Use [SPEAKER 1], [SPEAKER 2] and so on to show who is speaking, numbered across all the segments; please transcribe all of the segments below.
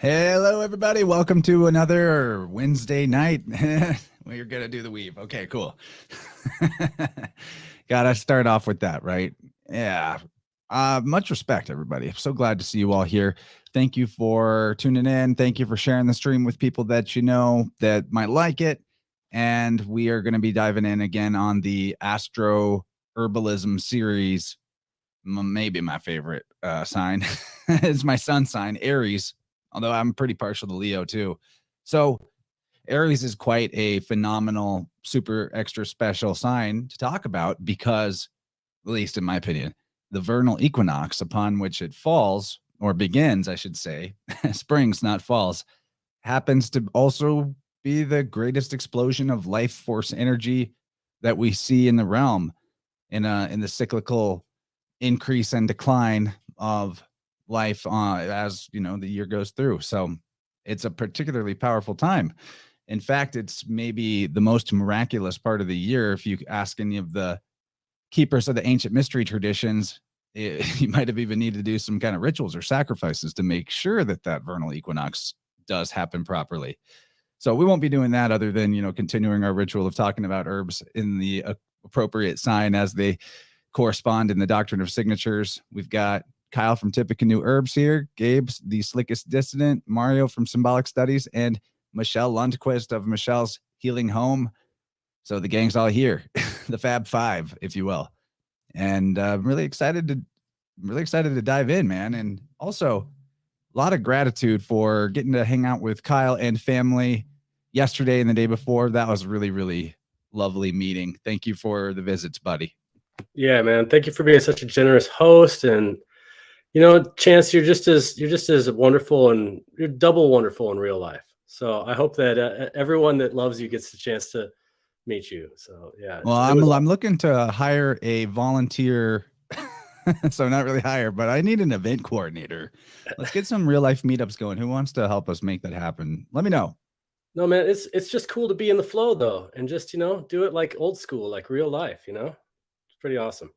[SPEAKER 1] Hello, everybody. Welcome to another Wednesday night. We're going to do the weave. Okay, cool. Got to start off with that, right? Yeah. Much respect, everybody. I'm so glad to see you all here. Thank you for tuning in. Thank you for sharing the stream with people that you know that might like it. And we are going to be diving in again on the Astro Herbalism series. Maybe my favorite sign is my sun sign, Aries, although I'm pretty partial to Leo too. So Aries is quite a phenomenal, super extra special sign to talk about because, at least in my opinion, the vernal equinox upon which it falls, or begins, I should say, springs, not falls, happens to also be the greatest explosion of life force energy that we see in the realm in the cyclical increase and decline of life as the year goes through. So it's a particularly powerful time. In fact, it's maybe the most miraculous part of the year. If you ask any of the keepers of the ancient mystery traditions, you might have even needed to do some kind of rituals or sacrifices to make sure that that vernal equinox does happen properly. So we won't be doing that other than, continuing our ritual of talking about herbs in the appropriate sign as they correspond in the doctrine of signatures. We've got Kyle from Tippecanoe Herbs here, Gabe's the Slickest Dissident, Mario from Symbolic Studies, and Michelle Lundquist of Michelle's Healing Home. So the gang's all here, the Fab Five, if you will. And I'm really excited to dive in, man. And also a lot of gratitude for getting to hang out with Kyle and family yesterday and the day before. That was really, really lovely meeting. Thank you for the visits, buddy.
[SPEAKER 2] Yeah, man. Thank you for being such a generous host. And, Chance, you're just as wonderful, and you're double wonderful in real life. So I hope that everyone that loves you gets the chance to meet you. So, yeah.
[SPEAKER 1] Well, I'm looking to hire a volunteer. So not really hire, but I need an event coordinator. Let's get some real life meetups going. Who wants to help us make that happen? Let me know.
[SPEAKER 2] No, man, it's just cool to be in the flow though. And just, do it like old school, like real life, It's pretty awesome.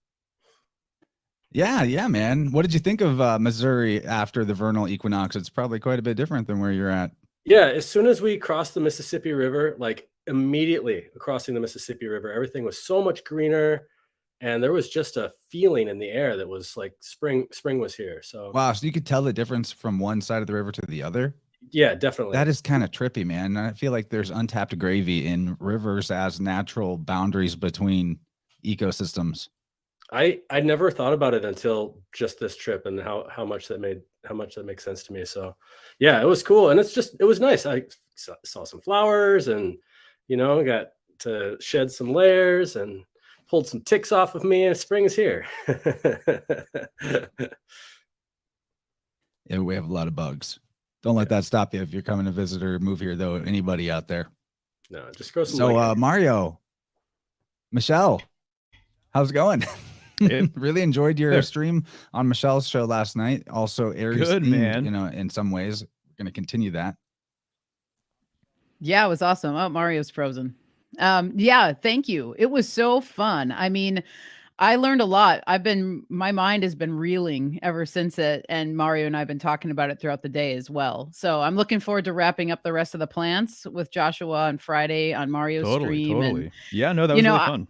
[SPEAKER 1] Yeah, man. What did you think of Missouri after the vernal equinox? It's probably quite a bit different than where you're at.
[SPEAKER 2] Yeah, as soon as we crossed the Mississippi River, like immediately crossing the Mississippi River, everything was so much greener, and there was just a feeling in the air that was like spring was here. So
[SPEAKER 1] wow, so you could tell the difference from one side of the river to the other?
[SPEAKER 2] Yeah, definitely.
[SPEAKER 1] That is kind of trippy, man. I feel like there's untapped gravy in rivers as natural boundaries between ecosystems.
[SPEAKER 2] I never thought about it until just this trip, and how much that makes sense to me. So yeah, it was cool, and it was nice. I saw some flowers, and got to shed some layers and pulled some ticks off of me, and spring is here.
[SPEAKER 1] Yeah, we have a lot of bugs. Don't let that stop you if you're coming to visit or move here, though. Anybody out there?
[SPEAKER 2] No, just grow some.
[SPEAKER 1] So Mario, Michelle, how's it going? Really enjoyed your stream on Michelle's show last night. Also, Aries
[SPEAKER 3] good
[SPEAKER 1] themed,
[SPEAKER 3] man.
[SPEAKER 1] In some ways. We're going to continue that.
[SPEAKER 4] Yeah, it was awesome. Oh, Mario's frozen. Yeah, thank you. It was so fun. I mean, I learned a lot. My mind has been reeling ever since it, and Mario and I have been talking about it throughout the day as well. So I'm looking forward to wrapping up the rest of the plants with Joshua on Friday on Mario's stream.
[SPEAKER 3] Totally.
[SPEAKER 4] And,
[SPEAKER 3] yeah, no, that was really fun.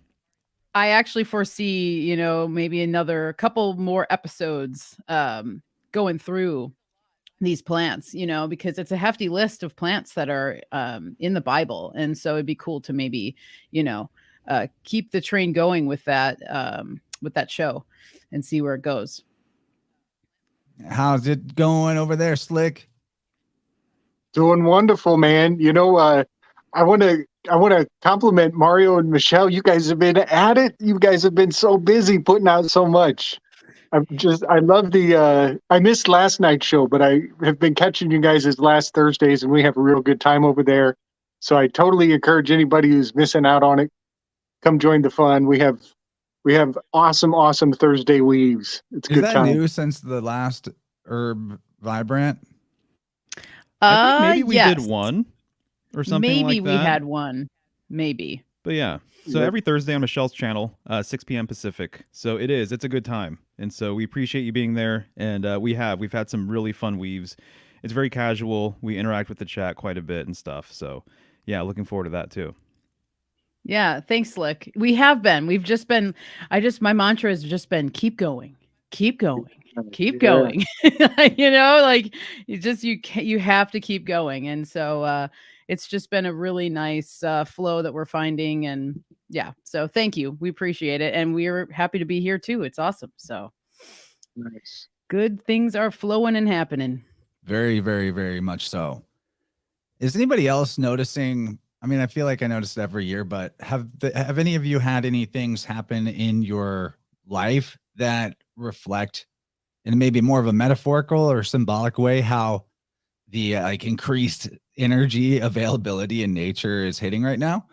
[SPEAKER 4] I actually foresee, maybe another couple more episodes going through these plants, because it's a hefty list of plants that are in the Bible. And so it'd be cool to maybe, keep the train going with that show and see where it goes.
[SPEAKER 1] How's it going over there, Slick?
[SPEAKER 5] Doing wonderful, man. I want to compliment Mario and Michelle. You guys have been at it. You guys have been so busy putting out so much. I love I missed last night's show, but I have been catching you guys as last Thursdays, and we have a real good time over there. So I totally encourage anybody who's missing out on it, come join the fun. We have awesome Thursday weaves. It's a good time.
[SPEAKER 1] Is that new since the last Herb Vibrant?
[SPEAKER 3] I think maybe we did one or something like that.
[SPEAKER 4] Maybe we had one. Maybe.
[SPEAKER 3] But yeah. So every Thursday on Michelle's channel, 6 p.m. Pacific. So it's a good time. And so we appreciate you being there. And we've had some really fun weaves. it's very casual. We interact with the chat quite a bit and stuff. So yeah, looking forward to that too.
[SPEAKER 4] Yeah, thanks, Slick. We have been. We've just been. My mantra has just been keep going, keep going, keep going. You know, like you have to keep going, and so it's just been a really nice flow that we're finding, and yeah. So thank you. We appreciate it, and we're happy to be here too. It's awesome. So
[SPEAKER 5] Nice.
[SPEAKER 4] good things are flowing and happening.
[SPEAKER 1] Very, very, very much so. Is anybody else noticing? I mean, I feel like I notice it every year, but have any of you had any things happen in your life that reflect, in maybe more of a metaphorical or symbolic way, how the like increased energy availability in nature is hitting right now?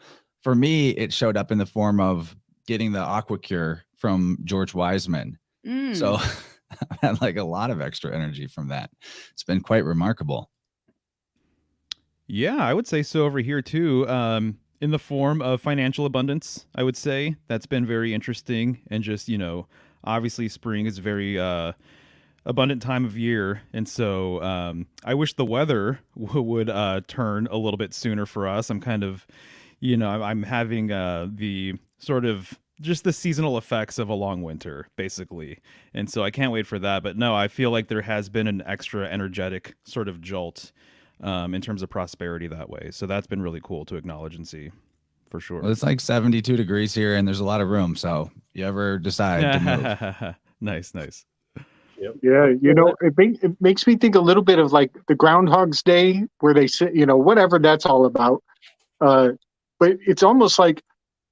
[SPEAKER 1] For me, it showed up in the form of getting the Aqua Cure from George Wiseman. So I've had like a lot of extra energy from that. It's been quite remarkable.
[SPEAKER 3] Yeah, I would say so over here too. In the form of financial abundance, I would say that's been very interesting. And just, obviously spring is very abundant time of year. And so I wish the weather would turn a little bit sooner for us. I'm kind of, I'm having the sort of just the seasonal effects of a long winter, basically. And so I can't wait for that. But no, I feel like there has been an extra energetic sort of jolt in terms of prosperity that way. So that's been really cool to acknowledge and see, for sure.
[SPEAKER 1] Well, it's like 72 degrees here and there's a lot of room. So you ever decide to move.
[SPEAKER 3] Nice.
[SPEAKER 2] Yep.
[SPEAKER 5] Yeah, it makes me think a little bit of like the Groundhog's Day, where they say, whatever that's all about. But it's almost like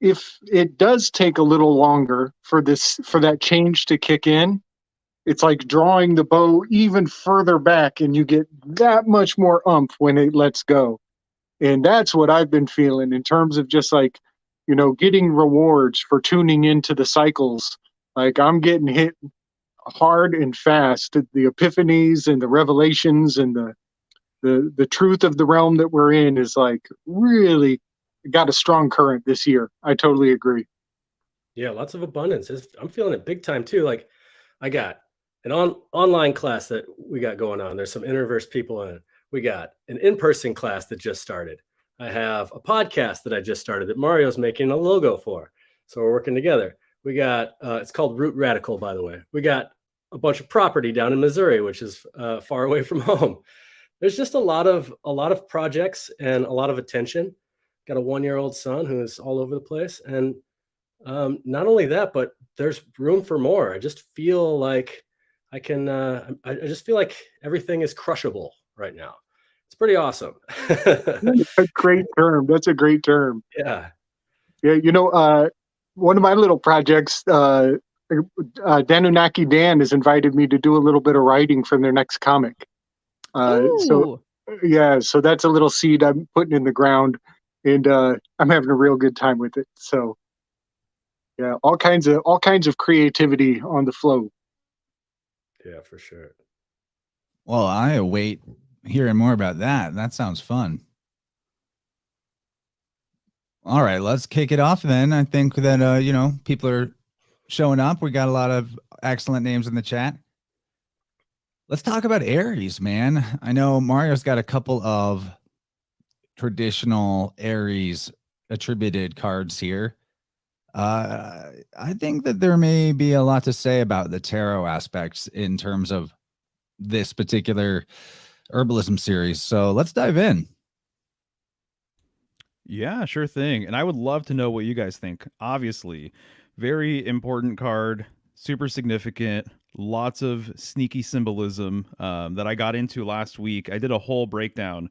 [SPEAKER 5] if it does take a little longer for that change to kick in, it's like drawing the bow even further back, and you get that much more oomph when it lets go. And that's what I've been feeling in terms of just like, getting rewards for tuning into the cycles. Like I'm getting hit hard and fast. The epiphanies and the revelations and the truth of the realm that we're in is like really got a strong current this year. I totally agree.
[SPEAKER 2] Yeah, lots of abundance. I'm feeling it big time too. Like I got an online class that we got going on. There's some Interverse people in it. We got an in-person class that just started. I have a podcast that I just started that Mario's making a logo for. So we're working together. We got, it's called Root Radical, by the way. We got a bunch of property down in Missouri, which is far away from home. There's just a lot of projects and a lot of attention. Got a 1-year-old son who's all over the place. And not only that, but there's room for more. I just feel like I just feel like everything is crushable right now. It's pretty awesome.
[SPEAKER 5] That's a great term. That's a great term.
[SPEAKER 2] Yeah.
[SPEAKER 5] Yeah. One of my little projects, Danunaki Dan has invited me to do a little bit of writing for their next comic. So that's a little seed I'm putting in the ground, and I'm having a real good time with it. So yeah, all kinds of creativity on the flow.
[SPEAKER 2] Yeah, for sure.
[SPEAKER 1] Well, I await hearing more about that. That sounds fun. All right, let's kick it off then. I think that people are showing up. We got a lot of excellent names in the chat. Let's talk about Aries, man. I know Mario's got a couple of traditional Aries attributed cards here. I think that there may be a lot to say about the tarot aspects in terms of this particular herbalism series. So let's dive in.
[SPEAKER 3] Yeah, sure thing. And I would love to know what you guys think. Obviously, very important card, super significant, lots of sneaky symbolism that I got into last week. I did a whole breakdown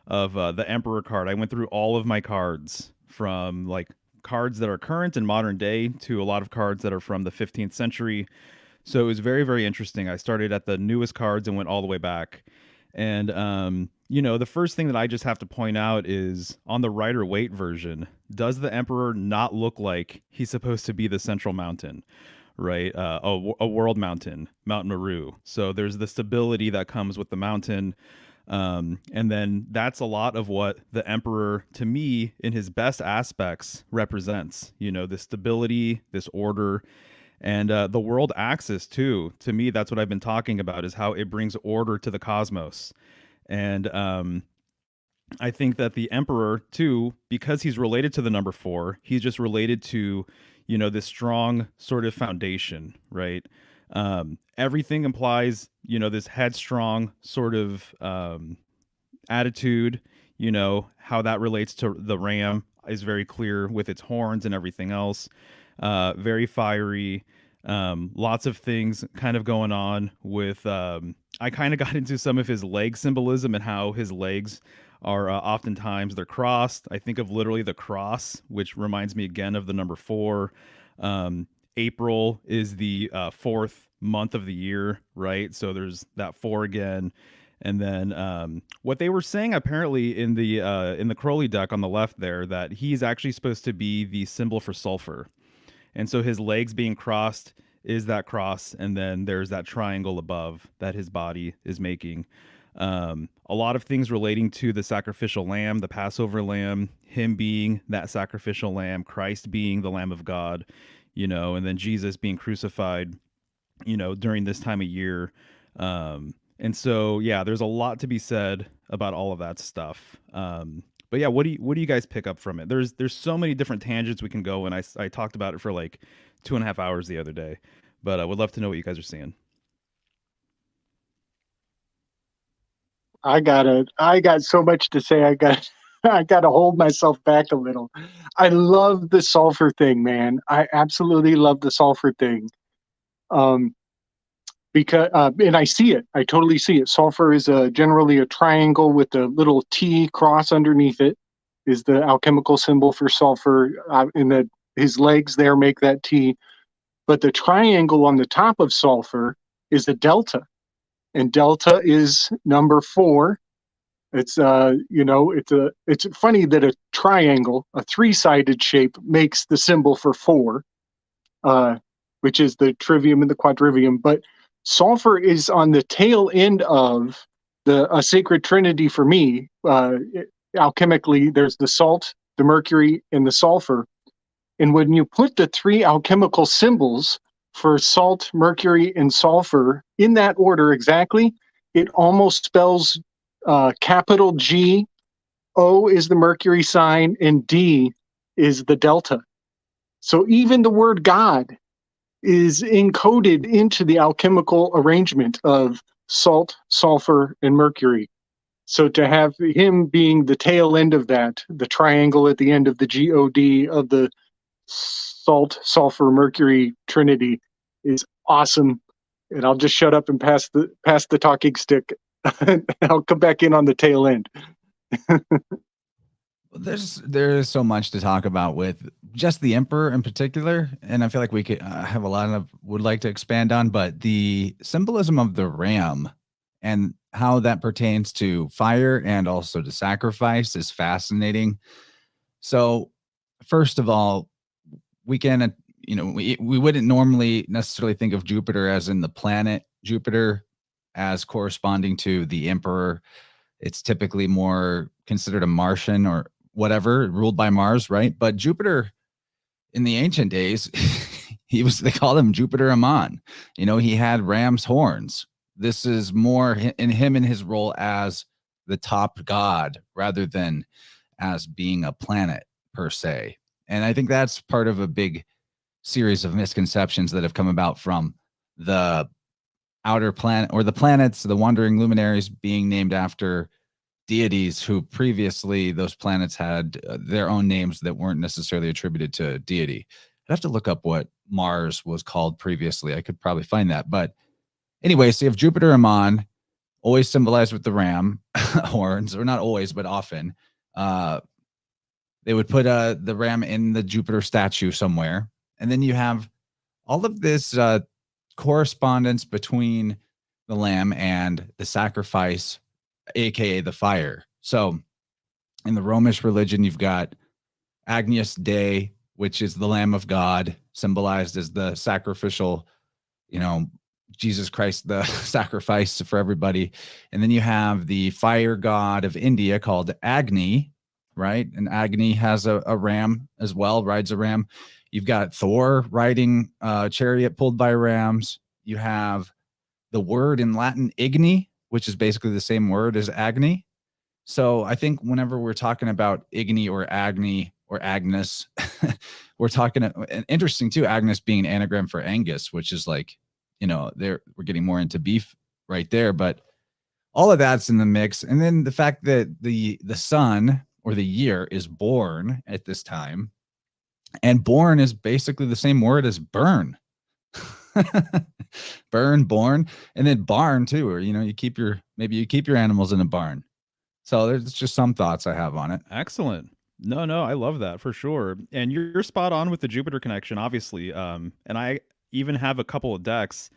[SPEAKER 3] of the Emperor card. I went through all of my cards, from like cards that are current and modern day to a lot of cards that are from the 15th century. So it was very, very interesting. I started at the newest cards and went all the way back. And, the first thing that I just have to point out is on the Rider-Waite version, does the Emperor not look like he's supposed to be the central mountain, right? A world mountain, Mount Meru. So there's the stability that comes with the mountain. And then that's a lot of what the Emperor, to me, in his best aspects, represents. This stability, this order, and the world axis too. To me, that's what I've been talking about, is how it brings order to the cosmos. And I think that the Emperor too, because he's related to the number 4, he's just related to, you know, this strong sort of foundation, right? Everything implies, you know, this headstrong sort of attitude. You know, how that relates to the ram is very clear with its horns and everything else. Very fiery. Lots of things kind of going on with. I kind of got into some of his leg symbolism and how his legs are oftentimes they're crossed. I think of literally the cross, which reminds me again of the number 4. April is the 4th month of the year, right? So there's that 4 again. And then what they were saying apparently in the Crowley deck on the left there, that he's actually supposed to be the symbol for sulfur. And so his legs being crossed is that cross, and then there's that triangle above that his body is making. A lot of things relating to the sacrificial lamb, the Passover lamb, him being that sacrificial lamb, Christ being the Lamb of God, you know, and then Jesus being crucified, you know, during this time of year. And so, yeah, there's a lot to be said about all of that stuff. But yeah, what do you guys pick up from it? There's so many different tangents we can go, and I talked about it for like 2.5 hours the other day, but I would love to know what you guys are seeing.
[SPEAKER 5] I got so much to say. I got to hold myself back a little. I love the sulfur thing, man. I absolutely love the sulfur thing. Because and I see it. I totally see it. Sulfur is generally a triangle with a little T cross underneath it. Is the alchemical symbol for sulfur. And his legs there make that T. But the triangle on the top of sulfur is a delta, and delta is number 4. It's it's funny that a triangle, a 3-sided shape, makes the symbol for 4, which is the trivium and the quadrivium. But sulfur is on the tail end of a sacred trinity for me. Alchemically, there's the salt, the mercury, and the sulfur. And when you put the 3 alchemical symbols for salt, mercury, and sulfur in that order exactly, it almost spells capital G, O is the mercury sign, and D is the delta. So even the word God is encoded into the alchemical arrangement of salt, sulfur, and mercury. So to have him being the tail end of that, the triangle at the end of the God of the salt, sulfur, mercury trinity is awesome. And I'll just shut up and pass the talking stick. I'll come back in on the tail end.
[SPEAKER 1] There is so much to talk about with just the Emperor in particular, and I feel like we could have a lot of would like to expand on, but the symbolism of the ram and how that pertains to fire and also to sacrifice is fascinating. So first of all, we can we wouldn't normally necessarily think of Jupiter as in the planet Jupiter as corresponding to the Emperor. It's typically more considered a Martian or whatever, ruled by Mars, right? But Jupiter in the ancient days, they called him Jupiter Ammon. You know, he had ram's horns. This is more in him in his role as the top god rather than as being a planet per se. And I think that's part of a big series of misconceptions that have come about from the outer planet or the planets, the wandering luminaries being named after deities who previously those planets had their own names that weren't necessarily attributed to deity. I'd have to look up what Mars was called previously. I could probably find that. But anyway, so you have Jupiter Ammon, always symbolized with the ram horns, or not always, but often. They would put the ram in the Jupiter statue somewhere. And then you have all of this correspondence between the lamb and the sacrifice, aka the fire. So in the Romish religion, you've got Agnus Dei, which is the Lamb of God, symbolized as the sacrificial, Jesus Christ, the sacrifice for everybody. And then you have the fire god of India called Agni, right? And Agni has a ram as well, rides a ram. You've got Thor riding a chariot pulled by rams. You have the word in Latin, igni, which is basically the same word as Agni. So I think whenever we're talking about Igni or Agni or Agnes, we're talking, and interesting too, Agnes being an anagram for Angus, which is like, we're getting more into beef right there, but all of that's in the mix. And then the fact that the sun or the year is born at this time, and born is basically the same word as burn. Burn, born, and then barn too, or you keep your animals in a barn. So there's just some thoughts I have on it.
[SPEAKER 3] Excellent. No, I love that for sure. And you're spot on with the Jupiter connection, obviously. And I even have a couple of decks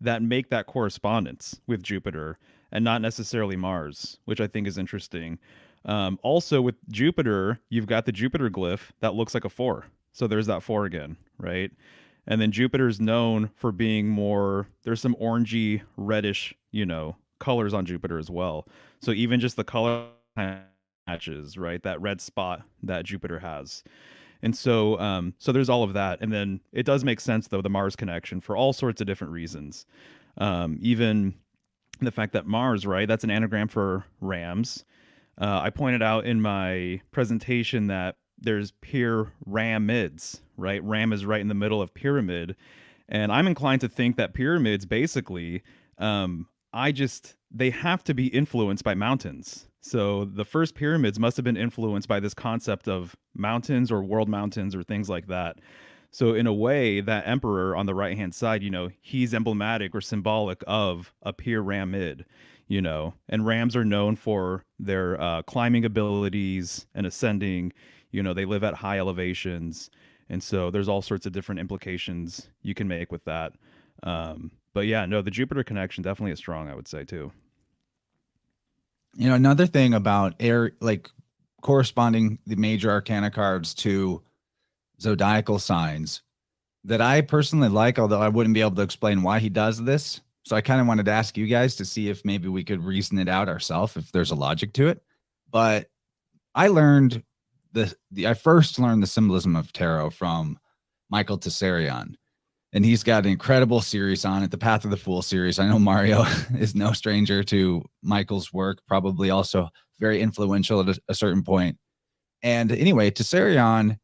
[SPEAKER 3] that make that correspondence with Jupiter and not necessarily Mars, which I think is interesting. Also with Jupiter, you've got the Jupiter glyph that looks like a 4. So there's that 4 again, right? And then Jupiter's known for being more, there's some orangey, reddish, colors on Jupiter as well. So even just the color matches, right? That red spot that Jupiter has. And so so there's all of that. And then it does make sense though, the Mars connection for all sorts of different reasons. Even the fact that Mars, right? That's an anagram for rams. I pointed out in my presentation that there's pyramids, right? Ram is right in the middle of pyramid. And I'm inclined to think that pyramids basically, they have to be influenced by mountains. So the first pyramids must have been influenced by this concept of mountains or world mountains or things like that. So in a way, that emperor on the right-hand side, he's emblematic or symbolic of a pyramid, and rams are known for their climbing abilities and ascending. They live at high elevations. And so there's all sorts of different implications you can make with that. But yeah, no, the Jupiter connection definitely is strong, I would say too.
[SPEAKER 1] Another thing about corresponding the major arcana cards to zodiacal signs that I personally like, although I wouldn't be able to explain why he does this. So I kind of wanted to ask you guys to see if maybe we could reason it out ourselves, if there's a logic to it. But I learned I first learned the symbolism of tarot from Michael Tessarion, and he's got an incredible series on it, the Path of the Fool series. I know Mario is no stranger to Michael's work, probably also very influential at a certain point. And anyway, Tessarion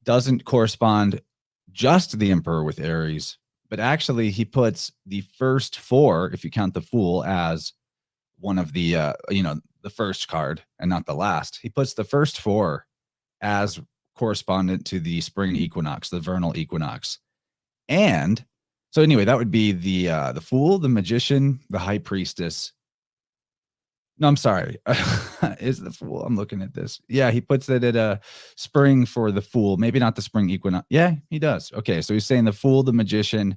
[SPEAKER 1] doesn't correspond just to the Emperor with Aries, but actually he puts the first 4, if you count the Fool as one of the, the first card and not the last. He puts the first 4 as correspondent to the spring equinox, the vernal equinox. And so anyway, that would be the Fool, the Magician, the High Priestess. No, I'm sorry. Is the Fool? I'm looking at this. Yeah, he puts it at a spring for the Fool. Maybe not the spring equinox. Yeah, he does. Okay, so he's saying the Fool, the Magician,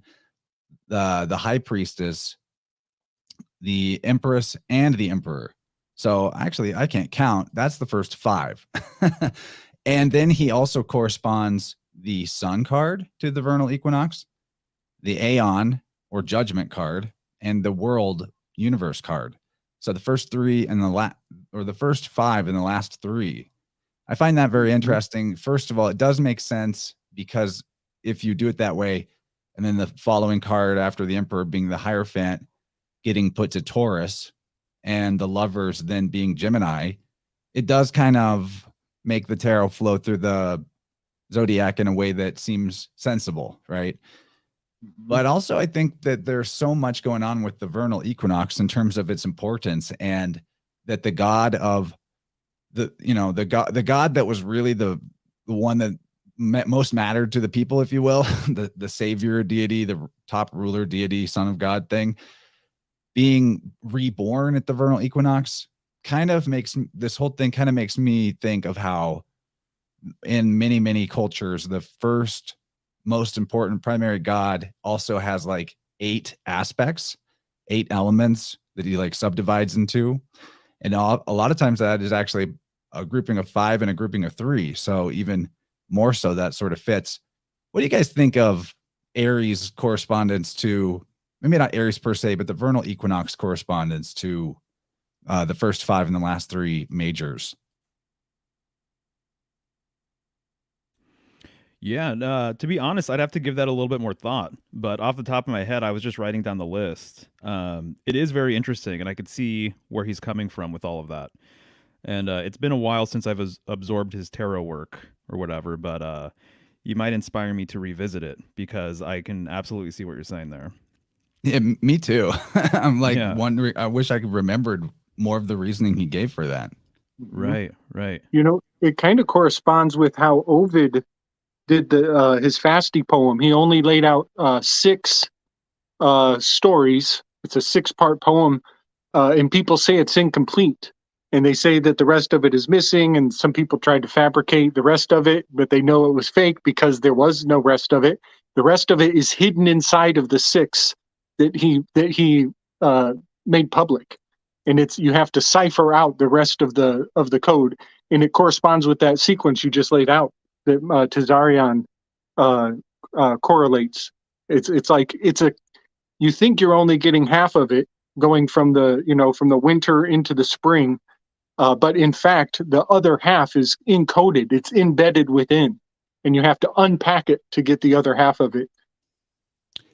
[SPEAKER 1] the High Priestess, the Empress, and the Emperor. So actually, I can't count. That's the first 5. And then he also corresponds the Sun card to the vernal equinox, the Aeon or Judgment card, and the World Universe card. So the first 3 and the first 5 and the last 3. I find that very interesting. First of all, it does make sense because if you do it that way, and then the following card after the Emperor being the Hierophant getting put to Taurus, and the Lovers then being Gemini, it does kind of make the tarot flow through the zodiac in a way that seems sensible, right? But also I think that there's so much going on with the vernal equinox in terms of its importance, and that the god of the god that was really the one that most mattered to the people, if you will, the savior deity, the top ruler deity, son of God thing, being reborn at the vernal equinox kind of makes this whole thing kind of makes me think of how in many cultures, the first most important primary god also has like 8 aspects, 8 elements that he like subdivides into. And a lot of times that is actually a grouping of 5 and a grouping of 3. So even more so that sort of fits. What do you guys think of Aries correspondence to, maybe not Aries per se, but the vernal equinox correspondence to the first 5 and the last 3 majors?
[SPEAKER 3] Yeah, to be honest, I'd have to give that a little bit more thought. But off the top of my head, I was just writing down the list. It is very interesting, and I could see where he's coming from with all of that. And it's been a while since I've absorbed his tarot work or whatever, but you might inspire me to revisit it because I can absolutely see what you're saying there.
[SPEAKER 1] Yeah, me too. I'm like
[SPEAKER 3] Yeah.
[SPEAKER 1] wondering. I wish I could remembered more of the reasoning he gave for that.
[SPEAKER 3] Right, right.
[SPEAKER 5] You know, it kind of corresponds with how Ovid did the his Fasti poem. He only laid out 6 stories. It's a 6-part poem, and people say it's incomplete, and they say that the rest of it is missing. And some people tried to fabricate the rest of it, but they know it was fake because there was no rest of it. The rest of it is hidden inside of the 6 that he made public, and it's you have to cipher out the rest of the code, and it corresponds with that sequence you just laid out that Tazarian correlates. It's like you think you're only getting half of it going from the winter into the spring, but in fact the other half is encoded. It's embedded within, and you have to unpack it to get the other half of it.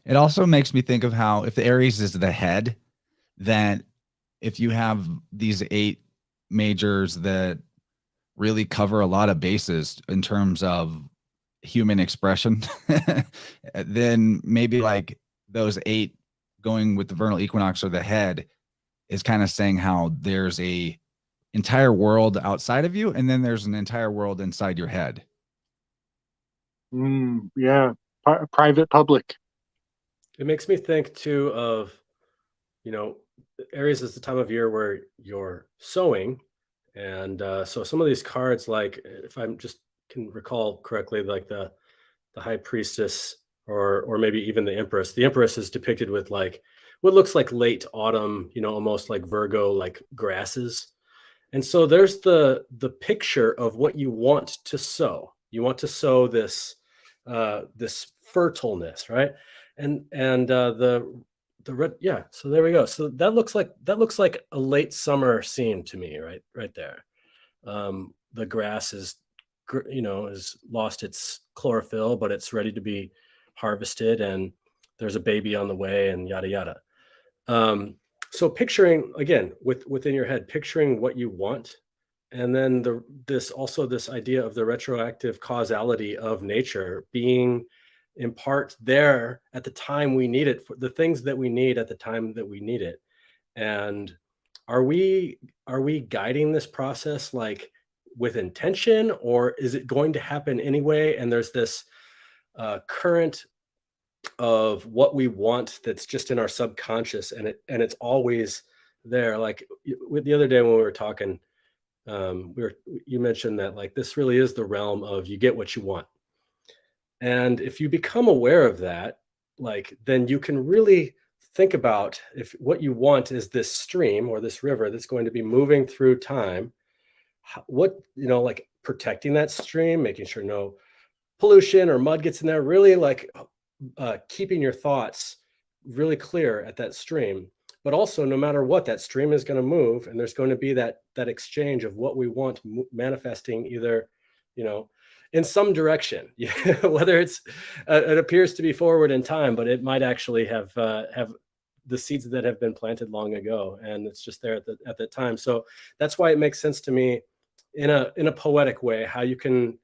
[SPEAKER 1] It also makes me think of how if the Aries is the head, then if you have these 8 majors that really cover a lot of bases in terms of human expression, then maybe like those 8 going with the vernal equinox or the head is kind of saying how there's a entire world outside of you, and then there's an entire world inside your head.
[SPEAKER 5] Yeah, private, public.
[SPEAKER 2] It makes me think too of, Aries is the time of year where you're sowing. And so some of these cards, like if I'm just can recall correctly, like the high priestess or maybe even the empress. The empress is depicted with like what looks like late autumn, almost like Virgo, like grasses. And so there's the picture of what you want to sow. You want to sow this this fertileness, right? And the red, yeah. So there we go. So that looks like a late summer scene to me, right there. The grass is has lost its chlorophyll, but it's ready to be harvested, and there's a baby on the way, and yada yada. So picturing again within your head, picturing what you want, and then this idea of the retroactive causality of nature being in part there at the time we need it, for the things that we need at the time that we need it. And are we guiding this process like with intention, or is it going to happen anyway? And there's this current of what we want that's just in our subconscious, and it's always there. Like the other day when we were talking, you mentioned that like this really is the realm of you get what you want. And if you become aware of that, like then you can really think about if what you want is this stream or this river that's going to be moving through time, what, like protecting that stream, making sure no pollution or mud gets in there, really like keeping your thoughts really clear at that stream. But also, no matter what, that stream is going to move, and there's going to be that exchange of what we want manifesting either, in some direction, whether it's it appears to be forward in time, but it might actually have the seeds that have been planted long ago, and it's just there at that time. So that's why it makes sense to me in a poetic way how you can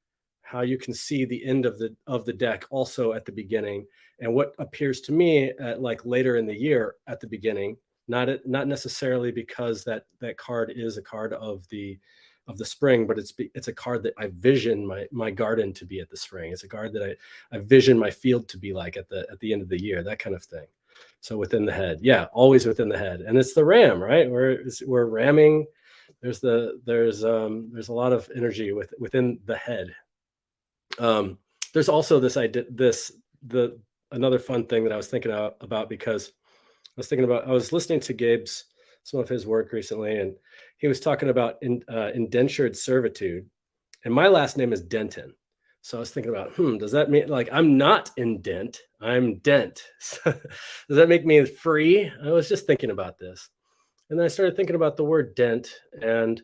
[SPEAKER 2] see the end of the deck also at the beginning, and what appears to me at like later in the year at the beginning, not necessarily because that card is a card of the spring, but it's a card that I vision my garden to be at the spring. It's a card that I vision my field to be like at the end of the year, that kind of thing. So within the head, yeah, always within the head. And it's the ram, right? We're ramming. There's a lot of energy within the head. There's also this idea, another fun thing that I was thinking about, because I was listening to some of his work recently, and he was talking about indentured servitude, and my last name is Denton. So I was thinking about, does that mean like I'm not in Dent, I'm Dent? Does that make me free? I was just thinking about this. And then I started thinking about the word dent and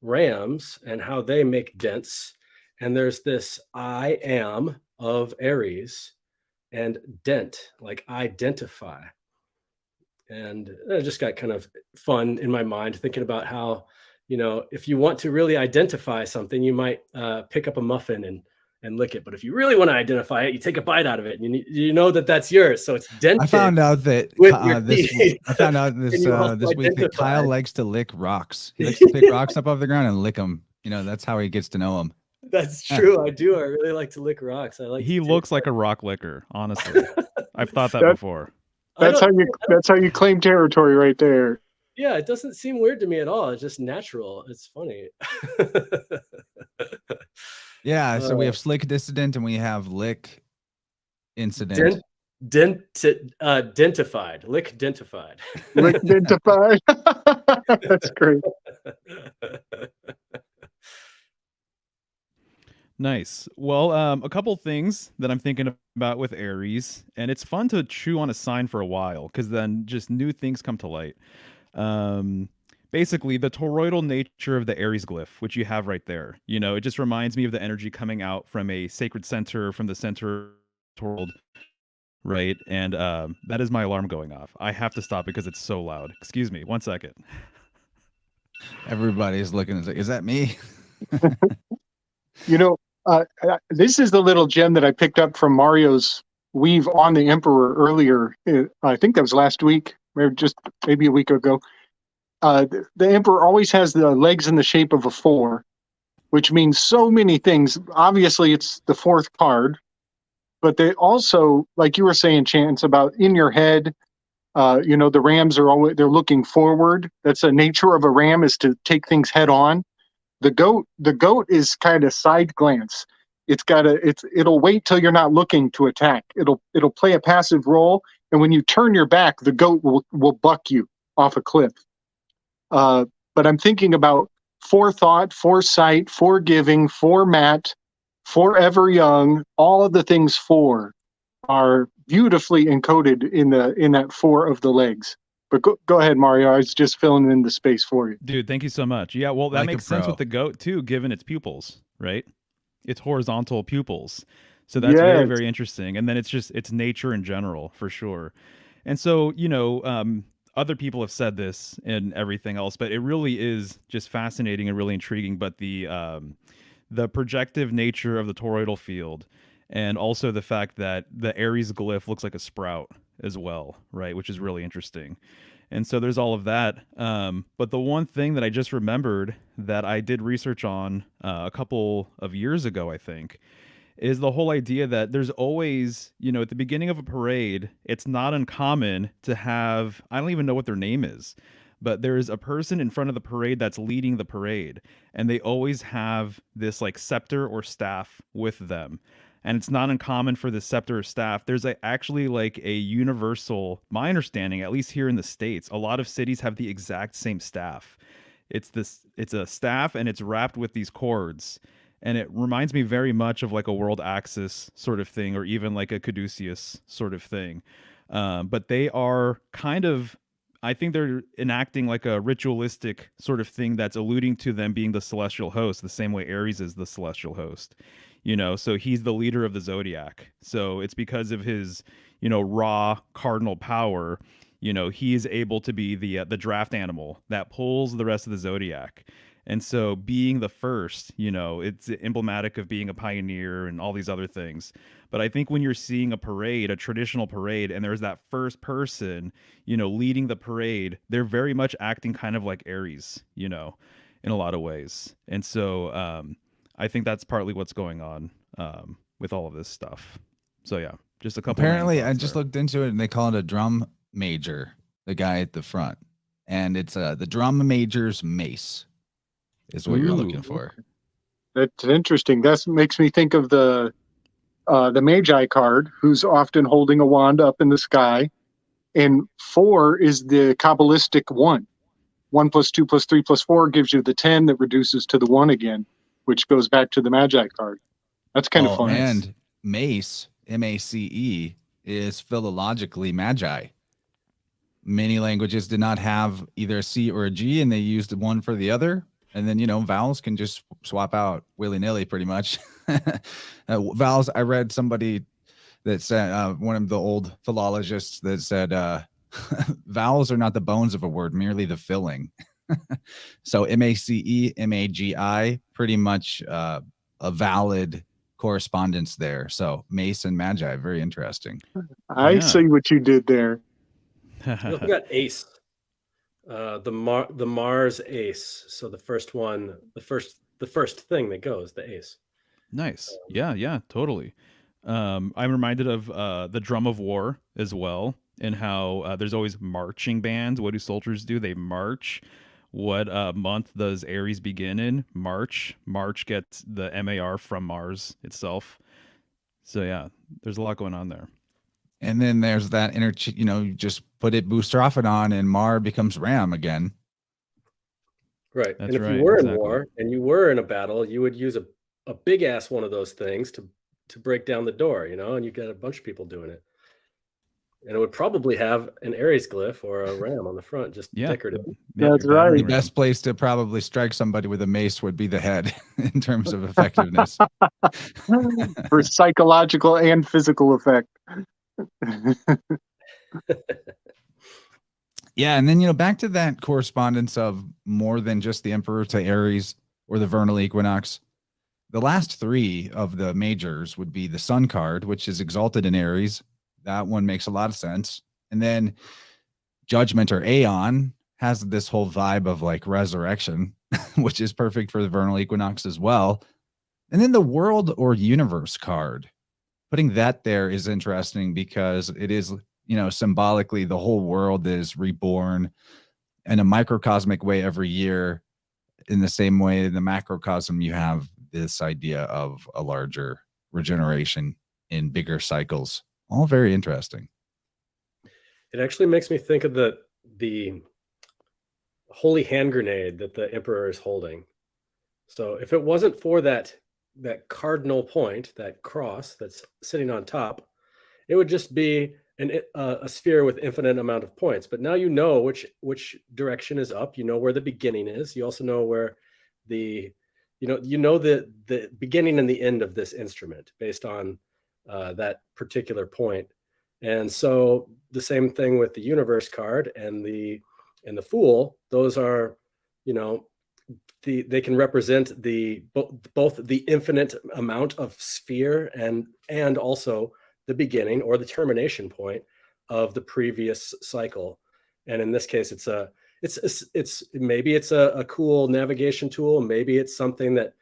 [SPEAKER 2] rams and how they make dents. And there's this I am of Aries, and dent, like identify. And it just got kind of fun in my mind thinking about how, if you want to really identify something, you might pick up a muffin and lick it. But if you really want to identify it, you take a bite out of it, and you know that that's yours. So it's dented.
[SPEAKER 1] I found out that
[SPEAKER 2] with your
[SPEAKER 1] this
[SPEAKER 2] teeth.
[SPEAKER 1] I found out
[SPEAKER 2] And you also
[SPEAKER 1] this week that Kyle
[SPEAKER 2] identify.
[SPEAKER 1] likes to lick rocks. He likes to pick rocks up off the ground and lick them. That's how he gets to know them.
[SPEAKER 2] That's true. I do. I really like to lick rocks. I like.
[SPEAKER 3] He
[SPEAKER 2] to
[SPEAKER 3] looks like a rock licker, honestly. I've thought that
[SPEAKER 5] That-
[SPEAKER 3] before.
[SPEAKER 5] That's how you claim territory right there.
[SPEAKER 2] Yeah, it doesn't seem weird to me at all. It's just natural. It's funny.
[SPEAKER 1] Yeah, so we have slick dissident and we have lick incident.
[SPEAKER 2] Dentified. Lick dentified.
[SPEAKER 5] Identify. That's great.
[SPEAKER 3] Nice. Well, a couple things that I'm thinking about with Aries, and it's fun to chew on a sign for a while because then just new things come to light. Basically, the toroidal nature of the Aries glyph, which you have right there, it just reminds me of the energy coming out from a sacred center, from the center toroid, right? And that is my alarm going off. I have to stop because it's so loud. Excuse me, 1 second.
[SPEAKER 1] Everybody's looking and say, is that me?
[SPEAKER 5] This is the little gem that I picked up from Mario's weave on the Emperor earlier. I think that was last week, maybe a week ago. The Emperor always has the legs in the shape of a 4, which means so many things. Obviously, it's the 4th card, but they also, like you were saying, Chance, about in your head. The rams they're looking forward. That's the nature of a ram, is to take things head on. The goat is kind of side glance. It'll wait till you're not looking to attack. It'll play a passive role, and when you turn your back, the goat will buck you off a cliff. But I'm thinking about forethought, foresight, forgiving, format, forever young. All of the things 4 are beautifully encoded in that 4 of the legs. But go ahead, Mario. I was just filling in the space for you.
[SPEAKER 3] Dude, thank you so much. Yeah, well, that
[SPEAKER 1] Like a
[SPEAKER 3] makes sense
[SPEAKER 1] pro.
[SPEAKER 3] with the goat too, given its pupils, right? It's horizontal pupils. So that's very,
[SPEAKER 5] Yes.
[SPEAKER 3] very interesting. And then it's nature in general, for sure. And so, other people have said this and everything else, but it really is just fascinating and really intriguing. But the projective nature of the toroidal field, and also the fact that the Aries glyph looks like a sprout as well, right? Which is really interesting. And so there's all of that. But the one thing that I just remembered that I did research on a couple of years ago, I think, is the whole idea that there's always, at the beginning of a parade, it's not uncommon to have, I don't even know what their name is, but there's a person in front of the parade that's leading the parade. And they always have this like scepter or staff with them. And it's not uncommon for the scepter or staff. There's actually like a universal, my understanding, at least here in the States, a lot of cities have the exact same staff. It's a staff and it's wrapped with these cords. And it reminds me very much of like a world axis sort of thing, or even like a caduceus sort of thing. But they are kind of, I think they're enacting like a ritualistic sort of thing that's alluding to them being the celestial host, the same way Aries is the celestial host. So he's the leader of the zodiac. So it's because of his, raw cardinal power, he is able to be the draft animal that pulls the rest of the zodiac. And so being the first, it's emblematic of being a pioneer and all these other things. But I think when you're seeing a parade, a traditional parade, and there's that first person, leading the parade, they're very much acting kind of like Aries, in a lot of ways. And so, I think that's partly what's going on with all of this stuff. So yeah, just a couple.
[SPEAKER 1] Apparently, I just looked into it and they call it a drum major, the guy at the front. And it's the drum major's mace is what you're looking for.
[SPEAKER 5] That's interesting. That makes me think of the Magi card, who's often holding a wand up in the sky. And 4 is the Kabbalistic 1. 1 plus 2 plus 3 plus 4 gives you the 10 that reduces to the 1 again, which goes back to the Magi card. That's kind of fun.
[SPEAKER 1] And mace, M-A-C-E, is philologically magi. Many languages did not have either a C or a G, and they used one for the other. And then, vowels can just swap out willy-nilly pretty much. Vowels, I read somebody that said, one of the old philologists that said, vowels are not the bones of a word, merely the filling. So MACE, MAGI, pretty much a valid correspondence there. So Mace and Magi, very interesting.
[SPEAKER 5] I
[SPEAKER 3] Yeah.
[SPEAKER 5] see what you did there.
[SPEAKER 2] You also got ace, the Mars ace. So the first one, the first thing that goes, the ace.
[SPEAKER 3] Nice. Yeah, totally. I'm reminded of the Drum of War as well, and how there's always marching bands. What do soldiers do? They march. What month does Aries begin in? March. March gets the MAR from Mars itself. So yeah, there's a lot going on there.
[SPEAKER 1] And then there's that you just put it booster off and on, and Mar becomes Ram again.
[SPEAKER 2] Right.
[SPEAKER 3] That's
[SPEAKER 2] and if
[SPEAKER 3] right,
[SPEAKER 2] you were
[SPEAKER 3] exactly.
[SPEAKER 2] in war and you were in a battle, you would use a big ass one of those things to break down the door, and you got a bunch of people doing it. And it would probably have an Aries glyph or a ram on the front, just
[SPEAKER 3] Yeah.
[SPEAKER 2] decorative.
[SPEAKER 5] That's
[SPEAKER 3] your
[SPEAKER 5] right.
[SPEAKER 3] battering
[SPEAKER 1] The
[SPEAKER 3] ram.
[SPEAKER 1] best place to probably strike somebody with a mace would be the head in terms of effectiveness.
[SPEAKER 5] For psychological and physical effect.
[SPEAKER 1] Yeah, and then back to that correspondence of more than just the Emperor to Aries or the vernal equinox. The last three of the majors would be the Sun card, which is exalted in Aries. That one makes a lot of sense. And then Judgment or Aeon has this whole vibe of like resurrection, which is perfect for the vernal equinox as well. And then the World or Universe card, putting that there is interesting because it is, symbolically the whole world is reborn in a microcosmic way every year. In the same way, in the macrocosm, you have this idea of a larger regeneration in bigger cycles. All very interesting.
[SPEAKER 2] It actually makes me think of the holy hand grenade that the Emperor is holding. So if it wasn't for that cardinal point, that cross that's sitting on top, it would just be a sphere with infinite amount of points. But now you know which direction is up. You know where the beginning is. You also know where the beginning and the end of this instrument based on that particular point. And so the same thing with the Universe card and the Fool. Those are, they can represent both the infinite amount of sphere and also the beginning or the termination point of the previous cycle. And in this case, it's maybe it's a cool navigation tool. Maybe it's something that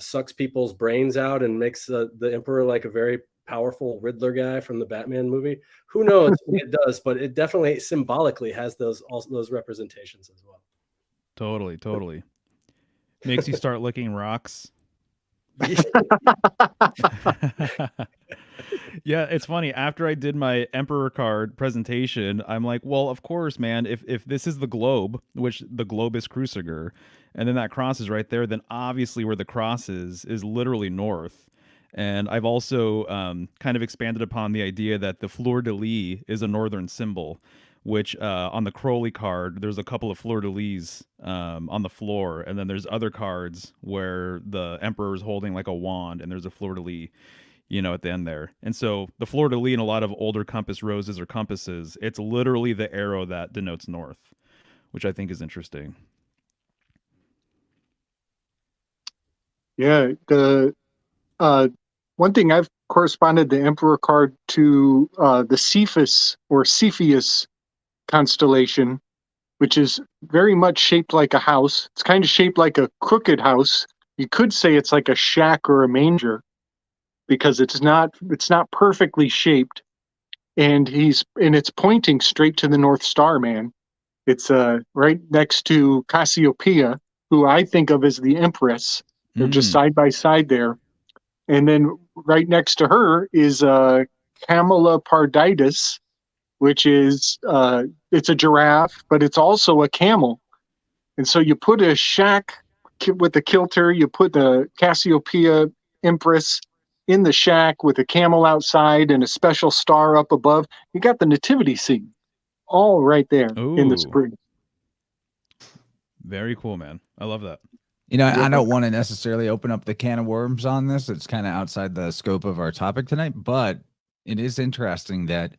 [SPEAKER 2] sucks people's brains out and makes the Emperor like a very powerful Riddler guy from the Batman movie. Who knows what it does, but it definitely symbolically has those representations as well.
[SPEAKER 3] Totally. Makes you start licking rocks. Yeah, it's funny. After I did my Emperor card presentation, I'm like, well, of course, man, if this is the globe, which the globe is Cruciger, and then that cross is right there, then obviously where the cross is literally north. And I've also kind of expanded upon the idea that the fleur-de-lis is a northern symbol, which on the Crowley card, there's a couple of fleur-de-lis on the floor, and then there's other cards where the Emperor is holding like a wand, and there's a fleur-de-lis, at the end there. And so the fleur-de-lis in a lot of older compass roses or compasses, it's literally the arrow that denotes north, which I think is interesting.
[SPEAKER 5] Yeah, the one thing I've corresponded the Emperor card to the Cephas or Cepheus constellation, which is very much shaped like a house. It's kind of shaped like a crooked house. You could say it's like a shack or a manger because it's not perfectly shaped. And it's pointing straight to the North Star, man. It's right next to Cassiopeia, who I think of as the Empress. They're just side by side there. And then right next to her is Cameloparditis, which is it's a giraffe, but it's also a camel. And so you put a shack with the kilter, you put the Cassiopeia Empress in the shack with a camel outside and a special star up above. You got the nativity scene all right there in the
[SPEAKER 3] Ooh.
[SPEAKER 5] spring.
[SPEAKER 3] Very cool, man. I love that.
[SPEAKER 1] You know,
[SPEAKER 5] Yeah.
[SPEAKER 1] I don't want to necessarily open up the can of worms on this. It's kind of outside the scope of our topic tonight, but it is interesting that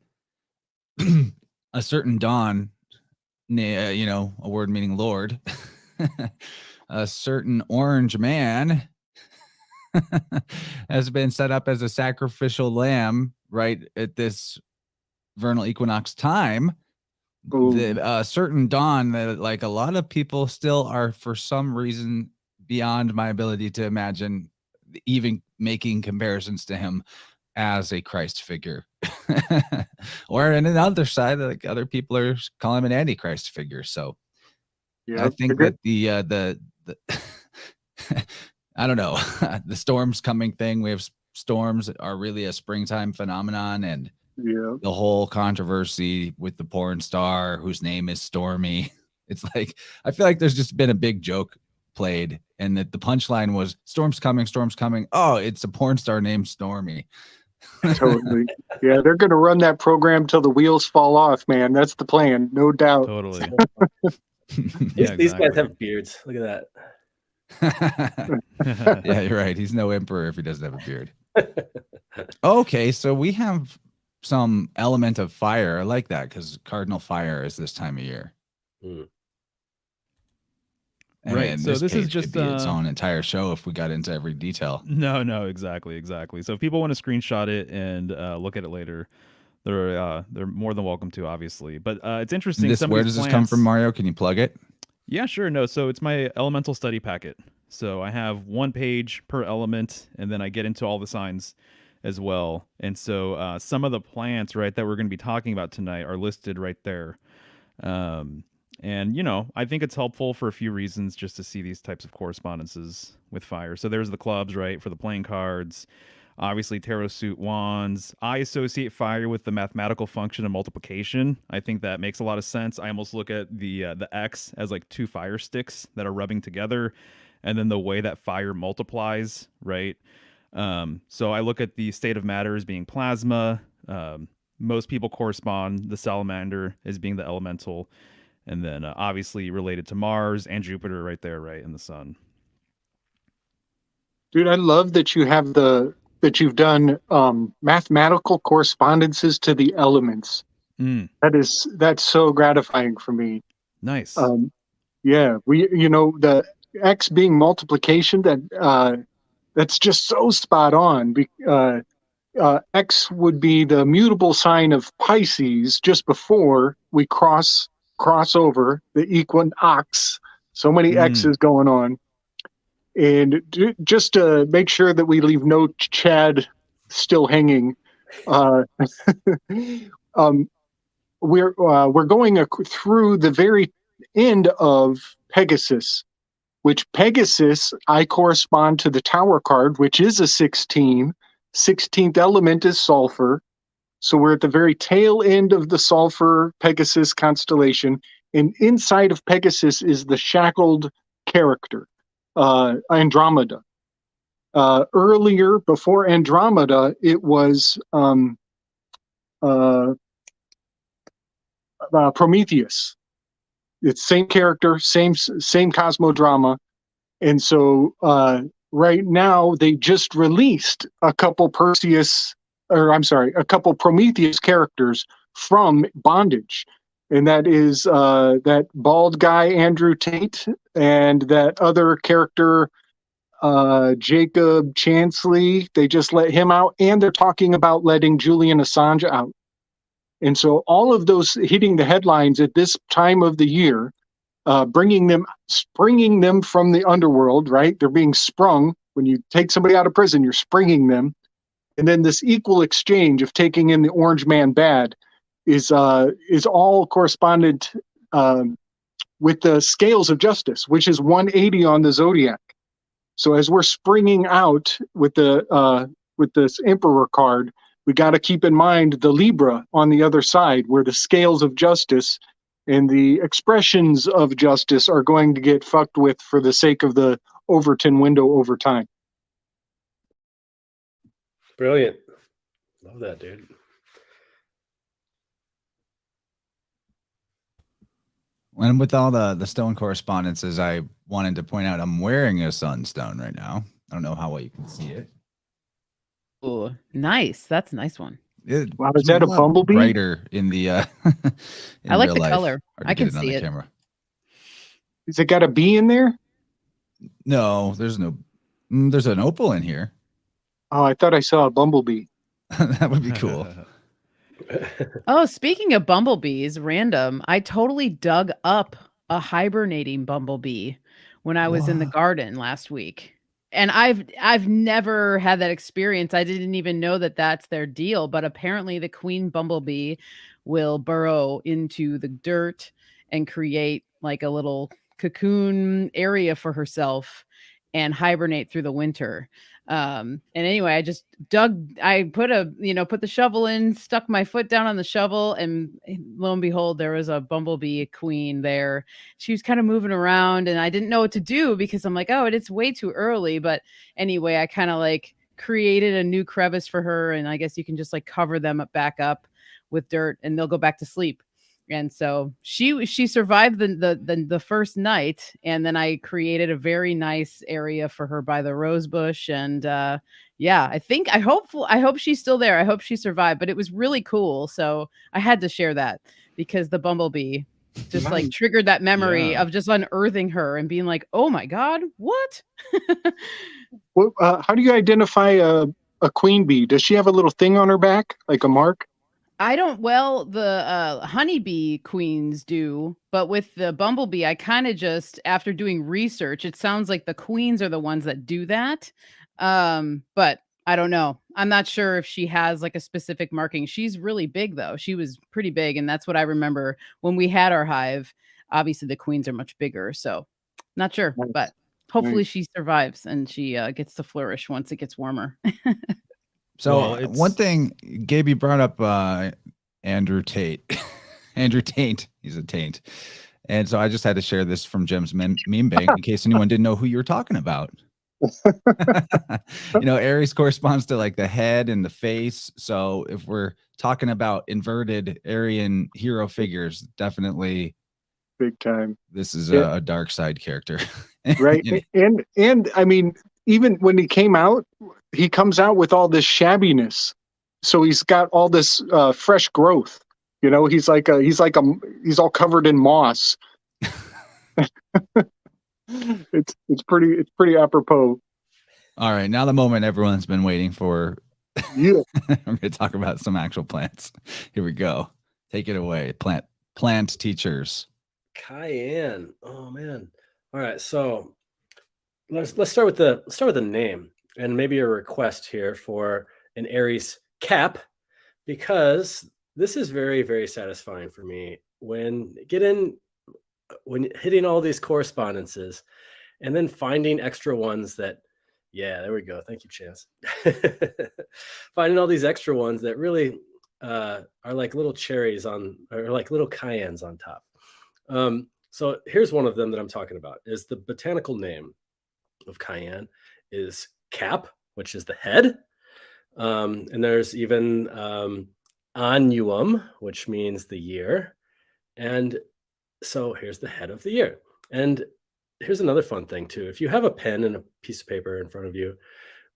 [SPEAKER 1] a certain Don, you know, a word meaning Lord, a certain orange man has been set up as a sacrificial lamb right at this vernal equinox time.
[SPEAKER 5] Ooh.
[SPEAKER 1] The certain Don that like a lot of people still are for some reason beyond my ability to imagine even making comparisons to him as a Christ figure. Or on the other side, like other people are calling him an antichrist figure. So
[SPEAKER 5] Yeah.
[SPEAKER 1] I think that the I don't know, the storms coming thing. We have storms are really a springtime phenomenon, and
[SPEAKER 5] yeah.
[SPEAKER 1] the whole controversy with the porn star whose name is Stormy. It's like I feel like there's just been a big joke played, and that the punchline was storm's coming, storm's coming. Oh, it's a porn star named Stormy.
[SPEAKER 5] Totally. Yeah, they're going to run that program till the wheels fall off, man. That's the plan, no doubt.
[SPEAKER 3] Totally.
[SPEAKER 2] These guys
[SPEAKER 3] exactly.
[SPEAKER 2] have beards. Look at that.
[SPEAKER 1] Yeah, you're right. He's no emperor if he doesn't have a beard. Okay, so we have some element of fire. I like that because cardinal fire is this time of year.
[SPEAKER 2] Mm.
[SPEAKER 1] And
[SPEAKER 3] Right, so this is
[SPEAKER 1] page could
[SPEAKER 3] just,
[SPEAKER 1] be its own entire show if we got into every detail.
[SPEAKER 3] No, exactly. So if people want to screenshot it and look at it later, they're more than welcome to, obviously. But it's interesting.
[SPEAKER 1] This,
[SPEAKER 3] some of
[SPEAKER 1] where
[SPEAKER 3] these
[SPEAKER 1] does this come from,
[SPEAKER 3] plants-
[SPEAKER 1] Mario? Can you plug it?
[SPEAKER 3] Yeah, sure. No, so it's my elemental study packet. So I have one page per element, and then I get into all the signs as well. And so some of the plants, right, that we're going to be talking about tonight are listed right there. And, you know, I think it's helpful for a few reasons just to see these types of correspondences with fire. So there's the clubs, right, for the playing cards. Obviously, tarot suit wands. I associate fire with the mathematical function of multiplication. I think that makes a lot of sense. I almost look at the X as like two fire sticks that are rubbing together, and then the way that fire multiplies, right? So I look at the state of matter as being plasma. Most people correspond the salamander as being the elemental, and then obviously related to Mars and Jupiter right there, right, in the sun.
[SPEAKER 5] Dude, I love that you've done mathematical correspondences to the elements.
[SPEAKER 3] Mm,
[SPEAKER 5] That's so gratifying for me.
[SPEAKER 3] nice.
[SPEAKER 5] Yeah, the X being multiplication, that's just so spot on. X would be the mutable sign of Pisces just before we cross over the equinox. So many X's going on. And just to make sure that we leave no Chad still hanging, we're going through the very end of Pegasus, which Pegasus, I correspond to the Tower card, which is a 16. 16th element is sulfur. So we're at the very tail end of the sulfur Pegasus constellation. And inside of Pegasus is the shackled character, Andromeda. Earlier, before Andromeda, it was Prometheus. It's same character, same cosmodrama. And so right now they just released a couple Prometheus characters from bondage. And that is that bald guy, Andrew Tate, and that other character, Jacob Chansley. They just let him out, and they're talking about letting Julian Assange out. And so all of those hitting the headlines at this time of the year, springing them from the underworld, right? They're being sprung. When you take somebody out of prison, you're springing them. And then this equal exchange of taking in the orange man bad is all corresponded with the scales of justice, which is 180 on the zodiac. So as we're springing out with this Emperor card, we got to keep in mind the Libra on the other side, where the scales of justice and the expressions of justice are going to get fucked with for the sake of the Overton window over time.
[SPEAKER 2] Brilliant. Love that, dude.
[SPEAKER 1] And with all the stone correspondences, I wanted to point out I'm wearing a sunstone right now. I don't know how well you can see it.
[SPEAKER 4] Oh, nice. That's a nice one.
[SPEAKER 5] Wow, is that a
[SPEAKER 1] lot
[SPEAKER 5] bumblebee?
[SPEAKER 1] brighter in the in
[SPEAKER 4] I like
[SPEAKER 1] real
[SPEAKER 4] the
[SPEAKER 1] life.
[SPEAKER 4] color.
[SPEAKER 1] Hard to
[SPEAKER 4] I
[SPEAKER 1] get
[SPEAKER 4] can
[SPEAKER 1] it on
[SPEAKER 4] see
[SPEAKER 1] the
[SPEAKER 4] it.
[SPEAKER 1] camera.
[SPEAKER 5] Has it got a bee in there?
[SPEAKER 1] No, there's no. There's an opal in here.
[SPEAKER 5] Oh, I thought I saw a bumblebee.
[SPEAKER 1] That would be cool.
[SPEAKER 4] Oh, speaking of bumblebees, random, I totally dug up a hibernating bumblebee when I was in the
[SPEAKER 1] What?
[SPEAKER 4] garden last week. And I've never had that experience. I didn't even know that that's their deal, but apparently the queen bumblebee will burrow into the dirt and create like a little cocoon area for herself and hibernate through the winter. And anyway, I put the shovel in, stuck my foot down on the shovel, and lo and behold, there was a bumblebee queen there. She was kind of moving around, and I didn't know what to do because I'm like, oh, it's way too early. But anyway, I kind of like created a new crevice for her, and I guess you can just like cover them back up with dirt, and they'll go back to sleep. And so she survived the first night, and then I created a very nice area for her by the rose bush. And yeah, I hope she's still there. I hope she survived, but it was really cool. So I had to share that because the bumblebee just like
[SPEAKER 5] Nice.
[SPEAKER 4] triggered that memory
[SPEAKER 3] Yeah.
[SPEAKER 4] of just unearthing her and being like, oh my God, what?
[SPEAKER 5] Well, how do you identify a queen bee? Does she have a little thing on her back, like a mark?
[SPEAKER 4] I don't, well, the honeybee queens do, but with the bumblebee, I kind of just, after doing research, it sounds like the queens are the ones that do that. But I don't know. I'm not sure if she has like a specific marking. She's really big though. She was pretty big. And that's what I remember when we had our hive. Obviously, the queens are much bigger. So not sure,
[SPEAKER 5] Nice.
[SPEAKER 4] but hopefully
[SPEAKER 5] Nice.
[SPEAKER 4] she survives and she gets to flourish once it gets warmer.
[SPEAKER 1] So
[SPEAKER 3] Well,
[SPEAKER 1] one
[SPEAKER 3] it's-
[SPEAKER 1] thing, Gabe, you brought up Andrew Tate. Andrew Tate. He's a taint. And so I just had to share this from Jim's meme bank in case anyone didn't know who you were talking about. Aries corresponds to like the head and the face. So if we're talking about inverted Aryan hero figures, definitely
[SPEAKER 5] Big time.
[SPEAKER 1] this is
[SPEAKER 5] Yeah.
[SPEAKER 1] a dark side character.
[SPEAKER 5] Right. And I mean, even when he came out, he comes out with all this shabbiness. So he's got all this fresh growth. He's all covered in moss. It's pretty apropos.
[SPEAKER 1] All right, now the moment everyone's been waiting for.
[SPEAKER 5] Yeah.
[SPEAKER 1] We're going to talk about some actual plants. Here we go. Take it away, plant teachers.
[SPEAKER 2] Cayenne. Oh man. All right. So let's start with the name and maybe a request here for an Aries cap, because this is very, very satisfying for me when hitting all these correspondences and then finding extra ones that, yeah, there we go. Thank you, Chance. Finding all these extra ones that really are like little cherries or like little cayennes on top. So here's one of them that I'm talking about. Is the botanical name of cayenne is cap, which is the head. And there's even annuum, which means the year. And so here's the head of the year. And here's another fun thing too. If you have a pen and a piece of paper in front of you,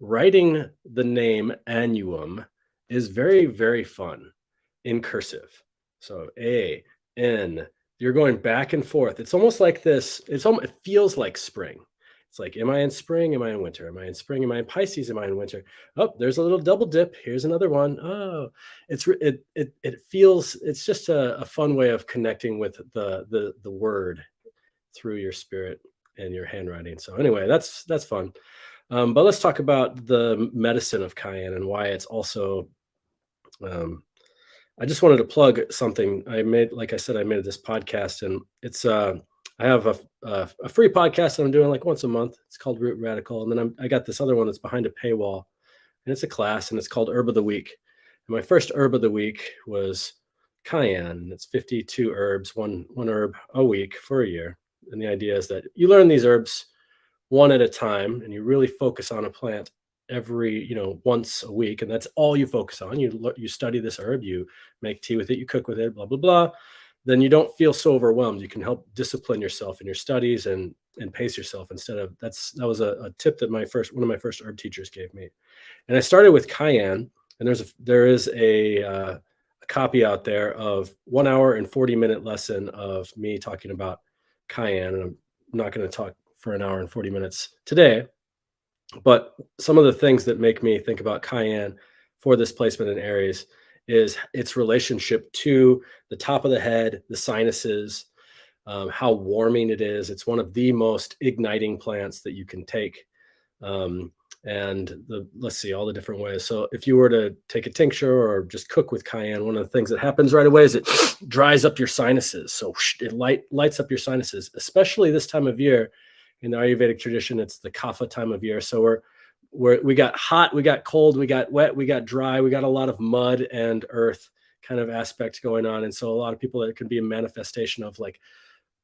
[SPEAKER 2] writing the name annuum is very, very fun in cursive. So A-N, you're going back and forth. It's almost like this. It feels like spring. It's like, am I in spring? Am I in winter? Am I in spring? Am I in Pisces? Am I in winter? Oh, there's a little double dip. Here's another one. Oh, it feels, it's just a fun way of connecting with the word through your spirit and your handwriting. So anyway, that's fun. But let's talk about the medicine of cayenne and why it's also, I just wanted to plug something I made. Like I said, I made this podcast, and it's I have a free podcast that I'm doing like once a month. It's called Root Radical, and then I got this other one that's behind a paywall, and it's a class, and it's called Herb of the Week. And my first herb of the week was cayenne, and it's 52 herbs, one herb a week for a year. And the idea is that you learn these herbs one at a time, and you really focus on a plant every once a week, and that's all you focus on. You study this herb, you make tea with it, you cook with it, blah blah blah. then you don't feel so overwhelmed. You can help discipline yourself in your studies and pace yourself instead of that was a tip that one of my first herb teachers gave me. And I started with cayenne, and there is a copy out there of 1 hour and 40-minute lesson of me talking about cayenne. And I'm not going to talk for an hour and 40 minutes today, but some of the things that make me think about cayenne for this placement in Aries is its relationship to the top of the head, the sinuses, how warming it is. It's one of the most igniting plants that you can take. And let's see, all the different ways. So if you were to take a tincture or just cook with cayenne, one of the things that happens right away is it dries up your sinuses. So it lights up your sinuses, especially this time of year. In the Ayurvedic tradition, it's the kapha time of year. So we got hot, we got cold, we got wet, we got dry, we got a lot of mud and earth kind of aspect going on. And so a lot of people, it can be a manifestation of like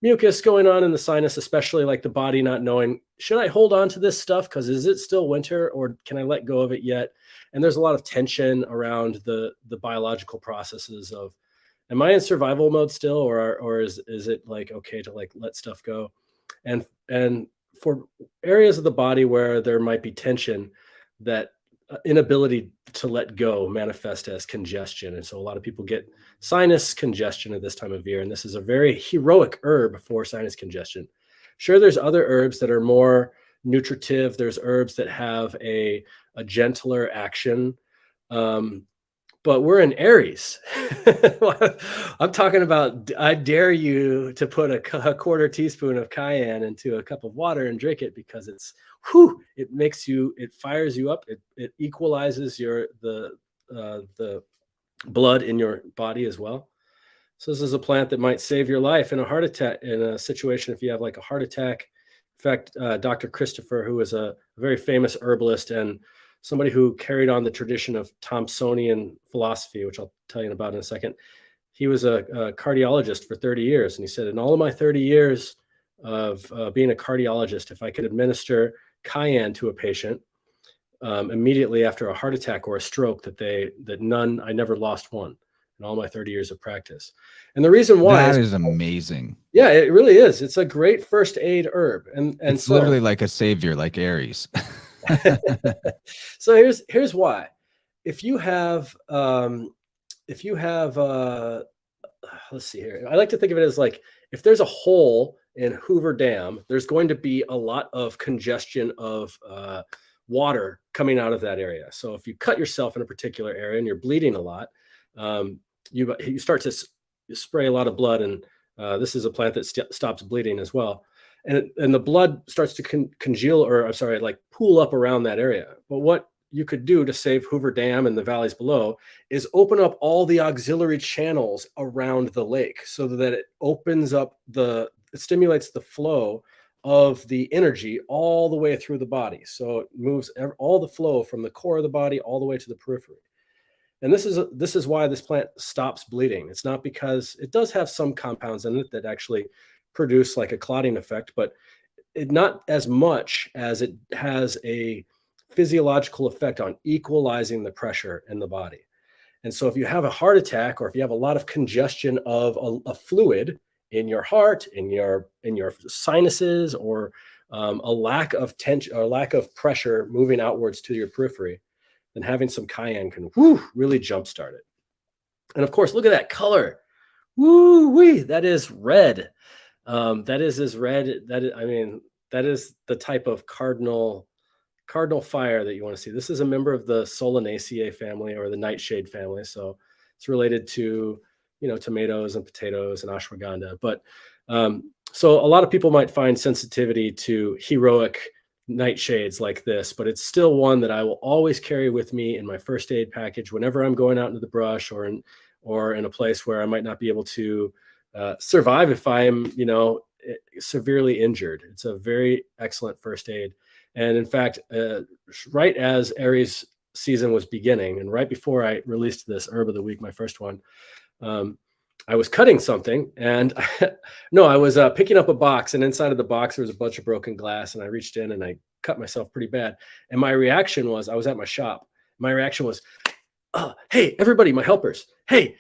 [SPEAKER 2] mucus going on in the sinus, especially like the body not knowing, should I hold on to this stuff? Because is it still winter, or can I let go of it yet? And there's a lot of tension around the biological processes of, am I in survival mode still, or is it like okay to like let stuff go? And for areas of the body where there might be tension, that inability to let go manifest as congestion. And so a lot of people get sinus congestion at this time of year. And this is a very heroic herb for sinus congestion. Sure, there's other herbs that are more nutritive. There's herbs that have a gentler action. But we're in Aries. I'm talking about, I dare you to put a quarter teaspoon of cayenne into a cup of water and drink it, because it fires you up. It equalizes the blood in your body as well. So this is a plant that might save your life in a heart attack, in a situation if you have like a heart attack. In fact, Dr. Christopher, who was a very famous herbalist and somebody who carried on the tradition of Thompsonian philosophy, which I'll tell you about in a second. He was a cardiologist for 30 years. And he said, in all of my 30 years of being a cardiologist, if I could administer cayenne to a patient immediately after a heart attack or a stroke, I never lost one in all my 30 years of practice. And the reason why
[SPEAKER 1] that is amazing.
[SPEAKER 2] Yeah, it really is. It's a great first aid herb. And
[SPEAKER 1] it's literally like a savior, like Aries.
[SPEAKER 2] So here's why. If you have let's see here. I like to think of it as like, if there's a hole in Hoover Dam, there's going to be a lot of congestion of water coming out of that area. So if you cut yourself in a particular area and you're bleeding a lot, you start to spray a lot of blood, and this is a plant that stops bleeding as well. And the blood starts to congeal, like pool up around that area. But what you could do to save Hoover Dam and the valleys below is open up all the auxiliary channels around the lake, so that it opens up it stimulates the flow of the energy all the way through the body. So it moves all the flow from the core of the body all the way to the periphery. And this is why this plant stops bleeding. It's not because it does have some compounds in it that actually produce like a clotting effect, but not as much as it has a physiological effect on equalizing the pressure in the body. And so if you have a heart attack, or if you have a lot of congestion of a fluid in your heart, in your sinuses, or a lack of tension or lack of pressure moving outwards to your periphery, then having some cayenne can really jumpstart it. And of course, look at that color. Woo-wee, that is red. That is as red. That is the type of cardinal fire that you want to see. This is a member of the Solanaceae family, or the nightshade family. So it's related to, tomatoes and potatoes and ashwagandha. But so a lot of people might find sensitivity to heroic nightshades like this, but it's still one that I will always carry with me in my first aid package whenever I'm going out into the brush, or in a place where I might not be able to survive if I'm, severely injured. It's a very excellent first aid. And in fact, right as Aries season was beginning, and right before I released this herb of the week, my first one, I was cutting something, and I was picking up a box, and inside of the box there was a bunch of broken glass, and I reached in and I cut myself pretty bad. And my reaction was, I was at my shop. My reaction was, hey, everybody, my helpers, hey,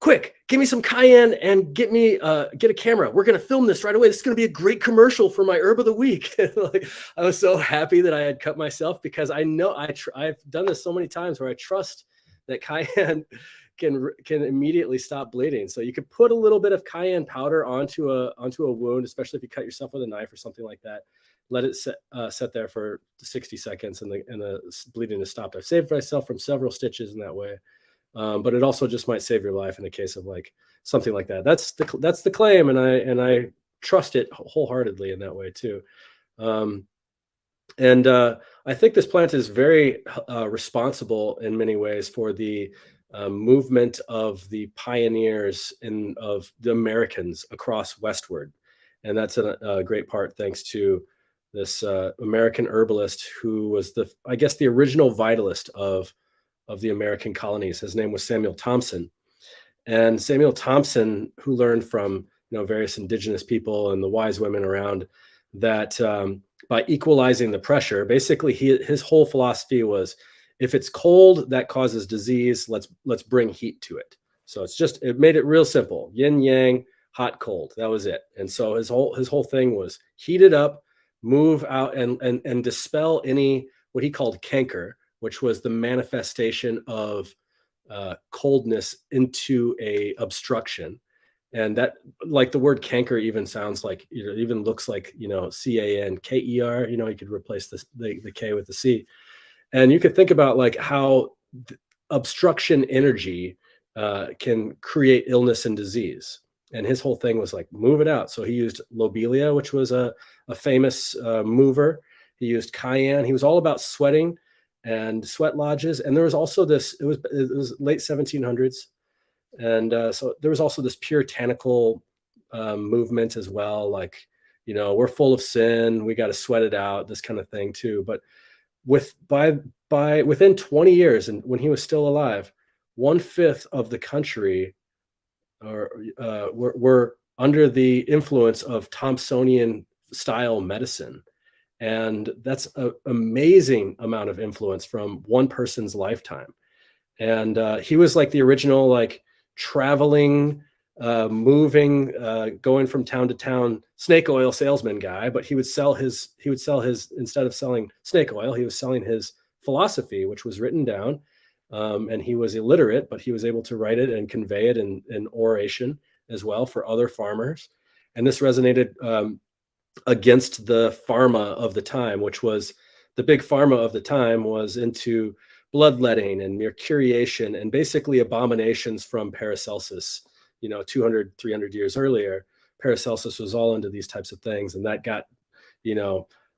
[SPEAKER 2] quick, give me some cayenne and get a camera. We're going to film this right away. This is going to be a great commercial for my herb of the week. Like, I was so happy that I had cut myself, because I know I've done this so many times where I trust that cayenne can immediately stop bleeding. So you could put a little bit of cayenne powder onto a wound, especially if you cut yourself with a knife or something like that. Let it set there for 60 seconds and the bleeding is stopped. I've saved myself from several stitches in that way. But it also just might save your life in the case of like something like that. That's the claim, and I trust it wholeheartedly in that way too. I think this plant is very responsible in many ways for the movement of the pioneers of the Americans across westward, and that's a great part thanks to this American herbalist who was the original vitalist of the American colonies. His name was Samuel Thompson. And Samuel Thompson, who learned from various indigenous people and the wise women around, that by equalizing the pressure, basically his whole philosophy was, if it's cold, that causes disease, let's bring heat to it. So it made it real simple. Yin yang, hot, cold. That was it. And so his whole thing was heat it up, move out and dispel any what he called canker, which was the manifestation of coldness into a obstruction. And that, like, the word canker even sounds like, even looks like, CANKER, you could replace the K with the C. And you could think about like how obstruction energy can create illness and disease. And his whole thing was like, move it out. So he used lobelia, which was a famous mover. He used cayenne. He was all about sweating and sweat lodges. And there was also this, it was late 1700s. And so there was also this puritanical movement as well. Like, we're full of sin, we got to sweat it out, this kind of thing too. But within 20 years, and when he was still alive, 1/5 of the country were under the influence of Thompsonian style medicine. And that's an amazing amount of influence from one person's lifetime. And he was like the original, like, traveling, moving, going from town to town snake oil salesman guy. But he would sell his, instead of selling snake oil, he was selling his philosophy, which was written down. And he was illiterate, but he was able to write it and convey it in oration as well for other farmers. And this resonated against the pharma of the time, which was the big pharma of the time was into bloodletting and mercuriation and basically abominations from Paracelsus. 200, 300 years earlier, Paracelsus was all into these types of things. And that got,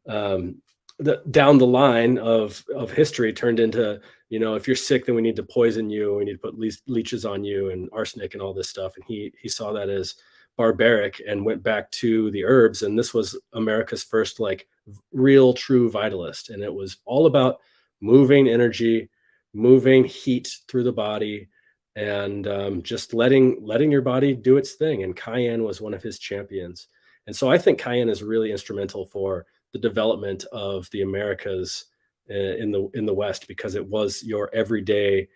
[SPEAKER 2] down the line of history turned into, if you're sick, then we need to poison you. We need to put leeches on you and arsenic and all this stuff. And he saw that as barbaric and went back to the herbs. And this was America's first, like, real true vitalist. And it was all about moving energy, moving heat through the body, and just letting your body do its thing. And cayenne was one of his champions. And so I think cayenne is really instrumental for the development of the Americas in the West, because it was your everyday,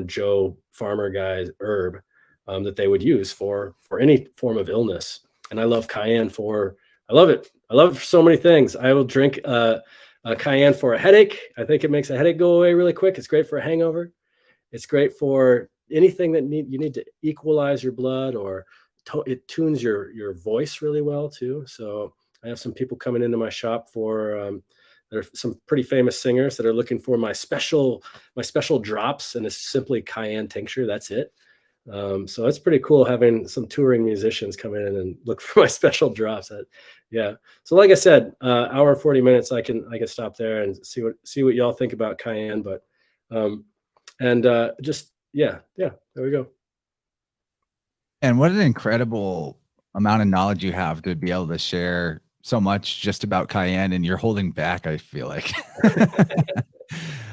[SPEAKER 2] Joe farmer guy's herb that they would use for any form of illness. And I love cayenne I love it for so many things. I will drink cayenne for a headache. I think it makes a headache go away really quick. It's great for a hangover. It's great for anything that you need to equalize your blood, or it tunes your voice really well too. So I have some people coming into my shop for there are some pretty famous singers that are looking for my special drops, and it's simply cayenne tincture. That's it. So it's pretty cool having some touring musicians come in and look for my special drops. Yeah. So like I said, hour and 40 minutes, I can stop there and see what y'all think about cayenne. But there we go.
[SPEAKER 1] And what an incredible amount of knowledge you have to be able to share so much just about cayenne, and you're holding back, I feel like.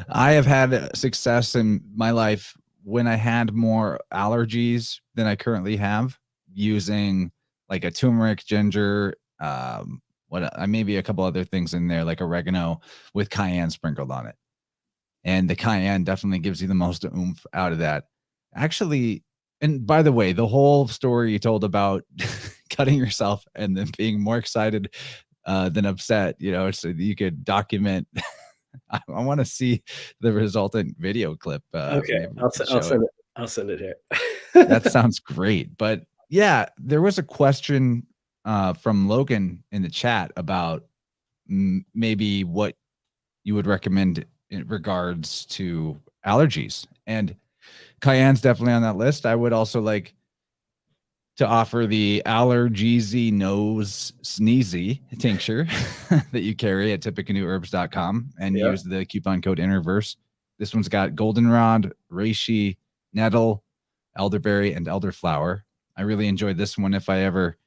[SPEAKER 1] I have had success in my life when I had more allergies than I currently have, using like a turmeric, ginger, maybe a couple other things in there, like oregano, with cayenne sprinkled on it. And the cayenne definitely gives you the most oomph out of that. Actually, And by the way, the whole story you told about cutting yourself and then being more excited than upset, so that you could document. I want to see the resultant video clip.
[SPEAKER 2] Okay,
[SPEAKER 1] Maybe we
[SPEAKER 2] I'll,
[SPEAKER 1] could
[SPEAKER 2] I'll
[SPEAKER 1] show it.
[SPEAKER 2] send it. I'll send it here.
[SPEAKER 1] That sounds great. But yeah, there was a question from Logan in the chat about maybe what you would recommend in regards to allergies. And cayenne's definitely on that list. I would also like to offer the Allergeezy Nose Sneezy tincture that you carry at tippecanoeherbs.com and
[SPEAKER 2] Yeah.
[SPEAKER 1] use the coupon code Interverse. This one's got goldenrod, reishi, nettle, elderberry, and elderflower. I really enjoyed this one if I ever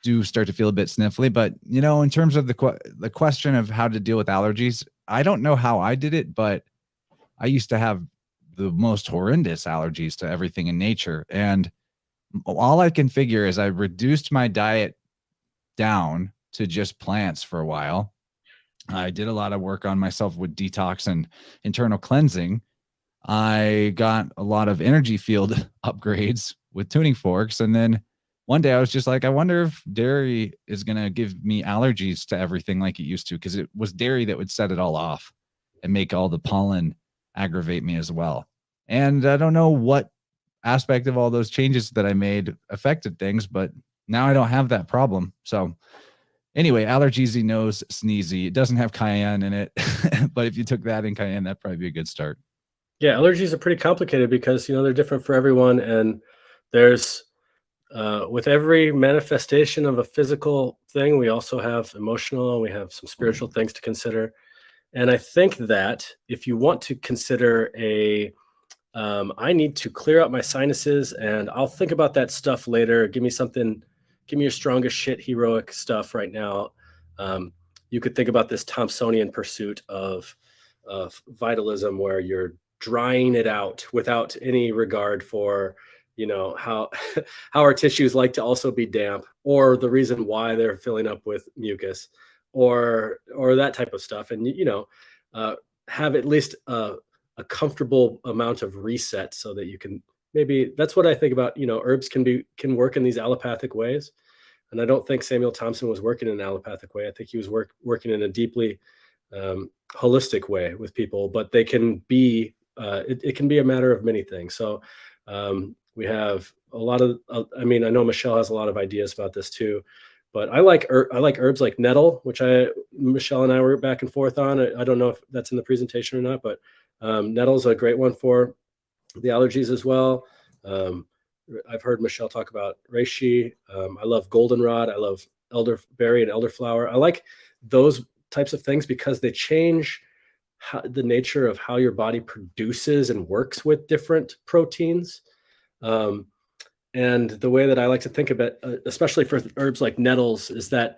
[SPEAKER 1] do start to feel a bit sniffly. But, in terms of the question of how to deal with allergies, I don't know how I did it, but I used to have the most horrendous allergies to everything in nature. And all I can figure is I reduced my diet down to just plants for a while. I did a lot of work on myself with detox and internal cleansing. I got a lot of energy field upgrades with tuning forks. And then one day I was just like, I wonder if dairy is going to give me allergies to everything like it used to, because it was dairy that would set it all off and make all the pollen aggravate me as well. And I don't know what aspect of all those changes that I made affected things, but now I don't have that problem. So anyway, Allergeezy Nose Sneezy. It doesn't have cayenne in it, but if you took that in cayenne, that'd probably be a good start.
[SPEAKER 2] Yeah, allergies are pretty complicated because they're different for everyone, and there's with every manifestation of a physical thing, we also have emotional, and we have some spiritual things to consider. And I think that if you want to consider I need to clear out my sinuses and I'll think about that stuff later. Give me your strongest shit heroic stuff right now. You could think about this Thompsonian pursuit of vitalism, where you're drying it out without any regard for, how our tissues like to also be damp, or the reason why they're filling up with mucus, or that type of stuff. And, have at least a comfortable amount of reset so that you can that's what I think about. Herbs can work in these allopathic ways. And I don't think Samuel Thompson was working in an allopathic way. I think he was working in a deeply holistic way with people, but they can be, it can be a matter of many things. So we have a lot of, I know Michelle has a lot of ideas about this too, but I like herbs like nettle, which Michelle and I were back and forth on. I don't know if that's in the presentation or not, but nettle's a great one for the allergies as well. I've heard Michelle talk about reishi. I love goldenrod. I love elderberry and elderflower. I like those types of things because they change the nature of how your body produces and works with different proteins. And the way that I like to think of it, especially for herbs like nettles, is that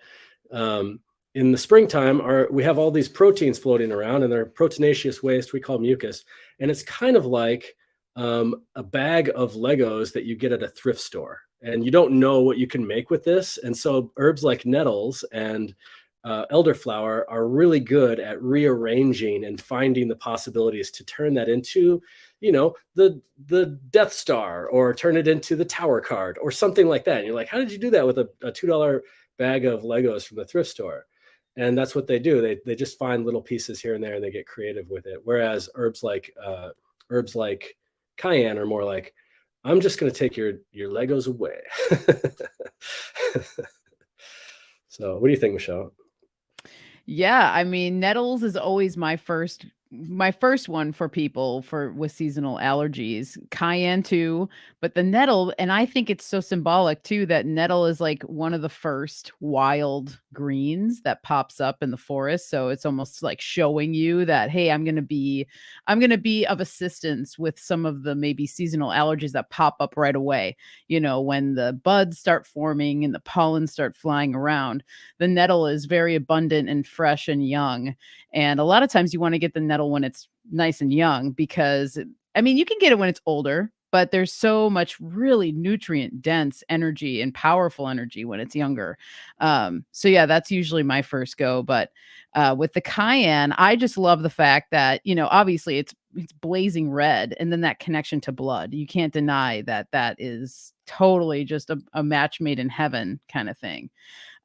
[SPEAKER 2] in the springtime, we have all these proteins floating around, and they're proteinaceous waste we call mucus. And it's kind of like a bag of Legos that you get at a thrift store, and you don't know what you can make with this. And so herbs like nettles and elderflower are really good at rearranging and finding the possibilities to turn that into, the Death Star, or turn it into the Tower card or something like that. And you're like, how did you do that with a $2 bag of Legos from the thrift store? And that's what they do. They just find little pieces here and there, and they get creative with it. Whereas herbs like cayenne are more like, I'm just going to take your Legos away. So what do you think, Michelle?
[SPEAKER 4] Yeah, nettles is always my first one for people with seasonal allergies. Cayenne too, but the nettle, and I think it's so symbolic too that nettle is like one of the first wild greens that pops up in the forest. So it's almost like showing you that, hey, I'm going to be of assistance with some of the maybe seasonal allergies that pop up right away. When the buds start forming and the pollen start flying around, the nettle is very abundant and fresh and young. And a lot of times you want to get the nettle when it's nice and young, because you can get it when it's older, but there's so much really nutrient dense energy and powerful energy when it's younger. So yeah, that's usually my first go. But with the cayenne, I just love the fact that, obviously it's it's blazing red, and then that connection to blood. You can't deny that that is totally just a match made in heaven kind of thing.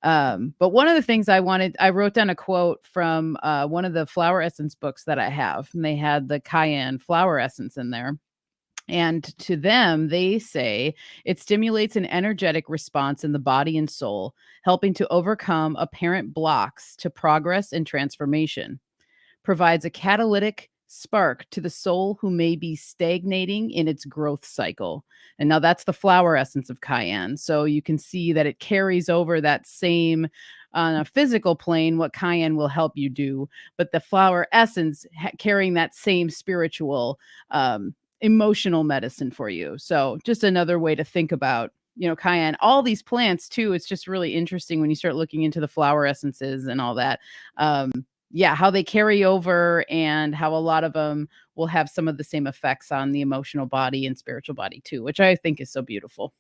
[SPEAKER 4] But one of the things I wrote down a quote from one of the flower essence books that I have, and they had the cayenne flower essence in there. And to them, they say it stimulates an energetic response in the body and soul, helping to overcome apparent blocks to progress and transformation. Provides a catalytic spark to the soul who may be stagnating in its growth cycle. And now that's the flower essence of cayenne. So you can see that it carries over that same on a physical plane, what cayenne will help you do, but the flower essence carrying that same spiritual, emotional medicine for you. So just another way to think about, cayenne. All these plants too, it's just really interesting when you start looking into the flower essences and all that. How they carry over and how a lot of them will have some of the same effects on the emotional body and spiritual body too, which I think is so beautiful.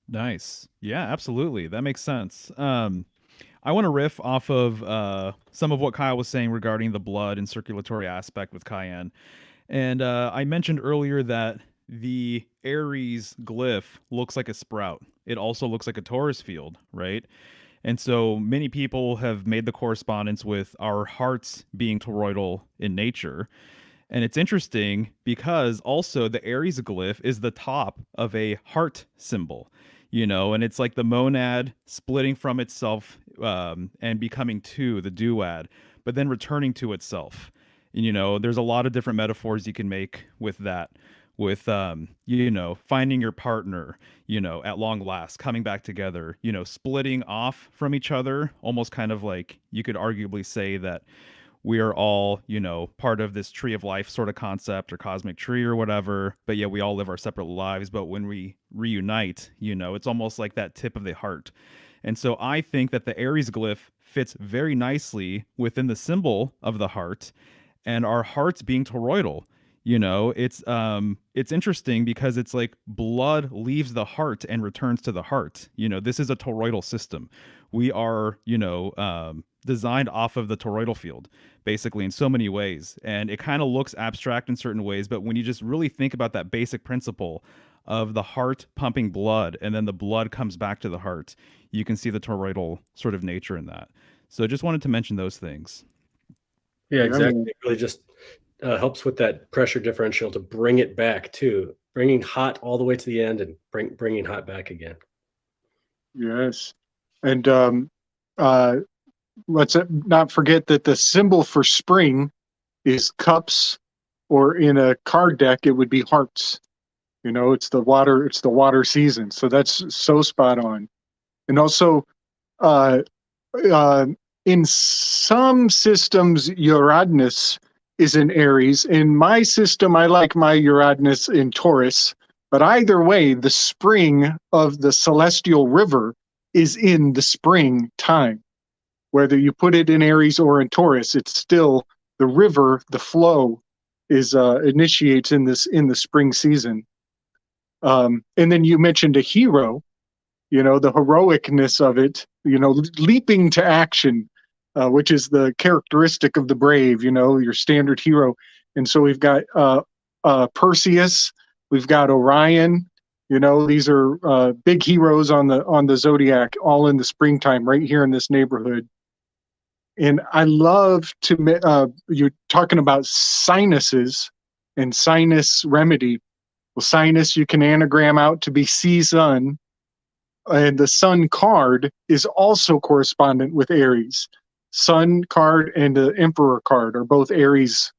[SPEAKER 3] Nice. Yeah, absolutely. That makes sense. I want to riff off of some of what Kyle was saying regarding the blood and circulatory aspect with cayenne. And I mentioned earlier that the Aries glyph looks like a sprout. It also looks like a Taurus field, right? And so many people have made the correspondence with our hearts being toroidal in nature. And it's interesting because also the Aries glyph is the top of a heart symbol, and it's like the monad splitting from itself and becoming two, the duad, but then returning to itself. And, there's a lot of different metaphors you can make with that, with, finding your partner, at long last, coming back together, splitting off from each other, almost kind of like you could arguably say that we are all, part of this tree of life sort of concept or cosmic tree or whatever. But yeah, we all live our separate lives. But when we reunite, it's almost like that tip of the heart. And so I think that the Aries glyph fits very nicely within the symbol of the heart and our hearts being toroidal. It's interesting because it's like blood leaves the heart and returns to the heart. This is a toroidal system. We are, designed off of the toroidal field, basically, in so many ways. And it kind of looks abstract in certain ways, but when you just really think about that basic principle of the heart pumping blood and then the blood comes back to the heart, you can see the toroidal sort of nature in that. So just wanted to mention those things.
[SPEAKER 2] Yeah, exactly. It really just helps with that pressure differential to bring it back too, bringing hot all the way to the end and bringing hot back again.
[SPEAKER 5] Yes. And let's not forget that the symbol for spring is cups, or in a card deck, it would be hearts. It's the water season. So that's so spot on. And also, in some systems, Uranus is in Aries. In my system, I like my Uranus in Taurus. But either way, the spring of the celestial river is in the spring time. Whether you put it in Aries or in Taurus, it's still the river, the flow is initiates in the spring season. And then you mentioned a hero, the heroicness of it, leaping to action, which is the characteristic of the brave, your standard hero. And so we've got Perseus, we've got Orion. These are big heroes on the zodiac, all in the springtime, right here in this neighborhood. And I love to, you're talking about sinuses and sinus remedy. Well, sinus, you can anagram out to be sun, and the sun card is also correspondent with Aries. Sun card and the Emperor card are both Aries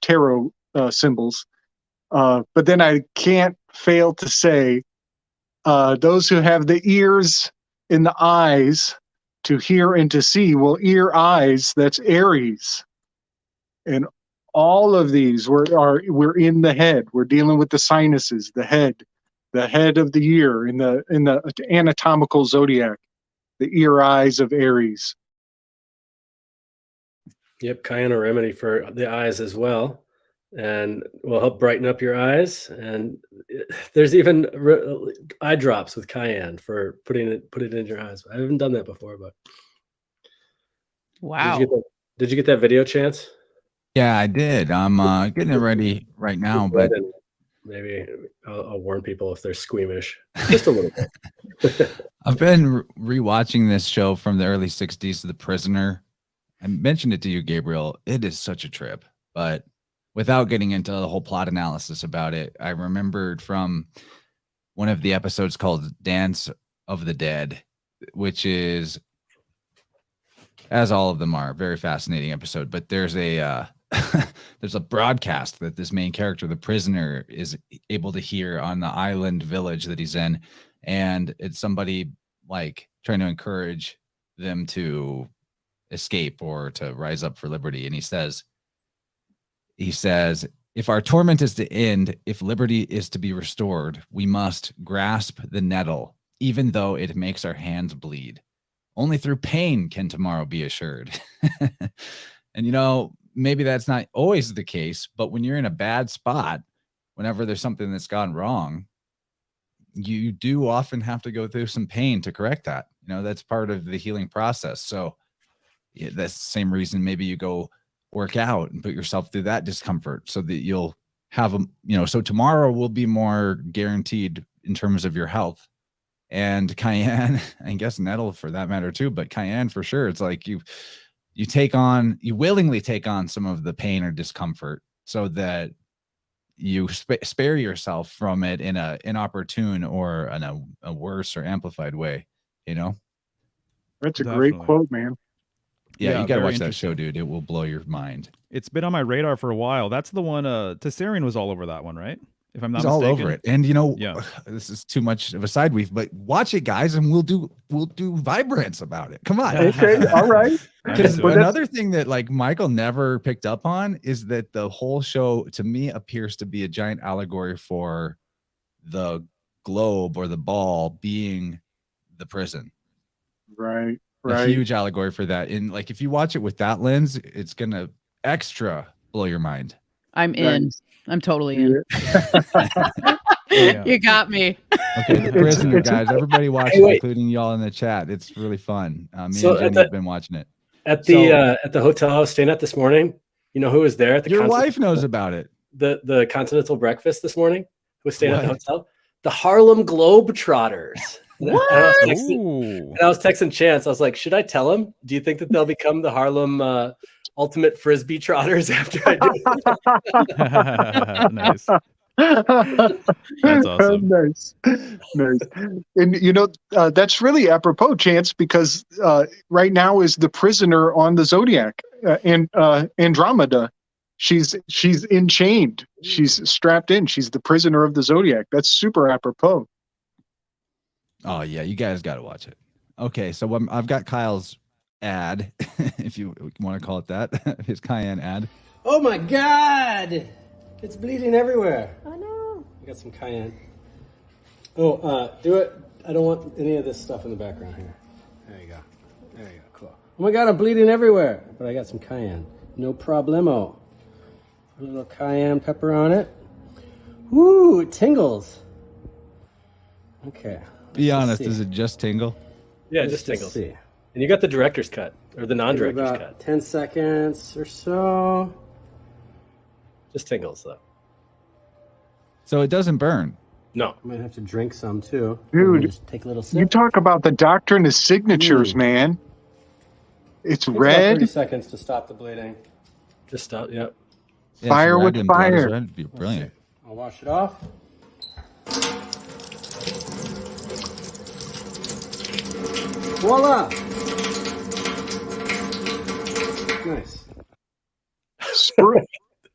[SPEAKER 5] tarot symbols. But then I can't fail to say, those who have the ears and the eyes to hear and to see, well, ear, eyes, that's Aries. And all of these, we're in the head. We're dealing with the sinuses, the head of the ear in the anatomical zodiac, the ear, eyes of Aries.
[SPEAKER 2] Yep, cayenne remedy for the eyes as well, and will help brighten up your eyes. And there's even eye drops with cayenne for put it in your eyes. I haven't done that before, but
[SPEAKER 4] wow.
[SPEAKER 2] Did you get that video, Chance?
[SPEAKER 1] Yeah, I did. I'm getting it ready right now, but
[SPEAKER 2] And maybe I'll warn people if they're squeamish, just a little bit.
[SPEAKER 1] I've been rewatching this show from the early 60s, The Prisoner. I mentioned it to you, Gabriel. It is such a trip, but without getting into the whole plot analysis about it, I remembered from one of the episodes called Dance of the Dead, which is, as all of them are, a very fascinating episode. But there's a there's a broadcast that this main character, the prisoner, is able to hear on the island village that he's in, and it's somebody like trying to encourage them to escape or to rise up for liberty. And he says, if our torment is to end, if liberty is to be restored, we must grasp the nettle, even though it makes our hands bleed. Only through pain can tomorrow be assured. And, you know, maybe that's not always the case, but when you're in a bad spot, whenever there's something that's gone wrong, you do often have to go through some pain to correct that. You know, that's part of the healing process. So yeah, that's the same reason maybe you go work out and put yourself through that discomfort so that you'll have so tomorrow will be more guaranteed in terms of your health. And cayenne, I guess nettle for that matter too, but cayenne for sure. It's like you willingly take on some of the pain or discomfort so that you spare yourself from it in a inopportune or in a worse or amplified way, you know?
[SPEAKER 5] That's a great
[SPEAKER 3] Definitely.
[SPEAKER 5] quote, man.
[SPEAKER 1] Yeah, you got to
[SPEAKER 3] very
[SPEAKER 1] watch that
[SPEAKER 3] interesting.
[SPEAKER 1] show, dude. It will blow your mind.
[SPEAKER 3] It's been on my radar for a while. That's the one. Tessarian was all over that one, right? If I'm not
[SPEAKER 1] He's all
[SPEAKER 3] mistaken.
[SPEAKER 1] over it. And you know,
[SPEAKER 3] Yeah.
[SPEAKER 1] this is too much of a side weave, but watch it, guys, and we'll do vibrance about it. Come on.
[SPEAKER 5] Okay, all right.
[SPEAKER 1] Because
[SPEAKER 3] But
[SPEAKER 1] another thing that like Michael never picked up on is that the whole show to me appears to be a giant allegory for the globe or the ball being the prison.
[SPEAKER 5] Right,
[SPEAKER 1] A
[SPEAKER 5] right.
[SPEAKER 1] huge allegory for that. And like if you watch it with that lens, it's gonna extra blow your mind.
[SPEAKER 4] I'm in.
[SPEAKER 5] Nice.
[SPEAKER 4] I'm totally in.
[SPEAKER 3] Yeah.
[SPEAKER 4] You got me.
[SPEAKER 1] Okay, The
[SPEAKER 5] It's-
[SPEAKER 1] Prisoner,
[SPEAKER 5] it's-
[SPEAKER 1] guys. Everybody watch
[SPEAKER 2] Hey,
[SPEAKER 1] it,
[SPEAKER 2] wait.
[SPEAKER 1] including y'all in the chat. It's really fun. Me
[SPEAKER 2] So
[SPEAKER 1] and
[SPEAKER 2] at
[SPEAKER 1] Jenny have been watching it.
[SPEAKER 2] At the hotel I was staying at this morning, you know who was there at the
[SPEAKER 1] Your
[SPEAKER 2] continental-
[SPEAKER 1] wife knows about it.
[SPEAKER 2] the continental breakfast this morning? Who was staying at the
[SPEAKER 1] What?
[SPEAKER 2] hotel? The Harlem Globetrotters.
[SPEAKER 4] What?
[SPEAKER 3] Ooh.
[SPEAKER 2] And I was texting Chance. I was like, should I tell him? Do you think that they'll become the Harlem ultimate frisbee trotters after I do?
[SPEAKER 3] Nice. That's awesome.
[SPEAKER 5] Nice. And you know, that's really apropos, Chance, because right now is the prisoner on the Zodiac and Andromeda. She's enchained. She's strapped in. She's the prisoner of the Zodiac. That's super apropos.
[SPEAKER 1] Oh yeah, you guys got to watch it. Okay, so I've got Kyle's ad, if you want to call it that, his cayenne ad.
[SPEAKER 2] Oh my God! It's bleeding everywhere. Oh no! I got some cayenne. Oh, do it. I don't want any of this stuff in the background here. There you go. There you go. Cool. Oh my God, I'm bleeding everywhere. But I got some cayenne. No problemo. Put a little cayenne pepper on it. Woo! It tingles. Okay.
[SPEAKER 1] Be honest,
[SPEAKER 2] see.
[SPEAKER 1] does it just tingle?
[SPEAKER 2] Yeah,
[SPEAKER 6] Let's
[SPEAKER 2] just tingles.
[SPEAKER 6] see.
[SPEAKER 2] And you got the director's cut or the
[SPEAKER 6] Give it
[SPEAKER 2] non-director's
[SPEAKER 6] about
[SPEAKER 2] cut.
[SPEAKER 6] 10 seconds or so.
[SPEAKER 2] Just tingles though.
[SPEAKER 1] So it doesn't burn.
[SPEAKER 2] No.
[SPEAKER 6] I might have to drink some too.
[SPEAKER 5] Dude,
[SPEAKER 6] Let me just take a little sip.
[SPEAKER 5] You talk about the doctrine of signatures, man. It's
[SPEAKER 6] Takes about
[SPEAKER 5] red.
[SPEAKER 6] 30 seconds to stop the bleeding.
[SPEAKER 2] Just stop. Yep.
[SPEAKER 1] Yeah, it's
[SPEAKER 5] Fire
[SPEAKER 1] red
[SPEAKER 5] with
[SPEAKER 1] and blood is
[SPEAKER 5] fire.
[SPEAKER 1] red. It'd be brilliant.
[SPEAKER 6] I'll wash it off. Voila! Nice.
[SPEAKER 5] Spru-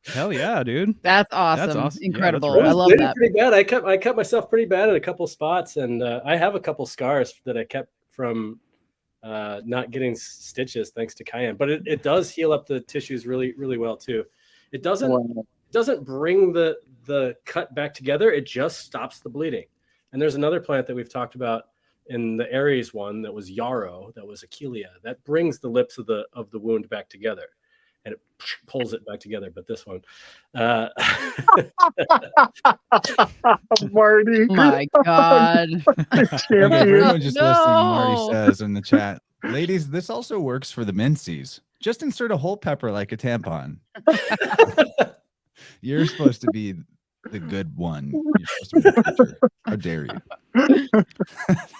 [SPEAKER 3] Hell yeah, dude.
[SPEAKER 4] That's awesome.
[SPEAKER 3] awesome. Yeah, that's
[SPEAKER 4] Incredible.
[SPEAKER 3] right.
[SPEAKER 4] I love
[SPEAKER 2] bleeding
[SPEAKER 4] that.
[SPEAKER 2] pretty bad. I cut myself pretty bad in a couple spots, and I have a couple scars that I kept from not getting stitches thanks to cayenne. But it does heal up the tissues really, really well too. It doesn't bring the cut back together. It just stops the bleeding. And there's another plant that we've talked about in the Aries one that was yarrow, that was Achillea, that brings the lips of the wound back together, and it pulls it back together. But this one,
[SPEAKER 5] Marty.
[SPEAKER 4] Oh my God.
[SPEAKER 1] Okay, for
[SPEAKER 5] Champion.
[SPEAKER 1] everyone just listening,
[SPEAKER 4] No.
[SPEAKER 1] Marty says in the chat, ladies, this also works for the menses. Just insert a whole pepper like a tampon. You're supposed to be the good one. You're supposed to be the teacher. How dare you?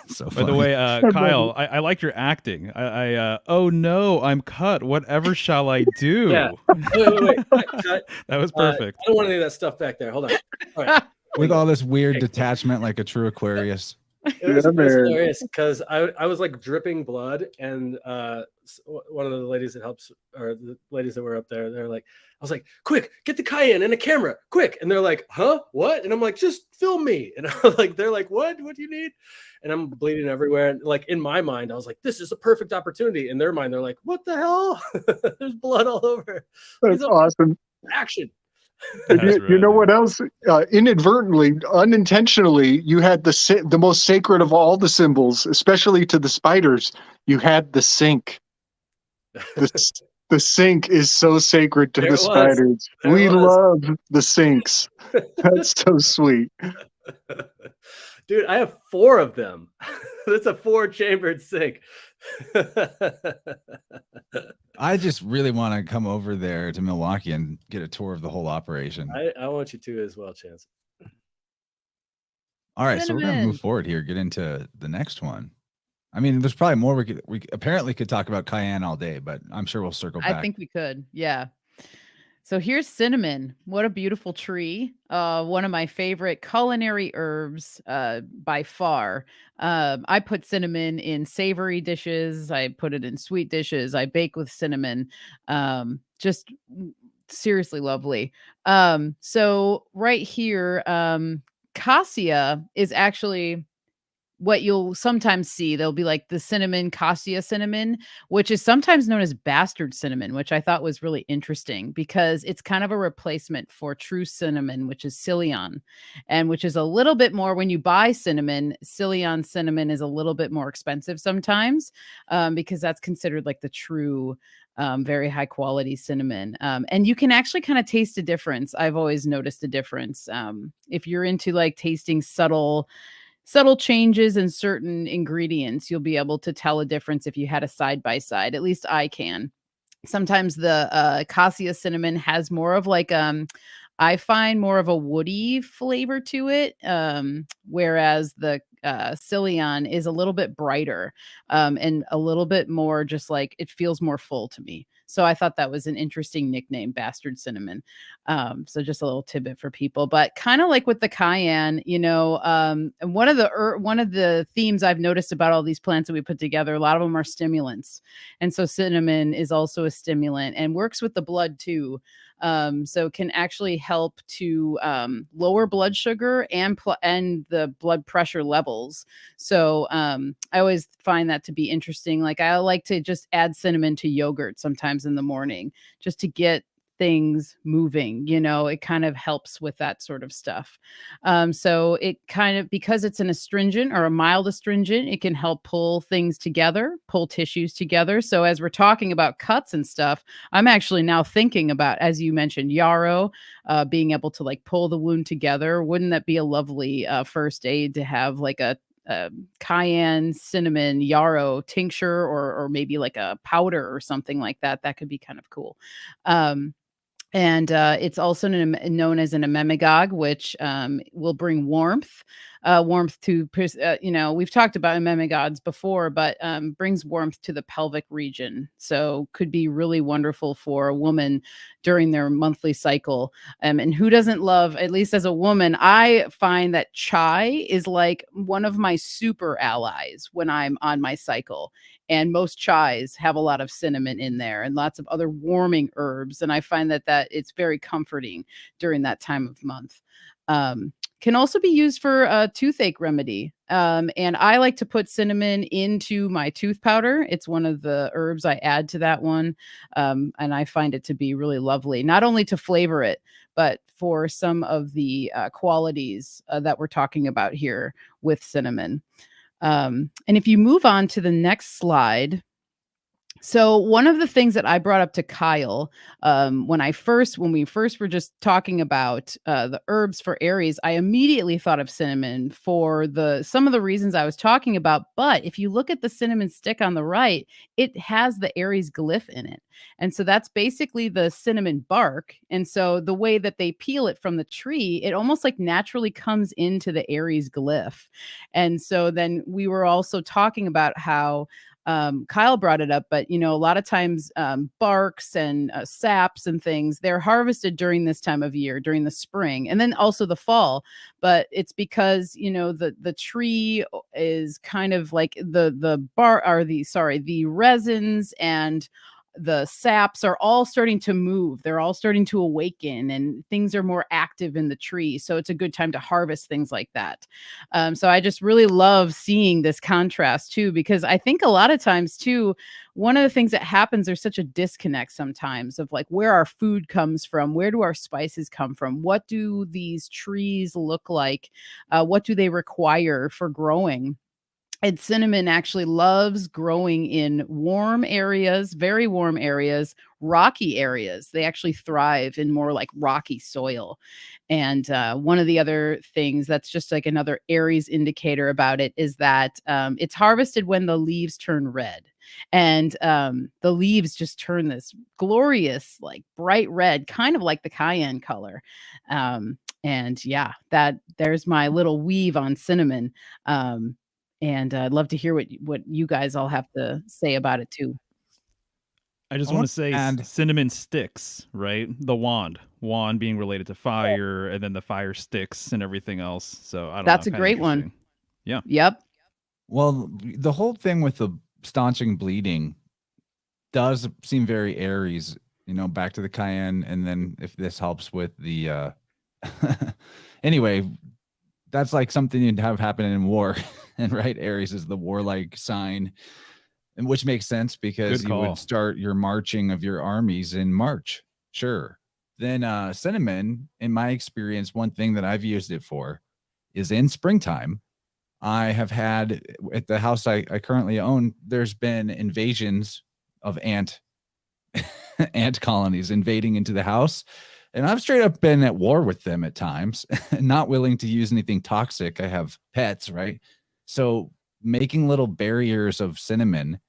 [SPEAKER 1] So
[SPEAKER 3] By the
[SPEAKER 1] funny.
[SPEAKER 3] way, Kyle, I like your acting. Oh no, I'm cut. Whatever shall I do?
[SPEAKER 2] Yeah. Wait. Cut.
[SPEAKER 3] That was
[SPEAKER 2] I
[SPEAKER 3] perfect.
[SPEAKER 2] don't want any of that stuff back there. Hold on. All right.
[SPEAKER 1] With all this weird detachment like a true Aquarius.
[SPEAKER 2] It was
[SPEAKER 5] Yeah, man.
[SPEAKER 2] hilarious because I was like dripping blood, and one of the ladies that helps, or the ladies that were up there, they're like, I was like, quick, get the cayenne and a camera, quick. And they're like, huh, what? And I'm like, just film me. And I'm like, they're like, what do you need? And I'm bleeding everywhere. And like in my mind, I was like, this is a perfect opportunity. In their mind, they're like, what the hell? There's blood all over.
[SPEAKER 5] That's awesome.
[SPEAKER 2] Action.
[SPEAKER 5] And
[SPEAKER 3] That's
[SPEAKER 5] you know
[SPEAKER 3] rad.
[SPEAKER 5] what else? Inadvertently, unintentionally, you had the most sacred of all the symbols, especially to the spiders. You had the sink. The sink is so sacred to
[SPEAKER 2] There
[SPEAKER 5] the
[SPEAKER 2] it was.
[SPEAKER 5] spiders.
[SPEAKER 2] There it
[SPEAKER 5] We
[SPEAKER 2] was.
[SPEAKER 5] love the sinks. That's so sweet.
[SPEAKER 2] Dude, I have 4 of them. That's a 4-chambered sink.
[SPEAKER 1] I just really want to come over there to Milwaukee and get a tour of the whole operation.
[SPEAKER 2] I want you to as well, Chance.
[SPEAKER 1] All right, so we're gonna
[SPEAKER 4] Cinnamon.
[SPEAKER 1] move forward here, get into the next one. I mean, there's probably more we apparently could talk about cayenne all day, but I'm sure we'll circle back.
[SPEAKER 4] I think we could. Yeah. So here's cinnamon. What a beautiful tree. One of my favorite culinary herbs by far. I put cinnamon in savory dishes. I put it in sweet dishes. I bake with cinnamon. Just seriously lovely. So right here, cassia is actually what you'll sometimes see. There'll be like the cinnamon, cassia cinnamon, which is sometimes known as bastard cinnamon, which I thought was really interesting because it's kind of a replacement for true cinnamon, which is Scillion, and which is a little bit more when you buy cinnamon. Scillion cinnamon is a little bit more expensive sometimes because that's considered like the true very high quality cinnamon. And you can actually kind of taste a difference. I've always noticed a difference. If you're into like tasting subtle changes in certain ingredients, you'll be able to tell a difference if you had a side by side. At least I can. Sometimes the cassia cinnamon has more of like I find more of a woody flavor to it, whereas the Scillion is a little bit brighter and a little bit more just like it feels more full to me. So I thought that was an interesting nickname, bastard cinnamon. So just a little tidbit for people, but kind of like with the cayenne, you know, and one of the themes I've noticed about all these plants that we put together, a lot of them are stimulants, and so cinnamon is also a stimulant and works with the blood too. So can actually help to lower blood sugar and the blood pressure levels. So I always find that to be interesting. Like I like to just add cinnamon to yogurt sometimes in the morning just to get things moving, you know, it kind of helps with that sort of stuff. So it kind of, because it's an astringent or a mild astringent, it can help pull things together, pull tissues together. So as we're talking about cuts and stuff, I'm actually now thinking about, as you mentioned, yarrow, being able to like pull the wound together. Wouldn't that be a lovely first aid to have like a cayenne, cinnamon, yarrow tincture, or maybe like a powder or something like that? That could be kind of cool. And it's also known as an emmenagogue, which will bring warmth to, you know, we've talked about emmenagogues before, but brings warmth to the pelvic region. So could be really wonderful for a woman during their monthly cycle. And who doesn't love, at least as a woman, I find that chai is like one of my super allies when I'm on my cycle. And most chais have a lot of cinnamon in there and lots of other warming herbs. And I find that it's very comforting during that time of month. Can also be used for a toothache remedy. And I like to put cinnamon into my tooth powder. It's one of the herbs I add to that one. And I find it to be really lovely, not only to flavor it, but for some of the qualities that we're talking about here with cinnamon. And if you move on to the next slide, So one of the things that I brought up to Kyle, when we first were just talking about the herbs for Aries, I immediately thought of cinnamon for some of the reasons I was talking about. But if you look at the cinnamon stick on the right, it has the Aries glyph in it, and so that's basically the cinnamon bark. And so the way that they peel it from the tree, it almost like naturally comes into the Aries glyph. And so then we were also talking about how Kyle brought it up, but a lot of times barks and saps and things, they're harvested during this time of year, during the spring, and then also the fall. But it's because the tree is kind of like the resins and the saps are all starting to move. They're all starting to awaken and things are more active in the tree. So it's a good time to harvest things like that. So I just really love seeing this contrast too, because I think a lot of times too, one of the things that happens, there's such a disconnect sometimes of like where our food comes from, where do our spices come from, what do these trees look like, what do they require for growing. And cinnamon actually loves growing in warm areas, very warm areas, rocky areas. They actually thrive in more like rocky soil. And one of the other things that's just like another Aries indicator about it is that it's harvested when the leaves turn red. And the leaves just turn this glorious, like bright red, kind of like the cayenne color. And yeah, there's my little weave on cinnamon. And I'd love to hear what you guys all have to say about it too.
[SPEAKER 3] I just
[SPEAKER 1] I
[SPEAKER 3] want to
[SPEAKER 1] want
[SPEAKER 3] say
[SPEAKER 1] to add-
[SPEAKER 3] cinnamon sticks, right? The wand being related to fire, and then the fire sticks and everything else. So I don't know.
[SPEAKER 4] That's a
[SPEAKER 3] kinda
[SPEAKER 4] great one.
[SPEAKER 3] interesting. Yeah.
[SPEAKER 4] Yep.
[SPEAKER 1] Well, the whole thing with the staunching bleeding does seem very Aries, back to the cayenne. And then if this helps with the, anyway, that's like something you'd have happen in war. And right, Aries is the warlike sign, and which makes sense because
[SPEAKER 3] Good
[SPEAKER 1] you
[SPEAKER 3] call.
[SPEAKER 1] would start your marching of your armies in March. Sure. Then cinnamon, in my experience, one thing that I've used it for is in springtime. I have had at the house I currently own, there's been invasions of ant colonies invading into the house. And I've straight up been at war with them at times, not willing to use anything toxic. I have pets, right? So making little barriers of cinnamon,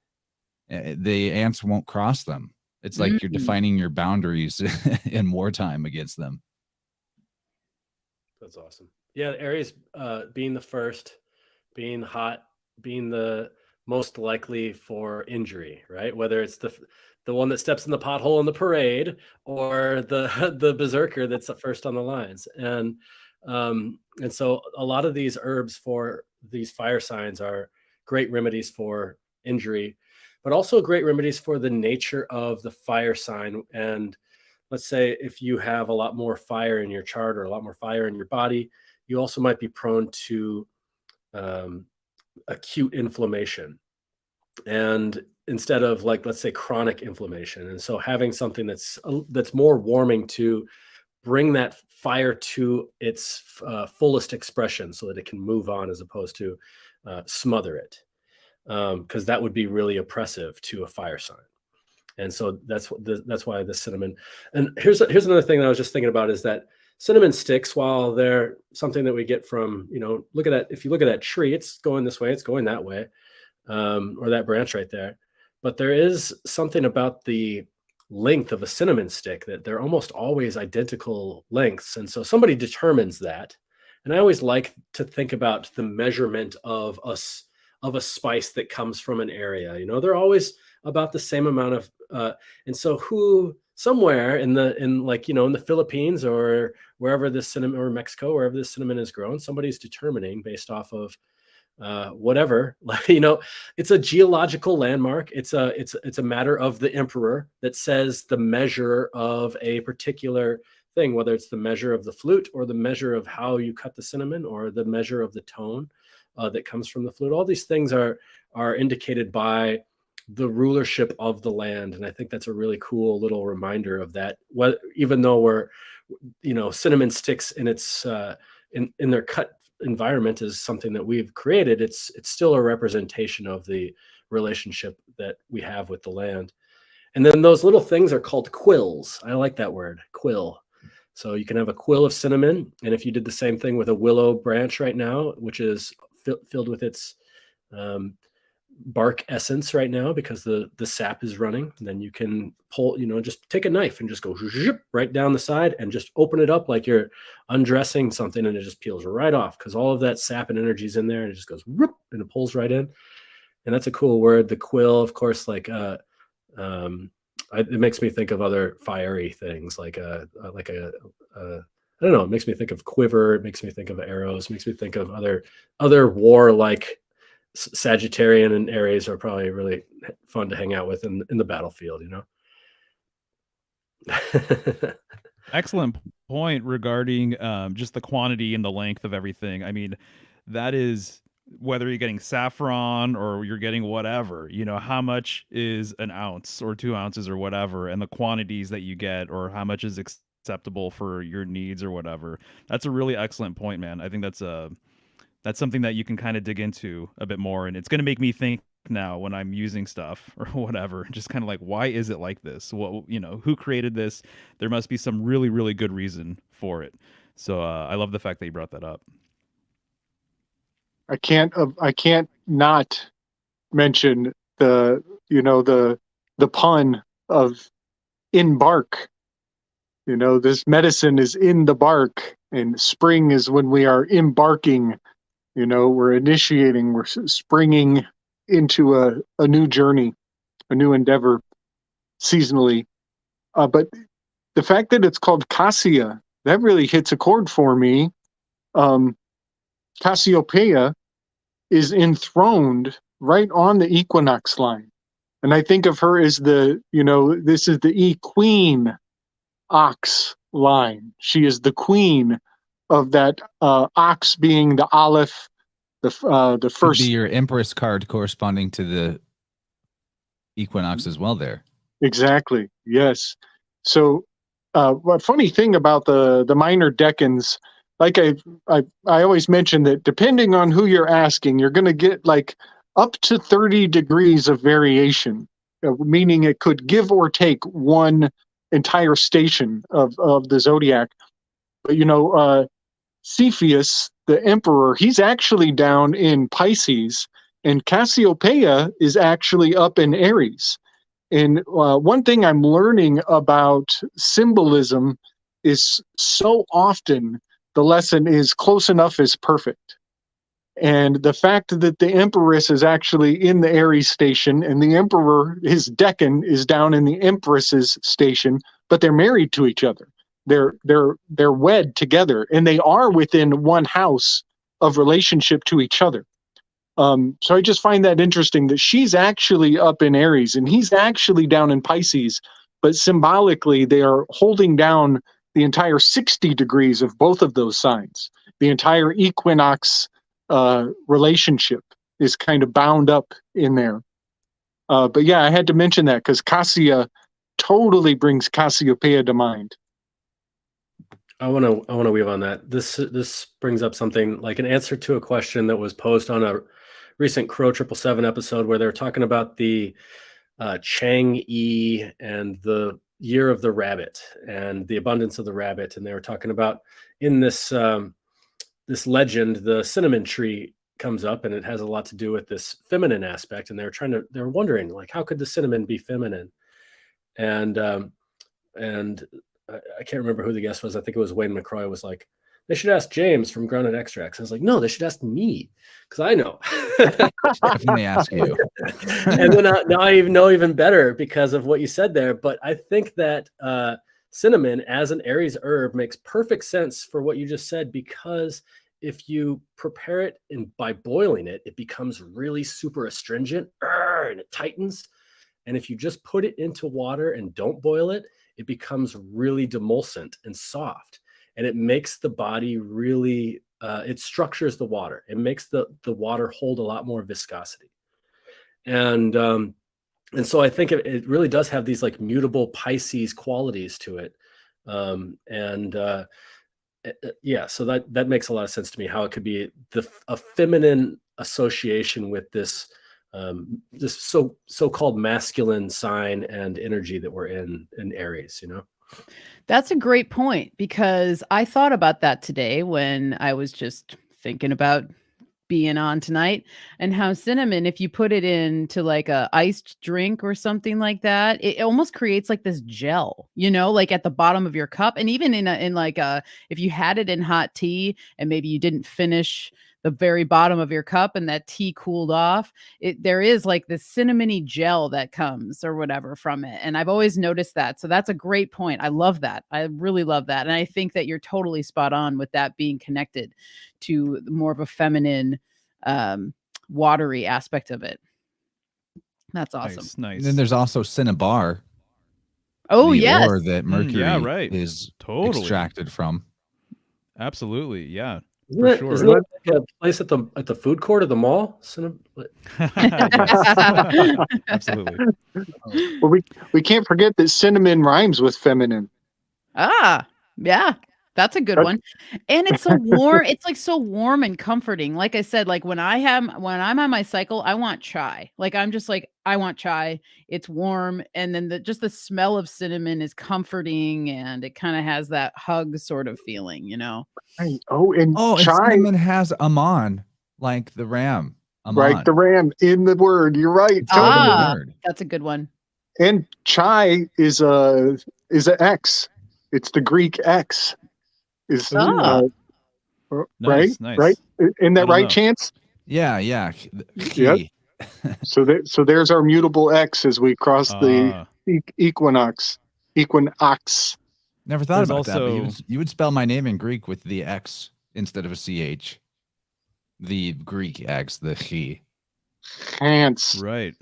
[SPEAKER 1] the ants won't cross them. It's like you're
[SPEAKER 4] Mm.
[SPEAKER 1] defining your boundaries in wartime against them.
[SPEAKER 2] That's awesome. Yeah, Aries being the first, being hot, being the most likely for injury, right? Whether it's the one that steps in the pothole in the parade or the berserker that's the first on the lines. And so a lot of these herbs for these fire signs are great remedies for injury, but also great remedies for the nature of the fire sign. And let's say if you have a lot more fire in your chart or a lot more fire in your body, you also might be prone to acute inflammation, and instead of like, let's say, chronic inflammation. And so having something that's more warming to bring that fire to its fullest expression so that it can move on, as opposed to smother it, because that would be really oppressive to a fire sign. And so that's why the cinnamon. And here's another thing that I was just thinking about is that cinnamon sticks, while they're something that we get from, look at that. If you look at that tree, it's going this way, it's going that way, or that branch right there. But there is something about the length of a cinnamon stick that they're almost always identical lengths. And so somebody determines that. And I always like to think about the measurement of a spice that comes from an area. They're always about the same amount of, and so somewhere in the Philippines or wherever this cinnamon, or Mexico, wherever this cinnamon is grown, somebody's determining based off of whatever, it's a geological landmark. It's a matter of the emperor that says the measure of a particular thing, whether it's the measure of the flute or the measure of how you cut the cinnamon or the measure of the tone that comes from the flute. All these things are indicated by the rulership of the land. And I think that's a really cool little reminder of that. Even though we're, cinnamon sticks in its in their cut environment is something that we've created, it's still a representation of the relationship that we have with the land. And then those little things are called quills. I like that word, quill. So you can have a quill of cinnamon, and if you did the same thing with a willow branch right now, which is filled with its bark essence right now because the sap is running, then you can pull, just take a knife and just go zhip, right down the side and just open it up like you're undressing something, and it just peels right off because all of that sap and energy is in there, and it just goes whoop, and it pulls right in. And that's a cool word. The quill, of course, like it makes me think of other fiery things, like I don't know. It makes me think of quiver. It makes me think of arrows. It makes me think of other war-like. Sagittarian and Aries are probably really fun to hang out with in the battlefield.
[SPEAKER 3] Excellent point regarding just the quantity and the length of everything. I mean, that is whether you're getting saffron or you're getting whatever, how much is an ounce or 2 ounces or whatever, and the quantities that you get or how much is acceptable for your needs or whatever. That's a really excellent point, man. I think that's something that you can kind of dig into a bit more, and it's going to make me think now when I'm using stuff or whatever, just kind of like, why is it like this? Well, who created this? There must be some really, really good reason for it. So I love the fact that you brought that up.
[SPEAKER 5] I can't not mention the pun of in bark. This medicine is in the bark, and spring is when we are embarking. We're initiating, we're springing into a new journey, a new endeavor seasonally. But the fact that it's called Cassia, that really hits a chord for me. Cassiopeia is enthroned right on the equinox line. And I think of her as this is the equine ox line. She is the queen of that ox being the Aleph, the
[SPEAKER 1] Could
[SPEAKER 5] first.
[SPEAKER 1] be your Empress card corresponding to the equinox as well there.
[SPEAKER 5] Exactly. Yes. So a funny thing about the minor decans, like I always mention that depending on who you're asking, you're going to get like up to 30 degrees of variation, meaning it could give or take one entire station of the zodiac. But Cepheus, the emperor, he's actually down in Pisces, and Cassiopeia is actually up in Aries. And one thing I'm learning about symbolism is so often the lesson is close enough is perfect. And the fact that the empress is actually in the Aries station and the emperor, his decan, is down in the empress's station, but they're married to each other. They're wed together, and they are within one house of relationship to each other. So I just find that interesting that she's actually up in Aries and he's actually down in Pisces, but symbolically they are holding down the entire 60 degrees of both of those signs. The entire equinox relationship is kind of bound up in there. But yeah, I had to mention that because Cassia totally brings Cassiopeia to mind.
[SPEAKER 2] I want to weave on that. This brings up something like an answer to a question that was posed on a recent Crow 777 episode where they're talking about the Chang'e and the year of the rabbit and the abundance of the rabbit, and they were talking about in this this legend, the cinnamon tree comes up, and it has a lot to do with this feminine aspect, and they're wondering like, how could the cinnamon be feminine? And I can't remember who the guest was. I think it was Wayne McCroy was like, they should ask James from Grounded Extracts. I was like, no, they should ask me because I know.
[SPEAKER 1] Definitely ask you.
[SPEAKER 2] And then now I even know even better because of what you said there. But I think that cinnamon as an Aries herb makes perfect sense for what you just said, because if you prepare it by boiling it, it becomes really super astringent and it tightens. And if you just put it into water and don't boil it, it becomes really demulcent and soft. And it makes the body really, it structures the water. It makes the water hold a lot more viscosity. And so I think it really does have these like mutable Pisces qualities to it. Yeah, so that makes a lot of sense to me, how it could be a feminine association with this this so-called masculine sign and energy that we're in Aries, you know?
[SPEAKER 4] That's a great point, because I thought about that today when I was just thinking about being on tonight, and how cinnamon, if you put it into like a iced drink or something like that, it almost creates like this gel, like at the bottom of your cup. And even in like a, if you had it in hot tea and maybe you didn't finish the very bottom of your cup and that tea cooled off, there is like this cinnamony gel that comes or whatever from it. And I've always noticed that. So that's a great point. I love that. I really love that. And I think that you're totally spot on with that being connected to more of a feminine, watery aspect of it. That's awesome.
[SPEAKER 3] Nice.
[SPEAKER 1] And then there's also cinnabar.
[SPEAKER 4] Oh,
[SPEAKER 1] the
[SPEAKER 4] yes.
[SPEAKER 1] ore that Mercury
[SPEAKER 3] yeah, right.
[SPEAKER 1] is
[SPEAKER 3] Totally.
[SPEAKER 1] extracted from.
[SPEAKER 3] Absolutely. Yeah.
[SPEAKER 2] Isn't
[SPEAKER 3] For
[SPEAKER 2] that,
[SPEAKER 3] sure.
[SPEAKER 2] isn't that like a place at the food court of the mall?
[SPEAKER 3] Yes. Absolutely.
[SPEAKER 5] Well, we can't forget that cinnamon rhymes with feminine.
[SPEAKER 4] Ah, yeah. That's a good one. And it's so warm. It's like so warm and comforting. Like I said, like when I'm on my cycle, I want chai. Like I'm just like, I want chai. It's warm. And then just the smell of cinnamon is comforting, and it kind of has that hug sort of feeling,
[SPEAKER 5] Right. And
[SPEAKER 1] And
[SPEAKER 5] chai,
[SPEAKER 1] cinnamon has Amon, like the ram. Amon.
[SPEAKER 5] right? The ram in the word. You're right.
[SPEAKER 1] It's called in the
[SPEAKER 4] Ah.
[SPEAKER 1] word.
[SPEAKER 4] That's a good one.
[SPEAKER 5] And chai is a X. It's the Greek X. Is
[SPEAKER 4] Ah.
[SPEAKER 5] right?
[SPEAKER 3] Nice.
[SPEAKER 5] Right? In
[SPEAKER 3] I
[SPEAKER 5] that
[SPEAKER 3] don't
[SPEAKER 5] right,
[SPEAKER 3] know.
[SPEAKER 5] Chance?
[SPEAKER 1] Yeah.
[SPEAKER 5] Yep. So there's our mutable X as we cross the equinox.
[SPEAKER 1] Never thought
[SPEAKER 3] There's
[SPEAKER 1] about that. But
[SPEAKER 3] also-
[SPEAKER 1] you would spell my name in Greek with the X instead of a CH. The Greek X, the chi.
[SPEAKER 5] Chance.
[SPEAKER 3] Right.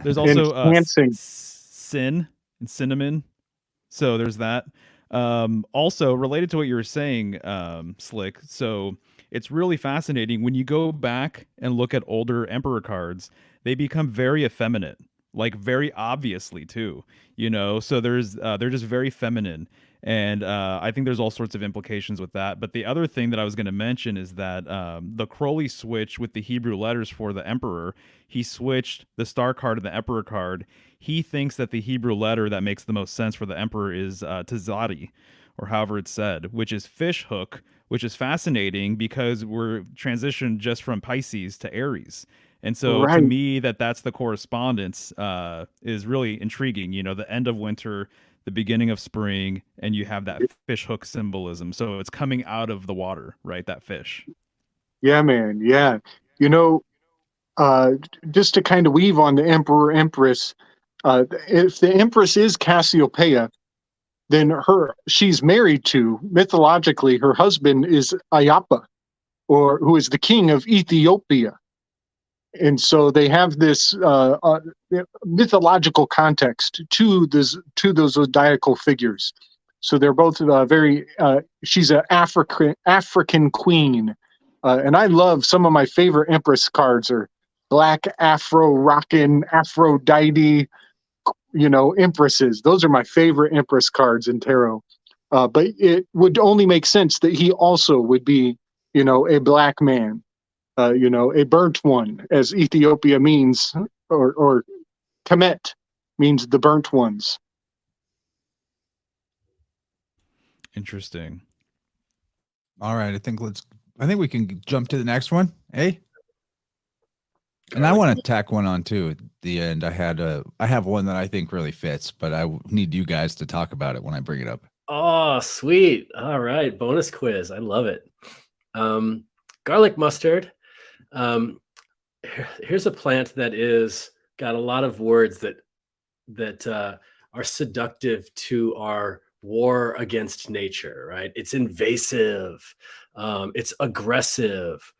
[SPEAKER 3] There's also
[SPEAKER 5] Enhancing.
[SPEAKER 3] sin and cinnamon. So there's that. Also related to what you were saying, Slick. So it's really fascinating when you go back and look at older emperor cards, they become very effeminate, like very obviously too, so they're just very feminine. And I think there's all sorts of implications with that. But the other thing that I was going to mention is that the Crowley switch with the Hebrew letters for the emperor, he switched the star card and the emperor card. He thinks that the Hebrew letter that makes the most sense for the emperor is Tzadi, or however it's said, which is fish hook, which is fascinating because we're transitioned just from Pisces to Aries. And so to
[SPEAKER 5] Right.
[SPEAKER 3] me, that's the correspondence is really intriguing. The end of winter, the beginning of spring, and you have that fish hook symbolism. So it's coming out of the water, right? That fish.
[SPEAKER 5] Yeah, man. Yeah. Just to kind of weave on the Emperor Empress, if the Empress is Cassiopeia, then she's married to, mythologically, her husband is Ayapa, or who is the king of Ethiopia. And so they have this mythological context to those zodiacal figures. So they're both she's an African queen. And I love some of my favorite Empress cards are black Afro rockin' Aphrodite, Empresses. Those are my favorite Empress cards in tarot. But it would only make sense that he also would be, a black man. A burnt one, as Ethiopia means, or Kemet means the burnt ones.
[SPEAKER 3] Interesting.
[SPEAKER 1] All right. I think we can jump to the next one. Hey. And I want to tack one on too at the end. I have one that I think really fits, but I need you guys to talk about it when I bring it up.
[SPEAKER 2] Oh, sweet. All right. Bonus quiz. I love it. Garlic mustard. Here's a plant that is got a lot of words that are seductive to our war against nature, right? It's invasive. It's aggressive.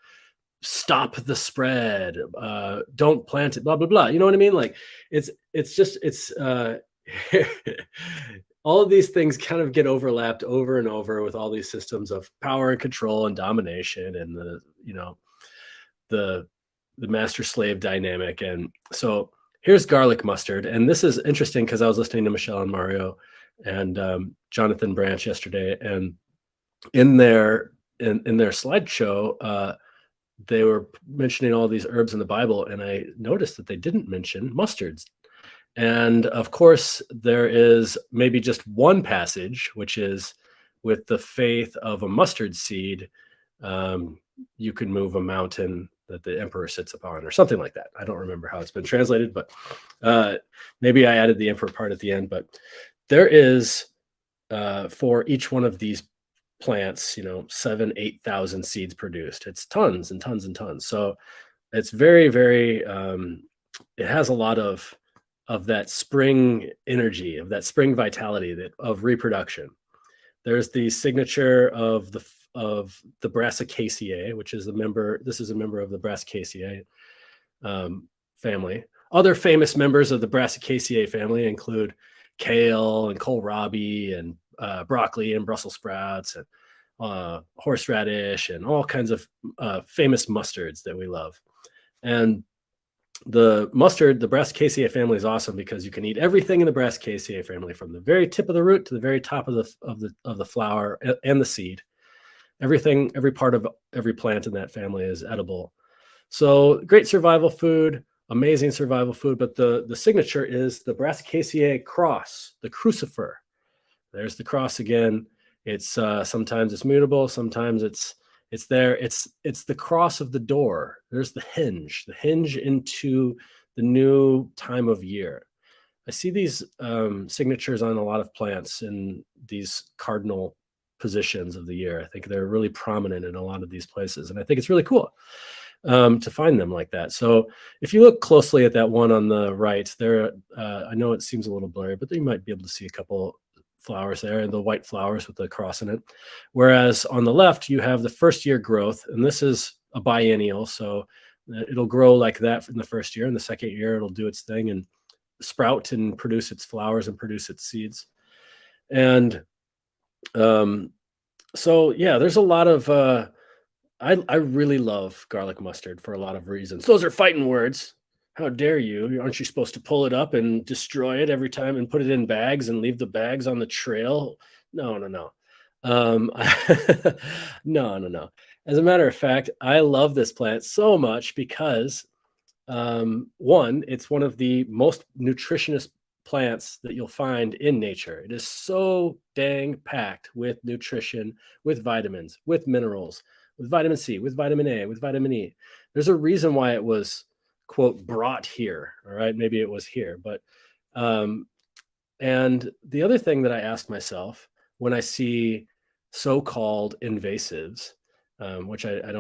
[SPEAKER 2] Stop the spread. Don't plant it, blah, blah, blah. You know what I mean? Like it's all of these things kind of get overlapped over and over with all these systems of power and control and domination and the master slave dynamic. And so here's garlic mustard. And this is interesting because I was listening to Michelle and Mario and Jonathan Branch yesterday, and in their slideshow, they were mentioning all these herbs in the Bible, and I noticed that they didn't mention mustards. And of course, there is maybe just one passage, which is with the faith of a mustard seed, you can move a mountain that the emperor sits upon, or something like that. I don't remember how it's been translated, but maybe I added the emperor part at the end. But there is, for each one of these plants, 7,000-8,000 seeds produced. It's tons and tons and tons. So it's very, very, it has a lot of that spring energy, of that spring vitality, of reproduction. There's the signature of the Brassicaceae, which is a member. This is a member of the Brassicaceae family. Other famous members of the Brassicaceae family include kale and kohlrabi and broccoli and Brussels sprouts and horseradish and all kinds of famous mustards that we love. And the mustard, the Brassicaceae family, is awesome because you can eat everything in the Brassicaceae family, from the very tip of the root to the very top of the flower and the seed. Everything, every part of every plant in that family is edible. So great survival food, amazing survival food. But the signature is the Brassicaceae cross, the crucifer. There's the cross again. It's sometimes it's mutable, sometimes it's there. It's the cross of the door. There's the hinge into the new time of year. I see these signatures on a lot of plants in these cardinal positions of the year. I think they're really prominent in a lot of these places, and I think it's really cool to find them like that. So if you look closely at that one on the right there, I know it seems a little blurry, but you might be able to see a couple flowers there, and the white flowers with the cross in it. Whereas on the left, you have the first year growth, and this is a biennial. So it'll grow like that in the first year. In the second year, it'll do its thing and sprout and produce its flowers and produce its seeds. And so, yeah, there's a lot of, I really love garlic mustard for a lot of reasons. Those are fighting words. How dare you? Aren't you supposed to pull it up and destroy it every time and put it in bags and leave the bags on the trail? No. No. As a matter of fact, I love this plant so much because, one, it's one of the most nutritious plants that you'll find in nature. It is so dang packed with nutrition, with vitamins, with minerals, with vitamin C, with vitamin A, with vitamin E. There's a reason why it was, quote, brought here. All right. Maybe it was here, but, and the other thing that I ask myself when I see so-called invasives, which I'm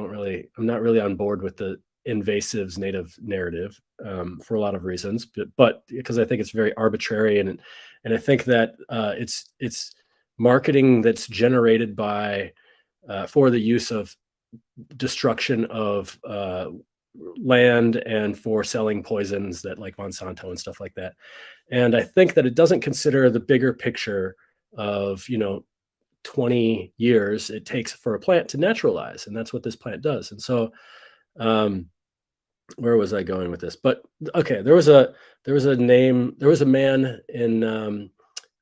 [SPEAKER 2] not really on board with the invasives native narrative, for a lot of reasons, but because I think it's very arbitrary. And I think that, it's marketing that's generated by, for the use of destruction of, land and for selling poisons that like Monsanto and stuff like that. And I think that it doesn't consider the bigger picture of, 20 years it takes for a plant to naturalize. And that's what this plant does. And so, where was I going with this? But okay, there was a man in,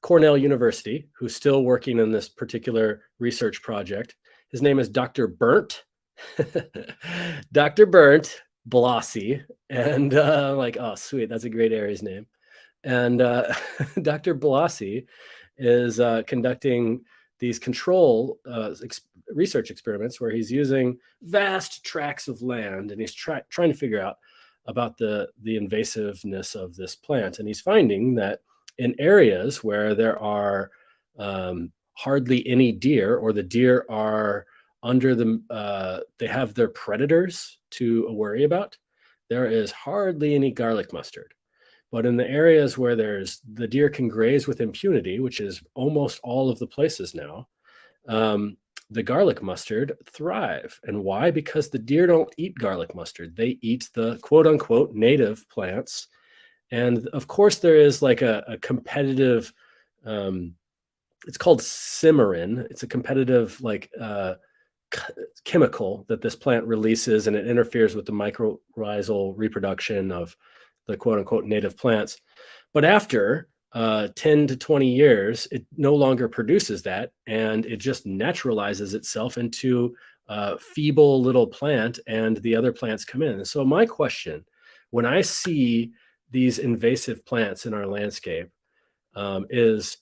[SPEAKER 2] Cornell University who's still working on this particular research project. His name is Dr. Bernd. Dr. Bernd Blasi, and like, oh sweet, that's a great Aries name. And Dr. Blasi is conducting these control research experiments where he's using vast tracts of land, and he's trying to figure out about the invasiveness of this plant. And he's finding that in areas where there are hardly any deer, or the deer are under the, they have their predators to worry about, there is hardly any garlic mustard. But in the areas where the deer can graze with impunity, which is almost all of the places now, the garlic mustard thrive. And why? Because the deer don't eat garlic mustard. They eat the quote unquote native plants. And of course there is like a competitive, it's called simmering. It's a competitive like, chemical that this plant releases, and it interferes with the mycorrhizal reproduction of the quote unquote native plants. But after 10 to 20 years, it no longer produces that, and it just naturalizes itself into feeble little plant, and the other plants come in. And so my question, when I see these invasive plants in our landscape, is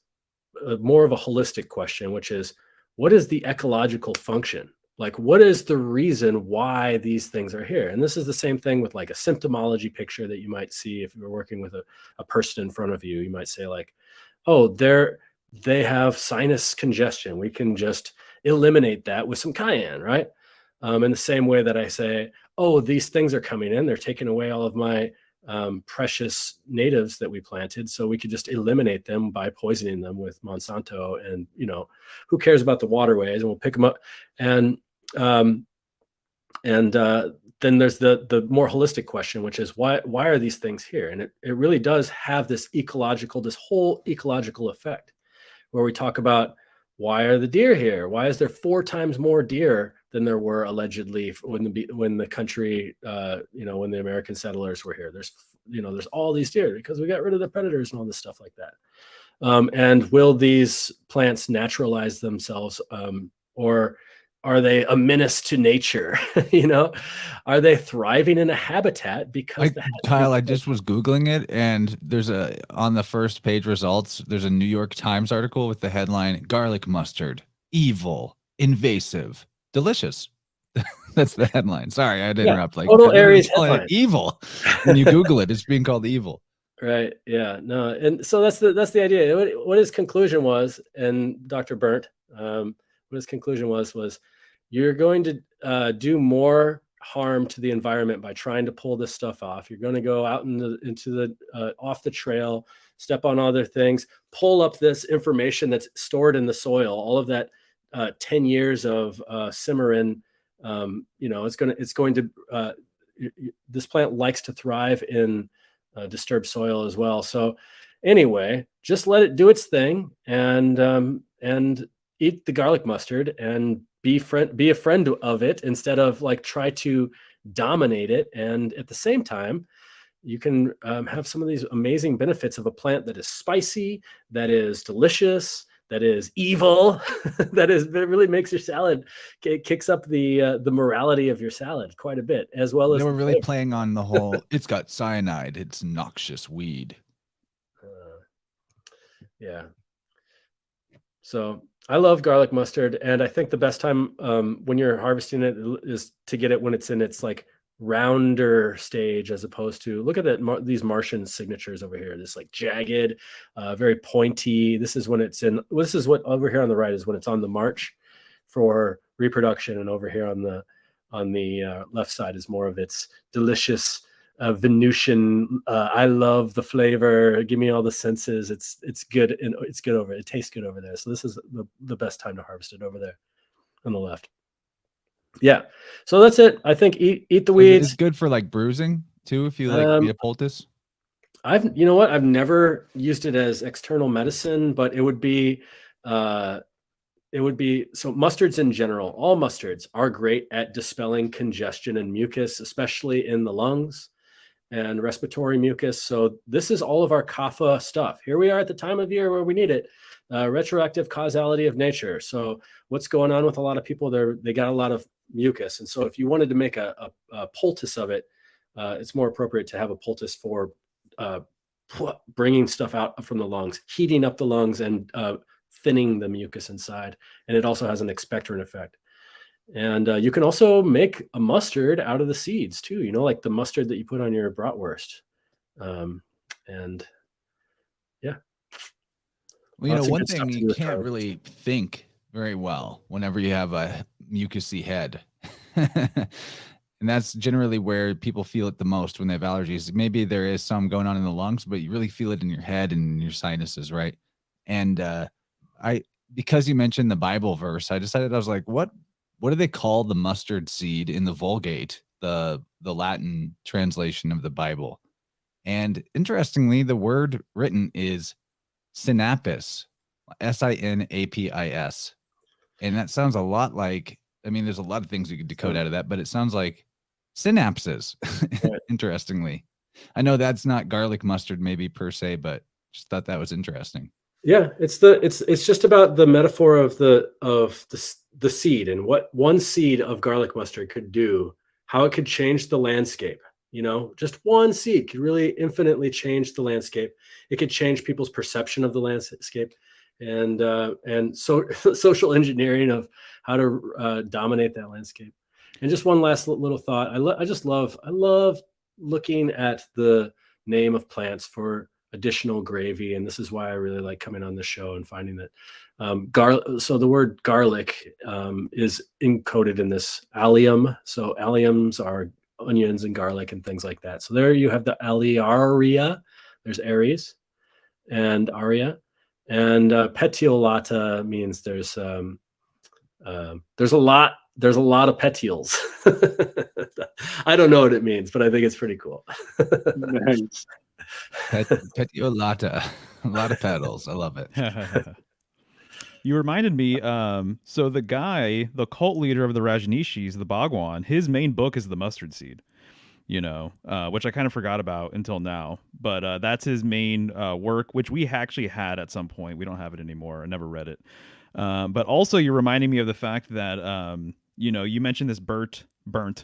[SPEAKER 2] more of a holistic question, which is, what is the ecological function? Like, what is the reason why these things are here? And this is the same thing with like a symptomology picture that you might see if you're working with a person in front of you. You might say like, oh, they have sinus congestion. We can just eliminate that with some cayenne, right? In the same way that I say, oh, these things are coming in, they're taking away all of my precious natives that we planted, so we could just eliminate them by poisoning them with Monsanto, and who cares about the waterways, and we'll pick them up. And then there's the more holistic question, which is why are these things here? And it really does have this whole ecological effect, where we talk about, why are the deer here? Why is there 4 times more deer than there were allegedly when the country, when the American settlers were here? There's all these deer because we got rid of the predators and all this stuff like that. And will these plants naturalize themselves, or are they a menace to nature? Are they thriving in a habitat because
[SPEAKER 1] Kyle, I just was Googling it, and there's on the first page results, there's a New York Times article with the headline, "Garlic mustard, evil, invasive, delicious." That's the headline. Sorry, I had to interrupt. Like,
[SPEAKER 2] total Aries headline.
[SPEAKER 1] Evil. When you Google it, it's being called evil.
[SPEAKER 2] Right. Yeah. No. And so that's the idea. What his conclusion was, and Dr. Burnt, what his conclusion was you're going to do more harm to the environment by trying to pull this stuff off. You're going to go out into the off the trail, step on other things, pull up this information that's stored in the soil, all of that 10 years of simmering. It's going to this plant likes to thrive in disturbed soil as well. So anyway, just let it do its thing, and eat the garlic mustard and be a friend of it, instead of like try to dominate it. And at the same time, you can have some of these amazing benefits of a plant that is spicy, that is delicious, that is evil, that really makes your salad, kicks up the morality of your salad quite a bit, as well as
[SPEAKER 1] they were really playing on the whole, it's got cyanide, it's noxious weed.
[SPEAKER 2] Yeah. So I love garlic mustard, and I think the best time when you're harvesting it is to get it when it's in its like rounder stage, as opposed to, look at that, these Martian signatures over here, this like jagged, very pointy. This is what over here on the right is when it's on the march for reproduction, and over here on the left side is more of its delicious Venusian. I love the flavor. Give me all the senses. It's good, and it's good over. It tastes good over there. So this is the best time to harvest it over there on the left. Yeah. So that's it. I think eat the weeds.
[SPEAKER 1] It's good for like bruising too, if you like eat a poultice.
[SPEAKER 2] I've never used it as external medicine, but it would be so mustards in general, all mustards are great at dispelling congestion and mucus, especially in the lungs and respiratory mucus. So this is all of our kapha stuff. Here we are at the time of year where we need it. Retroactive causality of nature. So what's going on with a lot of people? They got a lot of mucus. And so if you wanted to make a poultice of it, it's more appropriate to have a poultice for bringing stuff out from the lungs, heating up the lungs, and thinning the mucus inside. And it also has an expectorant effect. And you can also make a mustard out of the seeds too, like the mustard that you put on your bratwurst. And yeah.
[SPEAKER 1] Well, one thing you can't really think very well whenever you have a mucousy head. And that's generally where people feel it the most when they have allergies. Maybe there is some going on in the lungs, but you really feel it in your head and in your sinuses, right? And because you mentioned the Bible verse, I decided, I was like, what do they call the mustard seed in the Vulgate, the Latin translation of the Bible? And interestingly, the word written is Sinapis, Sinapis. And that sounds a lot like, there's a lot of things you could decode out of that, but it sounds like synapses. Right. Interestingly. I know that's not garlic mustard maybe per se, but just thought that was interesting.
[SPEAKER 2] Yeah, it's just about the metaphor of the seed and what one seed of garlic mustard could do, how it could change the landscape. You know, just one seed could really infinitely change the landscape. It could change people's perception of the landscape, and so social engineering of how to dominate that landscape. And just one last little thought. I love looking at the name of plants for additional gravy, and this is why I really like coming on the show and finding that garlic. So the word garlic is encoded in this allium. So alliums are onions and garlic and things like that. So there you have the Alliaria. There's Aries and Aria, and petiolata means there's a lot of petioles. I don't know what it means, but I think it's pretty cool.
[SPEAKER 5] Nice.
[SPEAKER 1] Petiolata, a lot of petals. I love it.
[SPEAKER 3] You reminded me, so the guy, the cult leader of the Rajneeshis, the Bhagwan, his main book is the mustard seed, you know, which I kind of forgot about until now. But that's his main work, which we actually had at some point. We don't have it anymore. I never read it. But also you're reminding me of the fact that, you know, you mentioned this burnt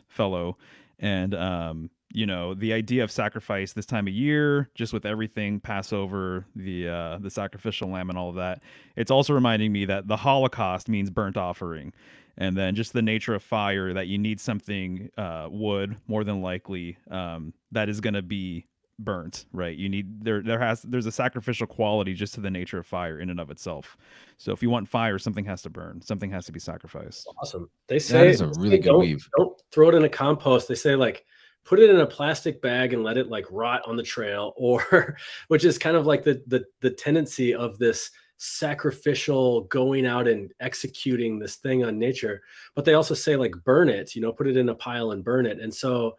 [SPEAKER 3] fellow, and you know, the idea of sacrifice this time of year, just with everything, Passover, the sacrificial lamb and all of that. It's also reminding me that the Holocaust means burnt offering, and then just the nature of fire, that you need something, wood more than likely, that is going to be burnt, right? You need there's a sacrificial quality just to the nature of fire in and of itself. So if you want fire, something has to burn, something has to be sacrificed.
[SPEAKER 2] Awesome. They say
[SPEAKER 1] is a really good
[SPEAKER 2] don't,
[SPEAKER 1] weave.
[SPEAKER 2] Don't throw it in a compost. They say like put it in a plastic bag and let it like rot on the trail, or which is kind of like the tendency of this sacrificial going out and executing this thing on nature. But they also say like burn it, you know, put it in a pile and burn it. And so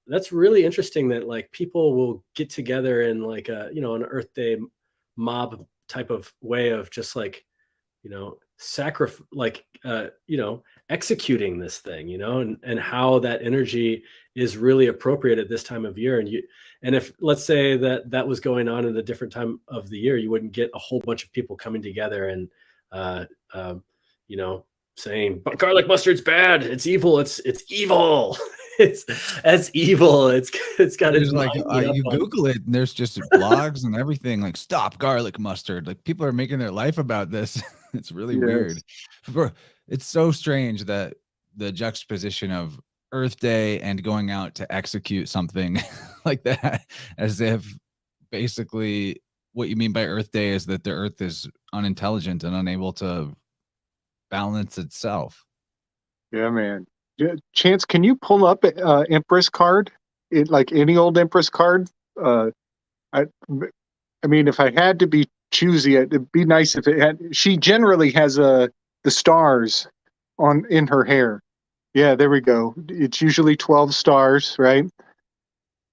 [SPEAKER 2] that's really interesting that like people will get together in like a, you know, an Earth Day mob type of way of just like, you know, you know, executing this thing, you know, and how that energy is really appropriate at this time of year. And if let's say that was going on at a different time of the year, you wouldn't get a whole bunch of people coming together and you know, saying, but garlic mustard's bad, it's evil, it's evil. It's evil. It's got
[SPEAKER 1] There's like you Google it and there's just blogs and everything like stop garlic mustard. Like people are making their life about this. It's really weird. It's so strange that the juxtaposition of Earth Day and going out to execute something like that, as if basically what you mean by Earth Day is that the Earth is unintelligent and unable to balance itself.
[SPEAKER 5] Yeah, man. Chance, can you pull up Empress card? Like any old Empress card? I mean, if I had to be choosy, it'd be nice if it had. She generally has the stars in her hair. Yeah, there we go. It's usually 12 stars, right?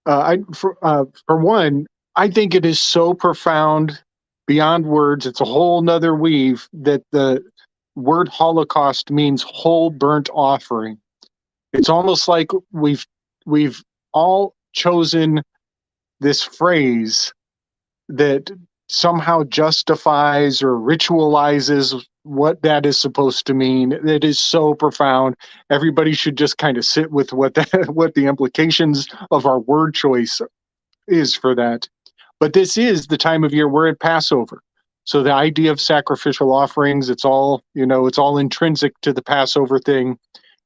[SPEAKER 5] For one, I think it is so profound beyond words. It's a whole nother weave that the word Holocaust means whole burnt offering. It's almost like we've all chosen this phrase that somehow justifies or ritualizes what that is supposed to mean. It is so profound. Everybody should just kind of sit with what the implications of our word choice is for that. But this is the time of year we're at Passover. So the idea of sacrificial offerings, it's all intrinsic to the Passover thing.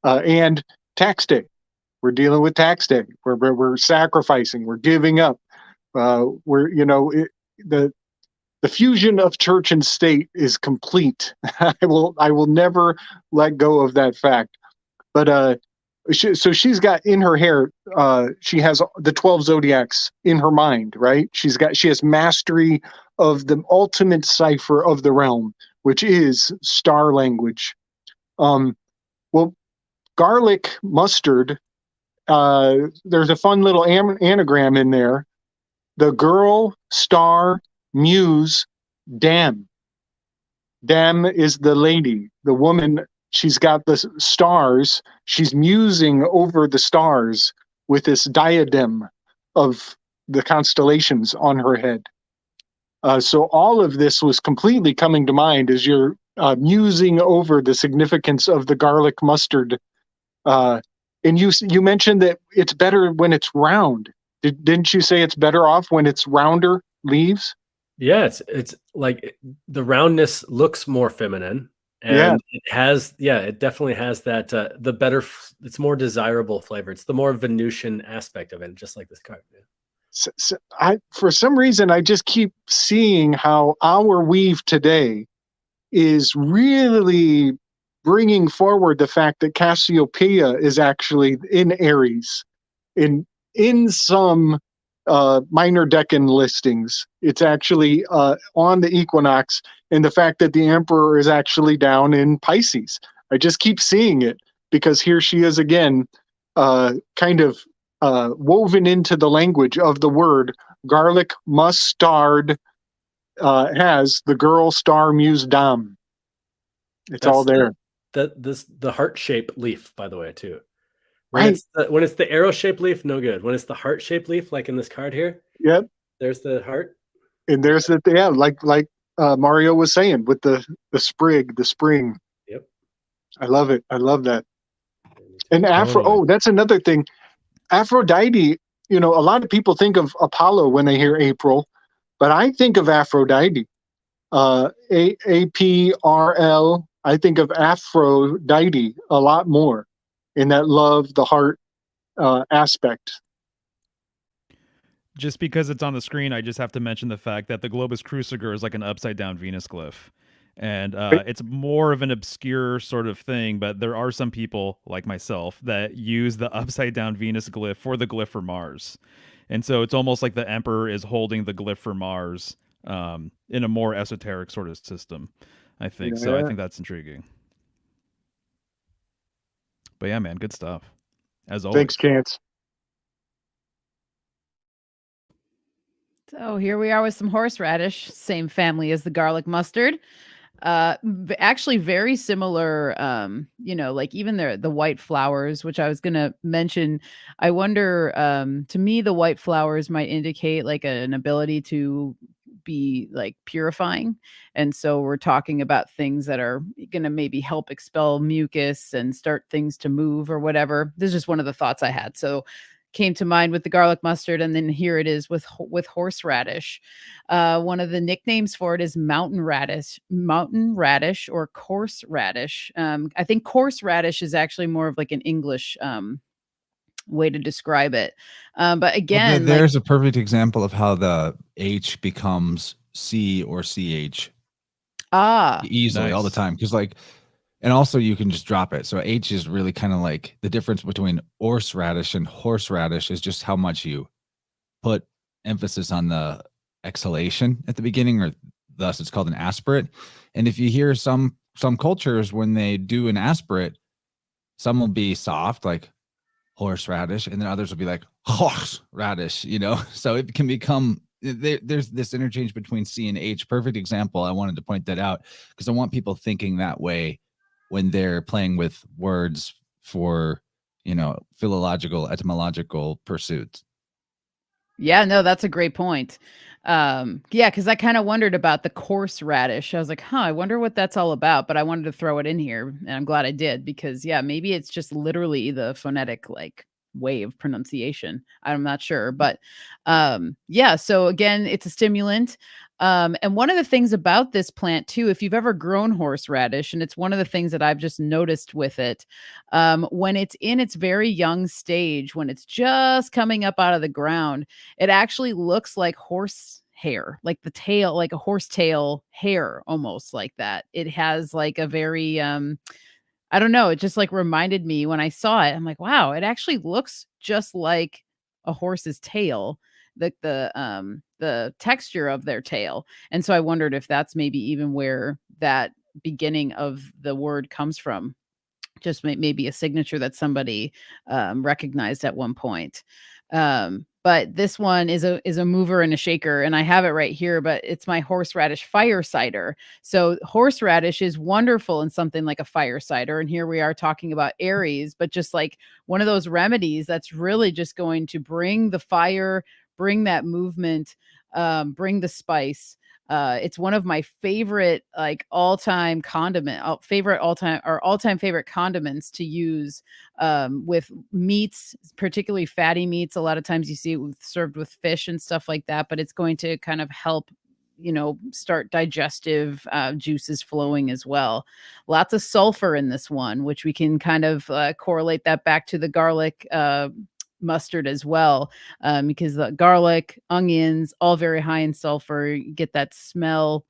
[SPEAKER 5] And tax day. We're dealing with tax day. We're sacrificing. We're giving up. The fusion of church and state is complete. I will never let go of that fact. But she's got in her hair. She has the 12 zodiacs in her mind, right? She has mastery of the ultimate cipher of the realm, which is star language. Well, garlic mustard. There's a fun little anagram in there. The girl, star, muse, dam. Dam is the lady, the woman. She's got the stars. She's musing over the stars with this diadem of the constellations on her head. So all of this was completely coming to mind as you're musing over the significance of the garlic mustard. And you mentioned that it's better when it's round. Didn't you say it's better off when it's rounder leaves?
[SPEAKER 2] Yeah, it's like the roundness looks more feminine,
[SPEAKER 5] Yeah.
[SPEAKER 2] and it definitely has that the better it's more desirable flavor. It's the more Venusian aspect of it, just like this card. Yeah.
[SPEAKER 5] For some reason, I just keep seeing how our weave today is really bringing forward the fact that Cassiopeia is actually in Aries. In some minor decan listings, it's actually on the equinox, and the fact that the emperor is actually down in Pisces. I just keep seeing it because here she is again, kind of woven into the language of the word. Garlic mustard has the girl star muse dame. It's all there.
[SPEAKER 2] The heart shaped leaf, by the way, too.
[SPEAKER 5] Right.
[SPEAKER 2] When it's the arrow shaped leaf, no good. When it's the heart shaped leaf, like in this card here,
[SPEAKER 5] Yep.
[SPEAKER 2] there's the heart.
[SPEAKER 5] And there's the like Mario was saying with the sprig, the spring.
[SPEAKER 2] Yep.
[SPEAKER 5] I love it. I love that. And
[SPEAKER 3] Totally.
[SPEAKER 5] Oh, that's another thing. Aphrodite, a lot of people think of Apollo when they hear April, but I think of Aphrodite. APRL, I think of Aphrodite a lot more in that love, the heart aspect.
[SPEAKER 3] Just because it's on the screen, I just have to mention the fact that the Globus Cruciger is like an upside down Venus glyph. And it's more of an obscure sort of thing, but there are some people like myself that use the upside down Venus glyph for the glyph for Mars. And so it's almost like the emperor is holding the glyph for Mars in a more esoteric sort of system, I think. So I
[SPEAKER 5] Yeah.
[SPEAKER 3] think that's intriguing. But yeah, man, good stuff. As always.
[SPEAKER 5] Thanks, Chance.
[SPEAKER 4] So here we are with some horseradish, same family as the garlic mustard. Actually very similar, like even the white flowers, which I was going to mention. I wonder, to me, the white flowers might indicate like an ability to be like purifying. And so we're talking about things that are going to maybe help expel mucus and start things to move or whatever. This is just one of the thoughts I had. So came to mind with the garlic mustard, and then here it is with horseradish. One of the nicknames for it is mountain radish, or coarse radish. I think coarse radish is actually more of like an English way to describe it. But again,
[SPEAKER 1] there's a perfect example of how the H becomes C or CH easily all the
[SPEAKER 3] Nice.
[SPEAKER 1] time. Because and also you can just drop it. So H is really kind of like the difference between horseradish and horseradish is just how much you put emphasis on the exhalation at the beginning, or thus it's called an aspirate. And if you hear some cultures, when they do an aspirate, some will be soft, like horseradish, and then others will be like horseradish, so it can become there's this interchange between C and H. Perfect example. I wanted to point that out because I want people thinking that way when they're playing with words for philological, etymological pursuits.
[SPEAKER 4] Yeah, no, that's a great point. Because I kind of wondered about the coarse radish. I was like, I wonder what that's all about, but I wanted to throw it in here, and I'm glad I did because maybe it's just literally the phonetic like way of pronunciation. I'm not sure, but so again, it's a stimulant. And one of the things about this plant too, if you've ever grown horseradish, and it's one of the things that I've just noticed with it, when it's in its very young stage, when it's just coming up out of the ground, it actually looks like horse hair, like the tail, like a horse tail hair, almost like that. It has like a very, I don't know, it just like reminded me when I saw it. I'm like, wow, it actually looks just like a horse's tail, the texture of their tail. And so I wondered if that's maybe even where that beginning of the word comes from. Just maybe a signature that somebody recognized at one point. But this one is a mover and a shaker, and I have it right here, but it's my horseradish fire cider. So horseradish is wonderful in something like a fire cider. And here we are talking about Aries, but just like one of those remedies that's really just going to bring the fire, bring that movement, bring the spice. It's one of my favorite, like all-time all-time favorite condiments to use with meats, particularly fatty meats. A lot of times you see it served with fish and stuff like that, but it's going to kind of help start digestive juices flowing as well. Lots of sulfur in this one, which we can kind of correlate that back to the garlic mustard as well, because the garlic, onions, all very high in sulfur. You get that smell,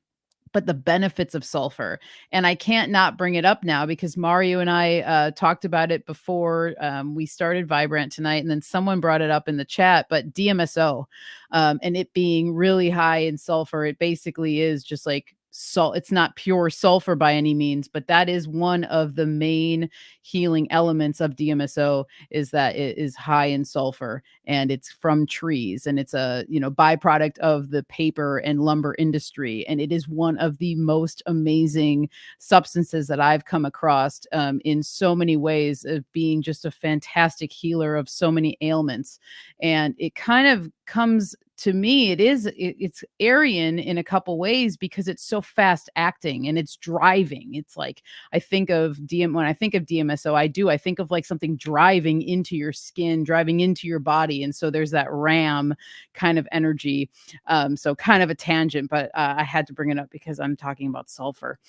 [SPEAKER 4] but the benefits of sulfur. And I can't not bring it up now because Mario and I talked about it before we started Vibrant tonight, and then someone brought it up in the chat, but DMSO, and it being really high in sulfur, it basically is just like salt. It's not pure sulfur by any means, but that is one of the main healing elements of DMSO, is that it is high in sulfur, and it's from trees, and it's a byproduct of the paper and lumber industry, and it is one of the most amazing substances that I've come across in so many ways, of being just a fantastic healer of so many ailments. And it kind of comes to me, it's Aryan in a couple ways because it's so fast acting and it's driving. It's like, when I think of DMSO, I think of like something driving into your skin, driving into your body. And so there's that ram kind of energy. So kind of a tangent, but I had to bring it up because I'm talking about sulfur.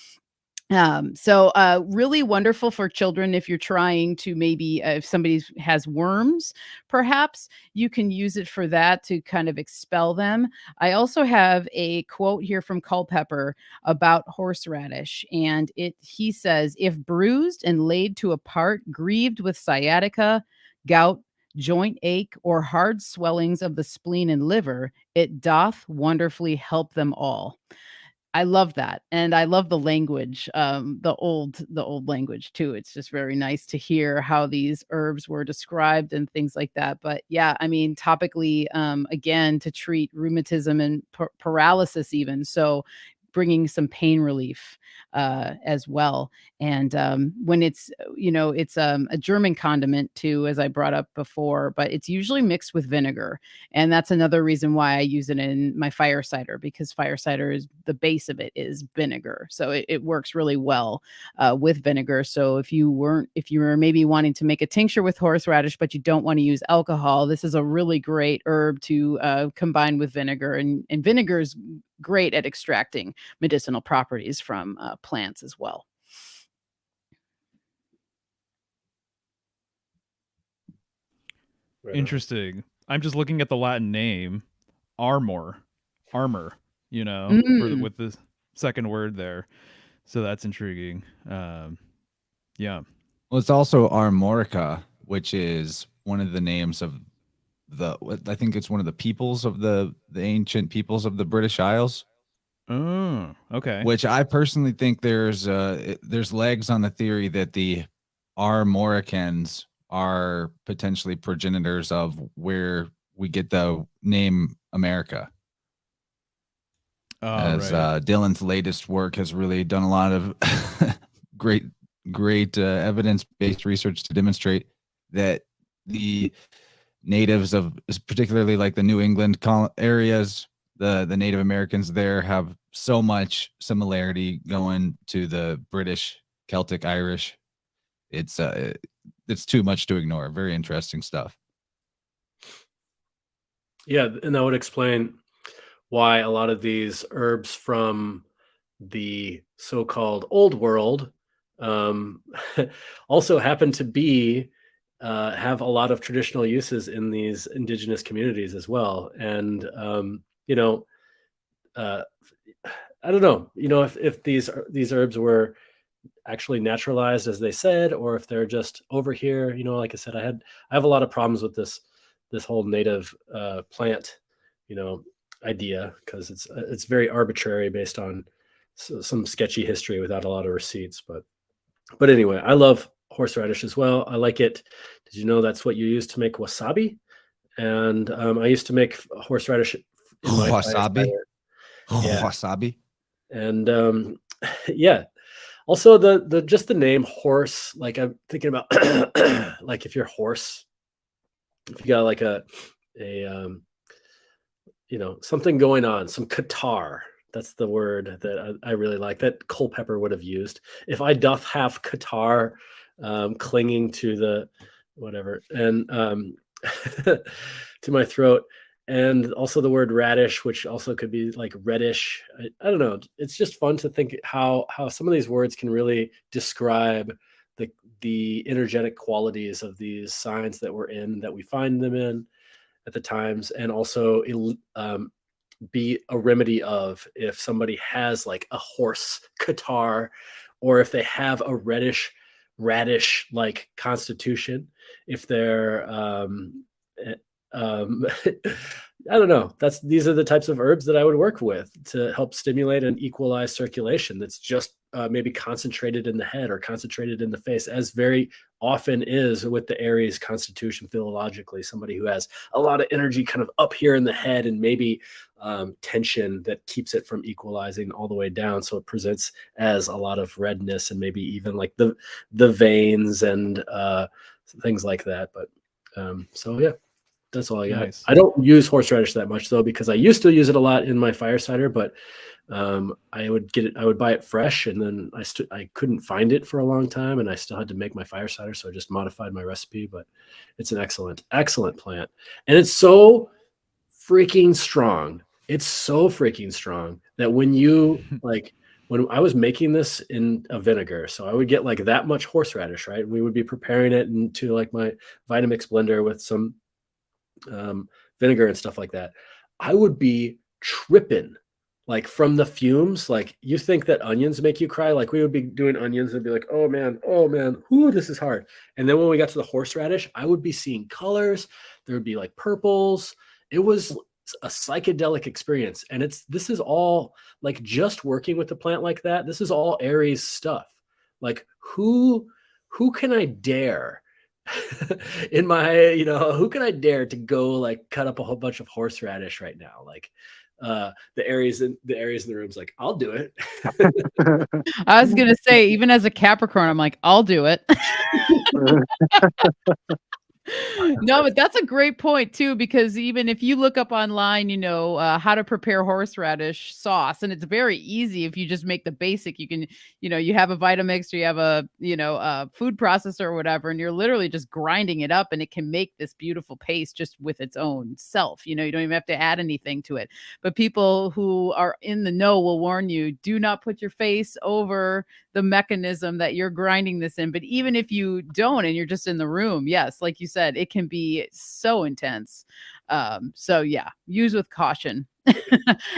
[SPEAKER 4] So really wonderful for children if you're trying to maybe if somebody has worms, perhaps you can use it for that to kind of expel them. I also have a quote here from Culpepper about horseradish, and he says, "If bruised and laid to apart, grieved with sciatica, gout, joint ache, or hard swellings of the spleen and liver, it doth wonderfully help them all." I love that. And I love the language, the old language too. It's just very nice to hear how these herbs were described and things like that. But yeah, I mean, topically, again, to treat rheumatism and paralysis even. So bringing some pain relief as well. And when it's a German condiment too, as I brought up before, but it's usually mixed with vinegar. And that's another reason why I use it in my fire cider, because fire cider is the base of it is vinegar. So it works really well with vinegar. So if you were maybe wanting to make a tincture with horseradish, but you don't want to use alcohol, this is a really great herb to combine with vinegar. And vinegar is great at extracting medicinal properties from plants as well.
[SPEAKER 2] Right on.
[SPEAKER 3] Interesting. I'm just looking at the Latin name, armor, with the second word there. So that's intriguing. Yeah.
[SPEAKER 1] Well, it's also Armorica, which is one of the names of I think it's one of the peoples of the ancient peoples of the British Isles.
[SPEAKER 3] Oh, okay.
[SPEAKER 1] Which I personally think there's legs on the theory that the Armoricans are potentially progenitors of where we get the name America. As Dylan's latest work has really done a lot of great evidence-based research to demonstrate that the natives of particularly like the New England areas, the Native Americans there have so much similarity going to the British, Celtic, Irish. It's too much to ignore. Very interesting stuff.
[SPEAKER 2] Yeah, and that would explain why a lot of these herbs from the so-called old world also happen to be have a lot of traditional uses in these indigenous communities as well. And I don't know, if these herbs were actually naturalized as they said, or if they're just over here. Like I said, I have a lot of problems with this whole native plant idea, because it's very arbitrary based on some sketchy history without a lot of receipts. But anyway, I love horseradish as well. I like it. Did you know that's what you use to make wasabi? And I used to make horseradish in my
[SPEAKER 1] Wasabi.
[SPEAKER 2] Yeah.
[SPEAKER 1] Wasabi.
[SPEAKER 2] And yeah. Also, the name horse, like I'm thinking about, like if you're horse, if you got like a something going on, some catarrh, That's the word that I really like that Culpepper would have used. If I doth have catarrh, clinging to the whatever and to my throat, and also the word radish, which also could be like reddish. I don't know. It's just fun to think how some of these words can really describe the energetic qualities of these signs that we're in, that we find them in at the times, and also be a remedy of if somebody has like a horse catarrh, or if they have a radish like constitution, if they're I don't know. These are the types of herbs that I would work with to help stimulate and equalize circulation. That's just maybe concentrated in the head or concentrated in the face, as very often is with the Aries constitution philologically. Somebody who has a lot of energy kind of up here in the head, and maybe tension that keeps it from equalizing all the way down. So it presents as a lot of redness, and maybe even like the veins and things like that. But so yeah. That's all I got.
[SPEAKER 3] Nice.
[SPEAKER 2] I don't use horseradish that much though, because I used to use it a lot in my fire cider, but I would buy it fresh, and then I couldn't find it for a long time, and I still had to make my fire cider, so I just modified my recipe. But it's an excellent plant, and it's so freaking strong. It's so freaking strong that when you when I was making this in a vinegar, so I would get like that much horseradish, right? We would be preparing it into like my Vitamix blender with some vinegar and stuff like that. I would be tripping like from the fumes. Like, you think that onions make you cry? Like, we would be doing onions and be like, oh man, ooh, this is hard. And then when we got to the horseradish, I would be seeing colors. There would be like purples. It was a psychedelic experience. And this is all like just working with the plant like that. This is all Aries stuff. Like, who can I dare in my, who can I dare to go like cut up a whole bunch of horseradish right now? Like the Aries in the room's like, I'll do it.
[SPEAKER 4] I was gonna say, even as a Capricorn, I'm like, I'll do it. No, but that's a great point too, because even if you look up online, how to prepare horseradish sauce, and it's very easy if you just make the basic. You can, you have a Vitamix, or you have a food processor or whatever, and you're literally just grinding it up, and it can make this beautiful paste just with its own self. You don't even have to add anything to it. But people who are in the know will warn you, do not put your face over the mechanism that you're grinding this in. But even if you don't, and you're just in the room, yes, like you said, it can be so intense. So yeah, use with caution.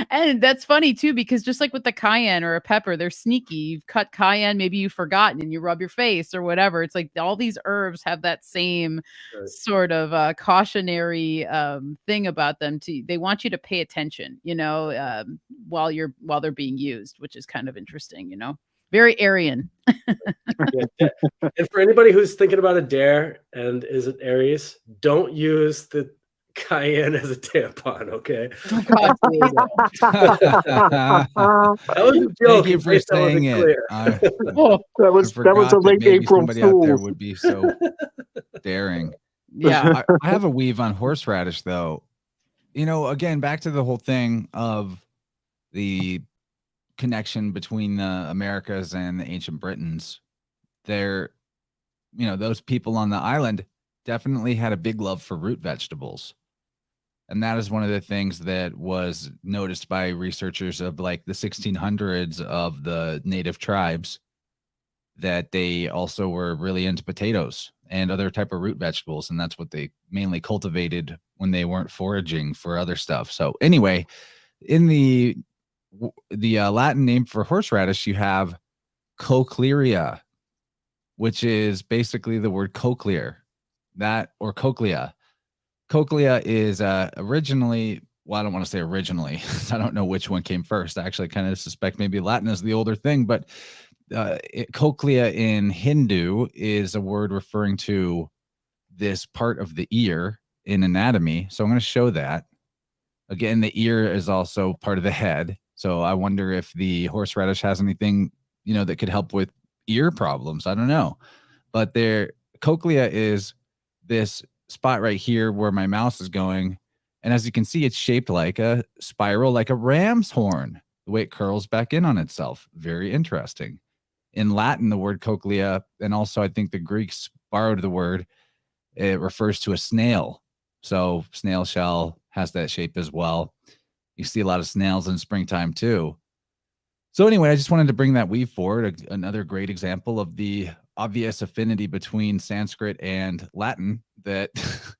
[SPEAKER 4] And that's funny too, because just like with the cayenne or a pepper, they're sneaky. You've cut cayenne, maybe you've forgotten, and you rub your face or whatever. It's like all these herbs have that same sort of cautionary thing about them. They want you to pay attention, while they're being used, which is kind of interesting, very Aryan.
[SPEAKER 2] Yeah. And for anybody who's thinking about a dare and is it Aries, don't use the cayenne as a tampon, okay?
[SPEAKER 4] Oh, God, please.
[SPEAKER 2] That was a joke.
[SPEAKER 1] Thank you for
[SPEAKER 2] in case that
[SPEAKER 1] saying
[SPEAKER 2] wasn't
[SPEAKER 1] it.
[SPEAKER 2] clear.
[SPEAKER 5] That was a late April
[SPEAKER 1] somebody out there
[SPEAKER 5] Fool.
[SPEAKER 1] would be so daring.
[SPEAKER 4] Yeah.
[SPEAKER 1] I have a weave on horseradish though. Again, back to the whole thing of the connection between the Americas and the ancient Britons. Those people on the island definitely had a big love for root vegetables. And that is one of the things that was noticed by researchers of like the 1600s of the native tribes, that they also were really into potatoes and other type of root vegetables. And that's what they mainly cultivated when they weren't foraging for other stuff. So anyway, in the Latin name for horseradish, you have cochlearia, which is basically the word cochlear, or cochlea. Cochlea is originally, well, I don't want to say originally. I don't know which one came first. I actually kind of suspect maybe Latin is the older thing, but cochlea in Hindu is a word referring to this part of the ear in anatomy. So I'm going to show that. Again, the ear is also part of the head. So I wonder if the horseradish has anything, that could help with ear problems. I don't know. But cochlea is this spot right here where my mouse is going. And as you can see, it's shaped like a spiral, like a ram's horn. the way it curls back in on itself. Very interesting. In Latin, the word cochlea, and also I think the Greeks borrowed the word, it refers to a snail. So snail shell has that shape as well. You see a lot of snails in springtime too. So anyway, I just wanted to bring that weave forward. Another great example of the obvious affinity between Sanskrit and Latin that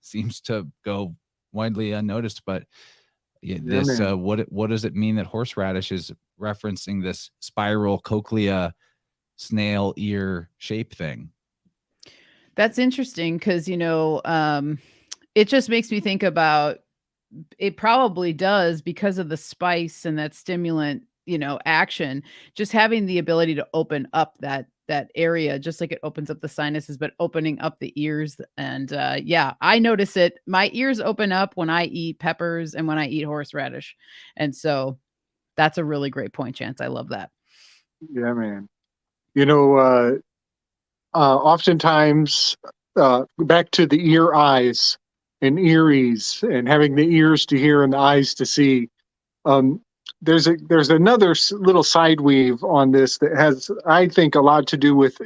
[SPEAKER 1] seems to go widely unnoticed. But this, what does it mean that horseradish is referencing this spiral cochlea snail ear shape thing?
[SPEAKER 4] That's interesting because, it just makes me think about, it probably does because of the spice and that stimulant, action, just having the ability to open up that area, just like it opens up the sinuses, but opening up the ears. And I notice it. My ears open up when I eat peppers and when I eat horseradish. And so that's a really great point, Chance. I love that.
[SPEAKER 5] Yeah, man. Oftentimes, back to the ear, eyes, and earies, and having the ears to hear and the eyes to see. There's another little side weave on this that has, I think, a lot to do with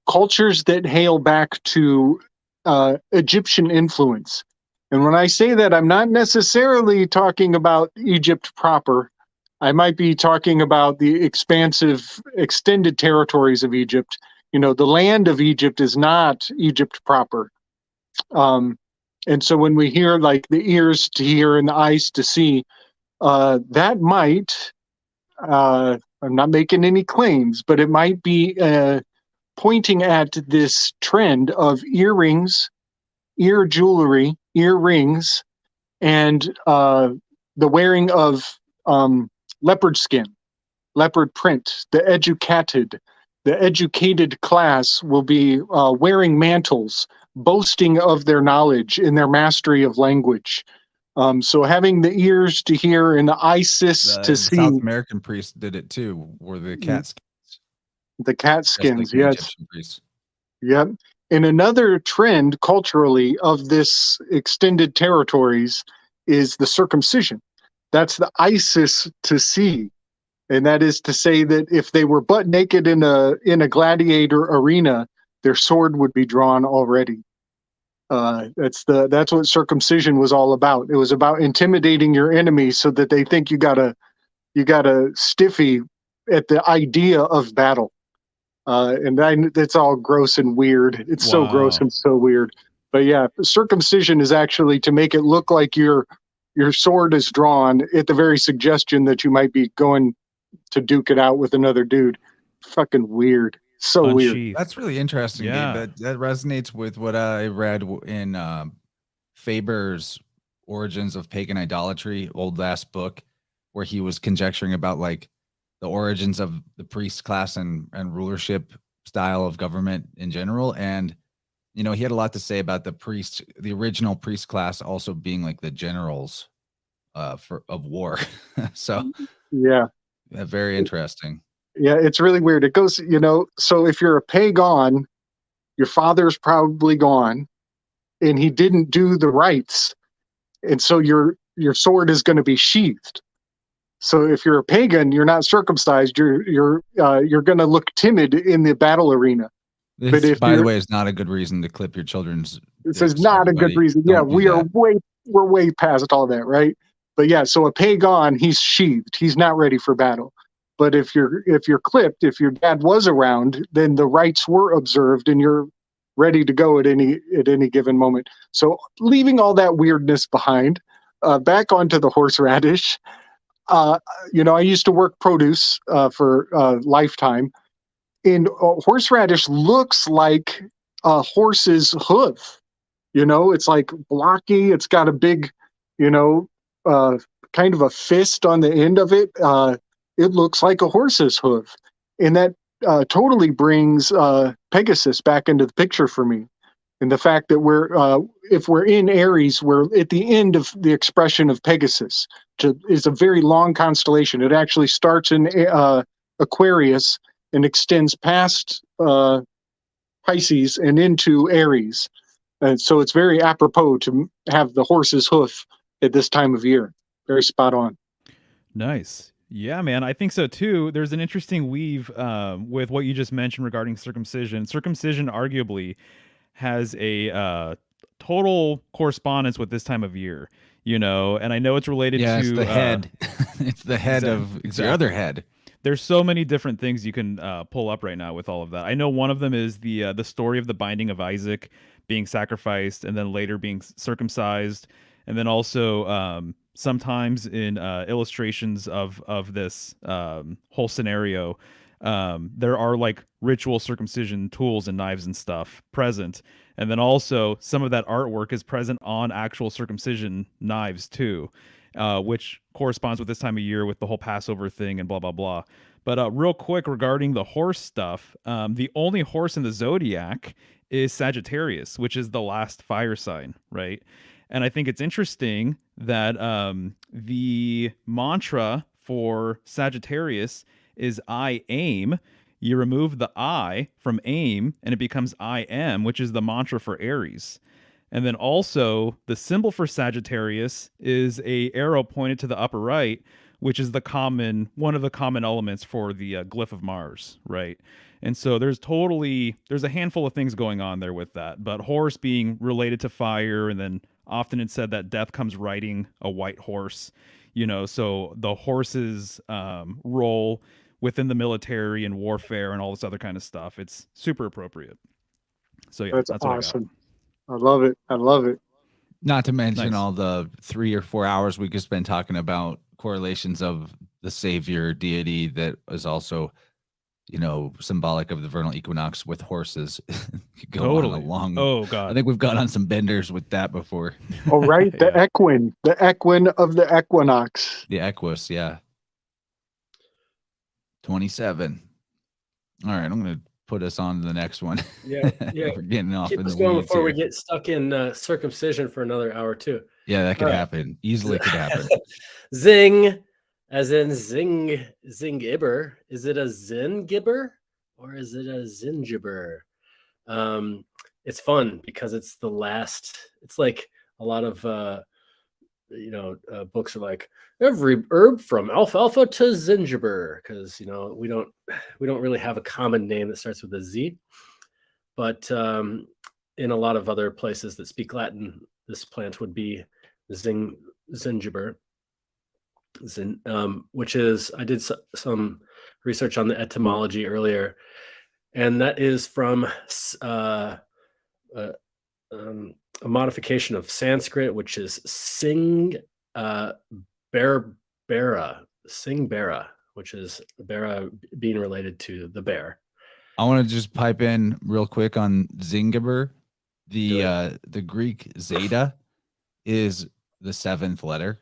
[SPEAKER 5] cultures that hail back to Egyptian influence. And when I say that, I'm not necessarily talking about Egypt proper. I might be talking about the expansive, extended territories of Egypt. The land of Egypt is not Egypt proper. And so when we hear like the ears to hear and the eyes to see, that might, I'm not making any claims, but it might be pointing at this trend of earrings, ear jewelry, earrings, and the wearing of leopard skin, leopard print. The educated class will be wearing mantles, boasting of their knowledge and their mastery of language. So having the ears to hear and the isis to see.
[SPEAKER 1] South American priests did it too, were the cat skins.
[SPEAKER 5] The cat skins,
[SPEAKER 1] like
[SPEAKER 5] yes. Yep. And another trend culturally of this extended territories is the circumcision. That's the isis to see. And that is to say that if they were butt naked in a gladiator arena, their sword would be drawn already. That's what circumcision was all about. It was about intimidating your enemy so that they think you got a stiffy at the idea of battle. That's all gross and weird. It's so gross and so weird. But yeah, circumcision is actually to make it look like your sword is drawn at the very suggestion that you might be going to duke it out with another dude. Fucking weird. So weird.
[SPEAKER 1] That's really interesting, Gabe. That resonates with what I read in Faber's Origins of Pagan Idolatry, old last book, where he was conjecturing about like the origins of the priest class and rulership style of government in general. And, he had a lot to say about the original priest class also being like the generals of war. So
[SPEAKER 5] yeah,
[SPEAKER 1] very interesting.
[SPEAKER 5] Yeah, it's really weird. It goes, so if you're a pagan, your father's probably gone and he didn't do the rites. And so your sword is going to be sheathed. So if you're a pagan, you're not circumcised, you're going to look timid in the battle arena.
[SPEAKER 1] This, but if by the way, is not a good reason to clip your children's.
[SPEAKER 5] This is not a good reason. Yeah, we're way past all that, right? But yeah, so a pagan, he's sheathed. He's not ready for battle. But if you're clipped, if your dad was around, then the rites were observed and you're ready to go at any given moment. So leaving all that weirdness behind, back onto the horseradish. I used to work produce for Lifetime, and horseradish looks like a horse's hoof. It's like blocky. It's got a big, kind of a fist on the end of it. It looks like a horse's hoof. And that totally brings Pegasus back into the picture for me. And the fact that if we're in Aries, we're at the end of the expression of Pegasus. It's a very long constellation. It actually starts in Aquarius and extends past Pisces and into Aries. And so it's very apropos to have the horse's hoof at this time of year. Very spot on.
[SPEAKER 3] Nice. Yeah, man, I think so too. There's an interesting weave with what you just mentioned regarding circumcision. Circumcision arguably has a total correspondence with this time of year, and I know it's related
[SPEAKER 1] Yeah, it's
[SPEAKER 3] to
[SPEAKER 1] the head. It's the head it's your other head.
[SPEAKER 3] There's so many different things you can pull up right now with all of that. I know one of them is the story of the binding of Isaac being sacrificed and then later being circumcised, and then also sometimes in illustrations of this whole scenario, there are like ritual circumcision tools and knives and stuff present, and then also some of that artwork is present on actual circumcision knives too. Which corresponds with this time of year with the whole Passover thing and blah, blah, blah. But real quick regarding the horse stuff, the only horse in the zodiac is Sagittarius, which is the last fire sign, right? And I think it's interesting that the mantra for Sagittarius is I aim. You remove the I from aim and it becomes I am, which is the mantra for Aries. And then also the symbol for Sagittarius is a arrow pointed to the upper right, which is one of the common elements for the glyph of Mars, right? And so there's a handful of things going on there with that. But horse being related to fire, and then often it's said that death comes riding a white horse, so the horse's role within the military and warfare and all this other kind of stuff, it's super appropriate. So yeah,
[SPEAKER 5] That's
[SPEAKER 3] what I got.
[SPEAKER 5] awesome. I love it. I love it.
[SPEAKER 1] Not to mention
[SPEAKER 3] Nice.
[SPEAKER 1] all the 3 or 4 hours we could spend talking about correlations of the savior deity that is also, symbolic of the vernal equinox with horses. Go on a long.
[SPEAKER 3] Oh god.
[SPEAKER 1] I think we've gone on some benders with that before.
[SPEAKER 5] Oh, right. The
[SPEAKER 3] Yeah.
[SPEAKER 5] equine of the equinox.
[SPEAKER 1] The equus, yeah. 27. All right, I'm gonna put us on to the next one.
[SPEAKER 2] Yeah.
[SPEAKER 1] We're getting off
[SPEAKER 2] Keep
[SPEAKER 1] in
[SPEAKER 2] us
[SPEAKER 1] the
[SPEAKER 2] going
[SPEAKER 1] weeds
[SPEAKER 2] before we
[SPEAKER 1] here.
[SPEAKER 2] get stuck in circumcision for another hour too.
[SPEAKER 1] Yeah, that could
[SPEAKER 2] All right.
[SPEAKER 1] happen. Easily could happen.
[SPEAKER 2] Zing, as in zingibber. Is it a zingibber or is it a zingiber? It's fun because it's the last. It's like a lot of books are like every herb from alfalfa to zingiber, because we don't really have a common name that starts with a Z. But in a lot of other places that speak Latin, this plant would be zingiber. Which is, I did some research on the etymology earlier, and that is from a modification of Sanskrit, which is Singbera, which is Bera being related to the bear.
[SPEAKER 1] I want to just pipe in real quick on Zingiber. The Greek zeta is the 7th letter,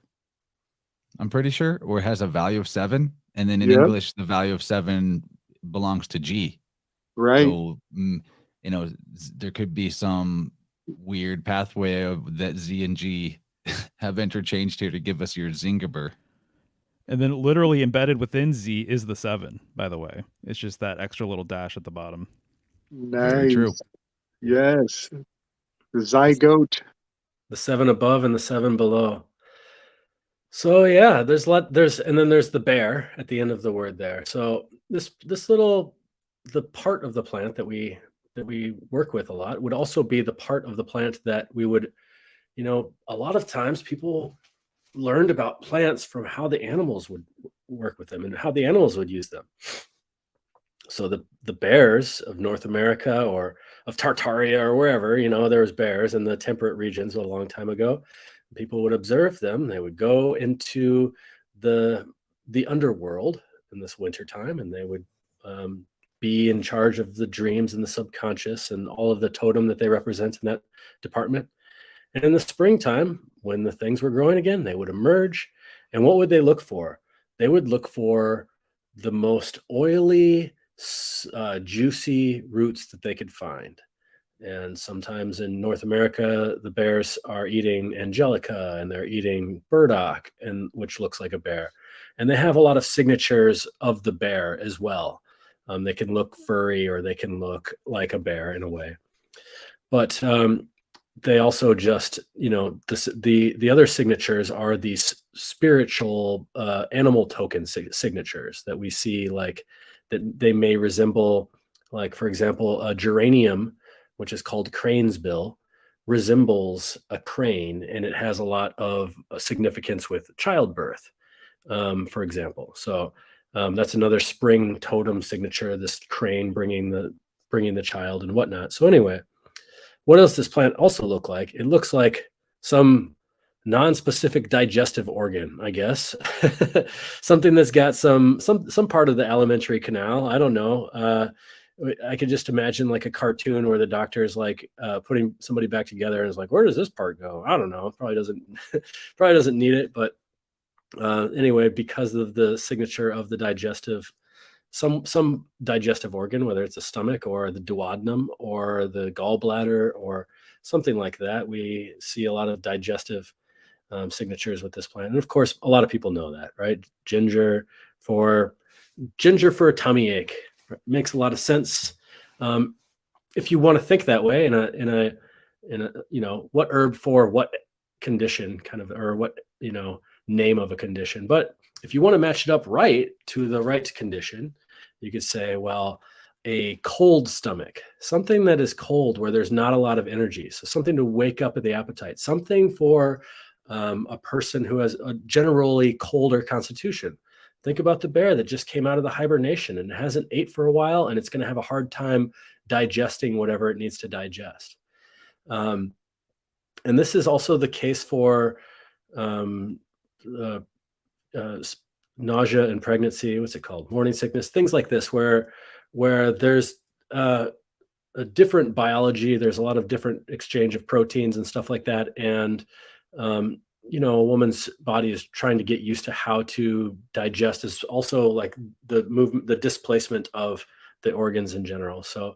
[SPEAKER 1] I'm pretty sure, or it has a value of 7. And then in
[SPEAKER 5] Yep.
[SPEAKER 1] English, the value of 7 belongs to G.
[SPEAKER 5] Right.
[SPEAKER 1] So, there could be some weird pathway of that Z and G have interchanged here to give us your Zingiber.
[SPEAKER 3] And then literally embedded within Z is the 7, by the way. It's just that extra little dash at the bottom.
[SPEAKER 1] Very
[SPEAKER 5] Nice.
[SPEAKER 1] true.
[SPEAKER 5] Yes. The zygote.
[SPEAKER 2] The 7 above and the 7 below. So yeah, and then there's the bear at the end of the word there. So the part of the plant that we work with a lot would also be the part of the plant that we would, a lot of times people learned about plants from how the animals would work with them and how the animals would use them. So the bears of North America or of Tartaria or wherever, there was bears in the temperate regions a long time ago. People would observe them. They would go into the underworld in this wintertime, and they would be in charge of the dreams and the subconscious and all of the totem that they represent in that department. And in the springtime, when the things were growing again, they would emerge. And what would they look for? They would look for the most oily, juicy roots that they could find. And sometimes in North America, the bears are eating angelica and they're eating burdock, which looks like a bear. And they have a lot of signatures of the bear as well. They can look furry or they can look like a bear in a way. But they also just, the other signatures are these spiritual animal token signatures that we see, like that they may resemble, like for example, a geranium, which is called crane's bill, resembles a crane, and it has a lot of significance with childbirth, for example. So that's another spring totem signature, this crane bringing the child and whatnot. So anyway, what else does this plant also look like? It looks like some non-specific digestive organ, I guess. Something that's got some part of the alimentary canal. I don't know. I could just imagine like a cartoon where the doctor is like putting somebody back together and is like, where does this part go? I don't know. Probably doesn't need it. But anyway, because of the signature of the digestive, some digestive organ, whether it's the stomach or the duodenum or the gallbladder or something like that, we see a lot of digestive signatures with this plant. And of course, a lot of people know that, right? Ginger for a tummy ache. Makes a lot of sense. If you want to think that way in a what herb for what condition, kind of, or what name of a condition. But if you want to match it up right to the right condition, you could say, well, a cold stomach, something that is cold where there's not a lot of energy. So something to wake up at the appetite, something for a person who has a generally colder constitution. Think about the bear that just came out of the hibernation and hasn't ate for a while, and it's going to have a hard time digesting whatever it needs to digest. And this is also the case for nausea and pregnancy. What's it called? Morning sickness, things like this, where there's a different biology. There's a lot of different exchange of proteins and stuff like that. And a woman's body is trying to get used to how to digest, is also like the movement, the displacement of the organs in general. So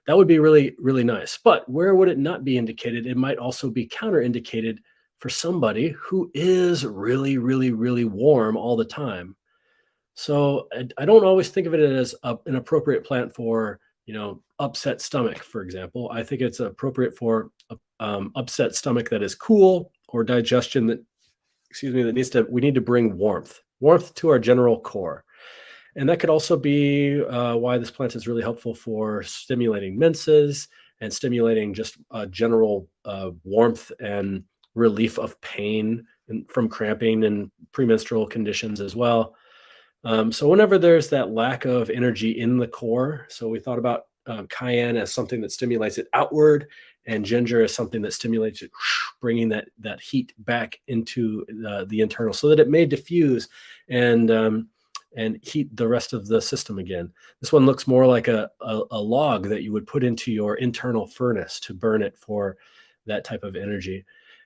[SPEAKER 2] that would be really, really nice. But where would it not be indicated? It might also be counterindicated for somebody who is really, really, really warm all the time. So I don't always think of it as an appropriate plant for, upset stomach, for example. I think it's appropriate for upset stomach that is cool, or digestion that we need to bring warmth to our general core. And that could also be why this plant is really helpful for stimulating menses and stimulating just general warmth and relief of pain from cramping and premenstrual conditions as well. So whenever there's that lack of energy in the core, so we thought about cayenne as something that stimulates it outward, and ginger as something that stimulates it, bringing that heat back into the internal, so that it may diffuse and heat the rest of the system again. This one looks more like a log that you would put into your internal furnace to burn it for that type of energy.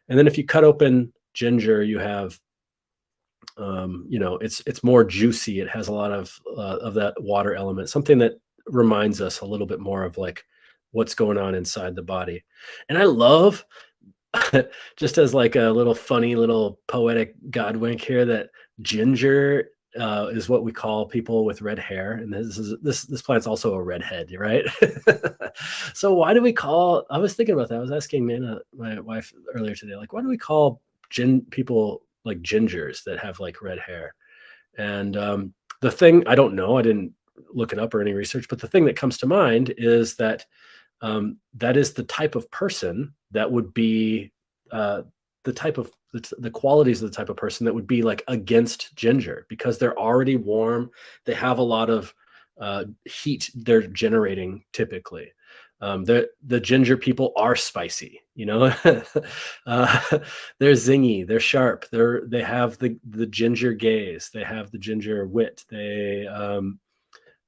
[SPEAKER 2] And then if you cut open ginger, you have it's more juicy. It has a lot of that water element, something that reminds us a little bit more of like what's going on inside the body. And I love, just as like a little funny little poetic God wink here, that ginger is what we call people with red hair, and this plant's also a redhead, right? So why do we call? I was thinking about that. I was asking my wife earlier today, like, why do we call people like gingers that have like red hair? And the thing, I don't know, I didn't look it up or any research, but the thing that comes to mind is that that is the type of person that would be the qualities of the type of person that would be like against ginger, because they're already warm. They have a lot of heat they're generating typically. The ginger people are spicy, they're zingy, they're sharp, they have the ginger gaze, they have the ginger wit, they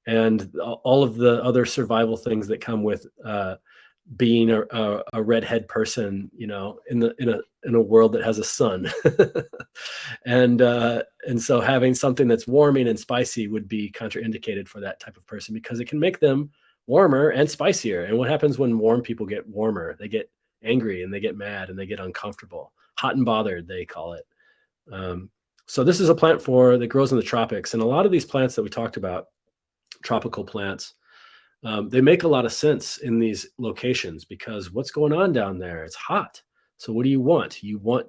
[SPEAKER 2] and all of the other survival things that come with being a redhead person, in a world that has a sun. and so having something that's warming and spicy would be contraindicated for that type of person, because it can make them warmer and spicier. And what happens when warm people get warmer? They get angry and they get mad and they get uncomfortable. Hot and bothered, they call it. So this is a plant that grows in the tropics. And a lot of these plants that we talked about, tropical plants, they make a lot of sense in these locations, because what's going on down there? It's hot. So what do? You want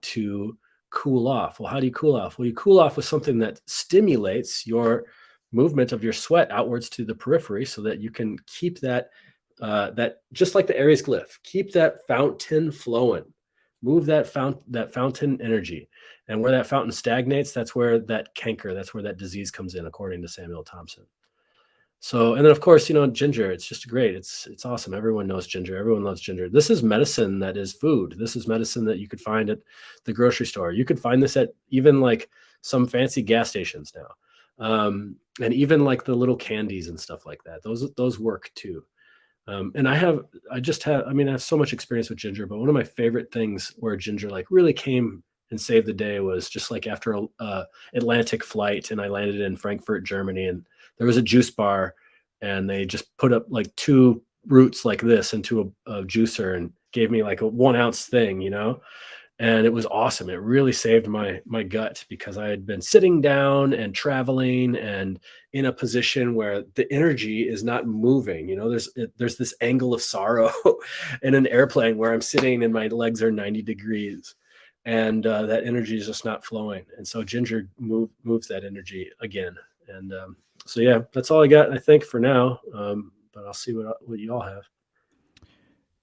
[SPEAKER 2] to cool off. Well, how do you cool off? Well, you cool off with something that stimulates your movement of your sweat outwards to the periphery so that you can keep that, that just like the Aries glyph, keep that fountain flowing, move that fountain energy. And where that fountain stagnates, that's where that canker, that's where that disease comes in, according to Samuel Thompson. So, and then of course, ginger, it's just great. It's awesome. Everyone knows ginger. Everyone loves ginger. This is medicine that is food. This is medicine that you could find at the grocery store. You could find this at even like some fancy gas stations now. And even like the little candies and stuff like that. Those work too. And I have so much experience with ginger, but one of my favorite things where ginger like really came and saved the day was just like after a Atlantic flight, and I landed in Frankfurt, Germany, and there was a juice bar, and they just put up like 2 roots like this into a juicer and gave me like a 1 ounce thing, and it was awesome. It really saved my gut, because I had been sitting down and traveling and in a position where the energy is not moving. There's this angle of sorrow in an airplane where I'm sitting and my legs are 90 degrees. And that energy is just not flowing. And so ginger moves that energy again. And so, yeah, that's all I got, I think, for now. But I'll see what you all have.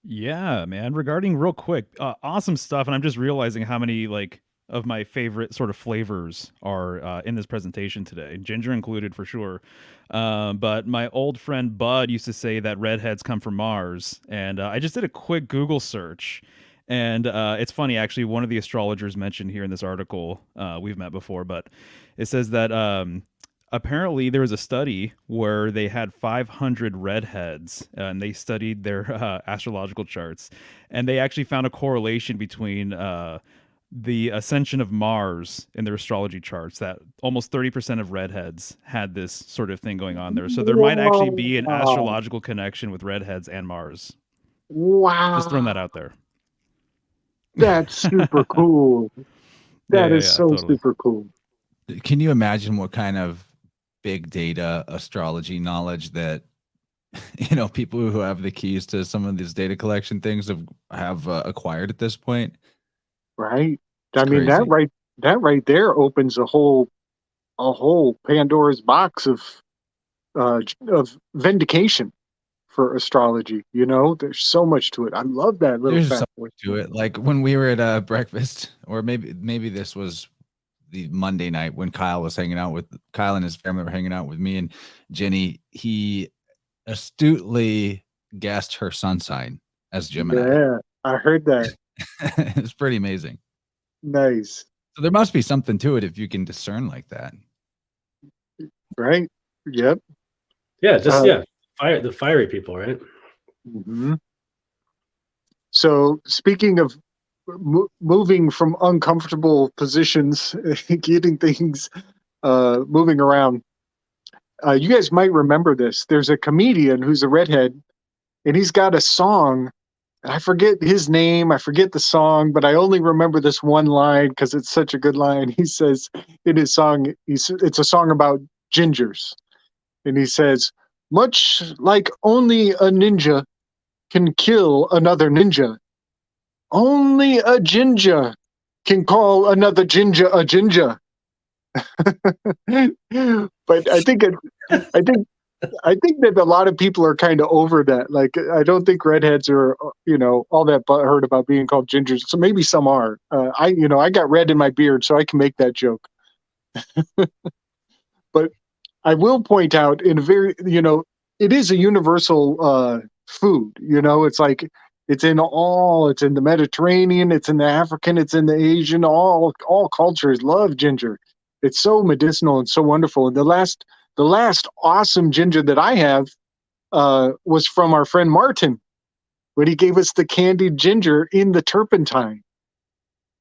[SPEAKER 3] Yeah, man. Regarding real quick, awesome stuff. And I'm just realizing how many of my favorite sort of flavors are in this presentation today, ginger included for sure. But my old friend Bud used to say that redheads come from Mars. And I just did a quick Google search. And it's funny, actually, one of the astrologers mentioned here in this article, we've met before, but it says that apparently there was a study where they had 500 redheads and they studied their astrological charts. And they actually found a correlation between the ascension of Mars in their astrology charts, that almost 30% of redheads had this sort of thing going on there. So there might actually be an astrological connection with redheads and Mars.
[SPEAKER 5] Wow.
[SPEAKER 3] Just throwing that out there.
[SPEAKER 5] That's super cool. That is so
[SPEAKER 3] totally.
[SPEAKER 5] super cool.
[SPEAKER 1] Can you imagine what kind of big data astrology knowledge that people who have the keys to some of these data collection things have acquired at this point?
[SPEAKER 5] Right.
[SPEAKER 1] It's
[SPEAKER 5] I mean,
[SPEAKER 1] crazy.
[SPEAKER 5] that right there opens a whole Pandora's box of vindication for astrology. There's so much to it. I love that little
[SPEAKER 1] There's
[SPEAKER 5] fact.
[SPEAKER 1] so much to it. Like when we were at breakfast, or maybe this was the Monday night when Kyle and his family were hanging out with me and Jenny. He astutely guessed her sun sign as Gemini.
[SPEAKER 5] Yeah, I heard that.
[SPEAKER 1] It's pretty amazing.
[SPEAKER 5] Nice.
[SPEAKER 1] So there must be something to it if you can discern like that.
[SPEAKER 5] Right? Yep.
[SPEAKER 2] Yeah, the fiery people, right?
[SPEAKER 5] Mm-hmm. So speaking of moving from uncomfortable positions, getting things moving around, you guys might remember this. There's a comedian who's a redhead, and he's got a song. I forget his name. I forget the song, but I only remember this one line because it's such a good line. He says in his song, it's a song about gingers. And he says, much like only a ninja can kill another ninja, only a ginger can call another ginger a ginger. But I think that a lot of people are kind of over that. Like, I don't think redheads are, all that butthurt about being called gingers. So maybe some are. I got red in my beard, so I can make that joke. But I will point out in a very, it is a universal food. It's like it's in the Mediterranean, it's in the African, it's in the Asian. All cultures love ginger. It's so medicinal and so wonderful. And the last awesome ginger that I have was from our friend Martin, when he gave us the candied ginger in the turpentine.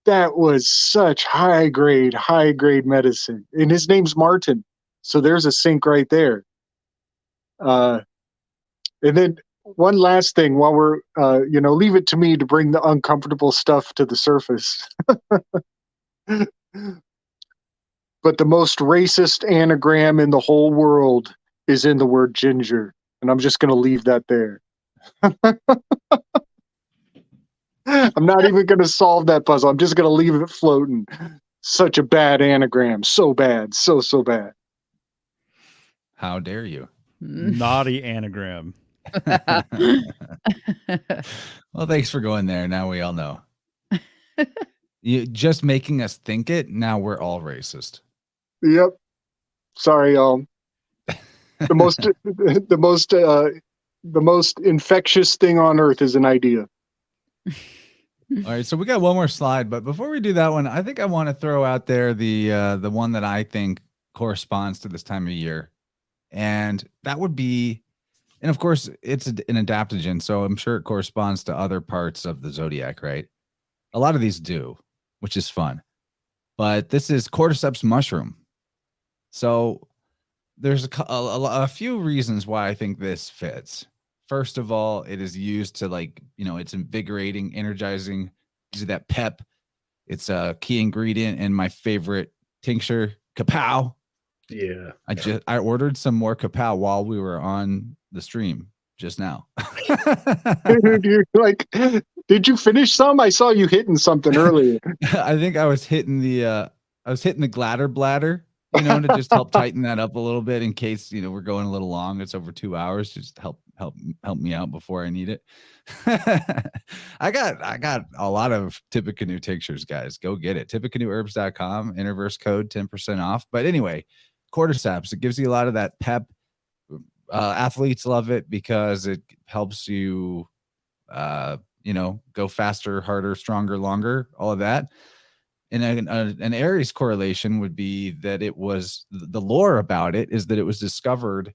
[SPEAKER 5] That was such high grade medicine. And his name's Martin. So there's a sync right there. And then one last thing while we're, leave it to me to bring the uncomfortable stuff to the surface. But the most racist anagram in the whole world is in the word ginger. And I'm just going to leave that there. I'm not even going to solve that puzzle. I'm just going to leave it floating. Such a bad anagram. So bad. So bad.
[SPEAKER 1] How dare you?
[SPEAKER 3] Naughty anagram.
[SPEAKER 1] Well, thanks for going there. Now we all know. You just making us think it. Now we're all racist.
[SPEAKER 5] Yep. Sorry, y'all. The most infectious thing on earth is an idea.
[SPEAKER 1] All right, so we got one more slide, but before we do that one, I think I want to throw out there the one that I think corresponds to this time of year, and that would be, and of course it's an adaptogen, so I'm sure it corresponds to other parts of the zodiac, right? A lot of these do, which is fun, but this is cordyceps mushroom. So there's a few reasons why I think this fits. First of all, it is used to, like, it's invigorating, energizing, gives you that pep. It's a key ingredient in my favorite tincture, kapow.
[SPEAKER 2] Yeah.
[SPEAKER 1] I ordered some more kapow while we were on the stream just now.
[SPEAKER 5] Dude, you're like, did you finish some? I saw you hitting something earlier.
[SPEAKER 1] I think I was hitting the gladder bladder, to just help tighten that up a little bit in case, we're going a little long. It's over 2 hours. Just help me out before I need it. I got a lot of Tippecanoe tinctures, guys. Go get it. Tippecanoeherbs.com, Interverse code 10% off. But anyway, cordyceps, it gives you a lot of that pep. Athletes love it because it helps you, go faster, harder, stronger, longer, all of that. And an Aries correlation would be that it was, the lore about it is that it was discovered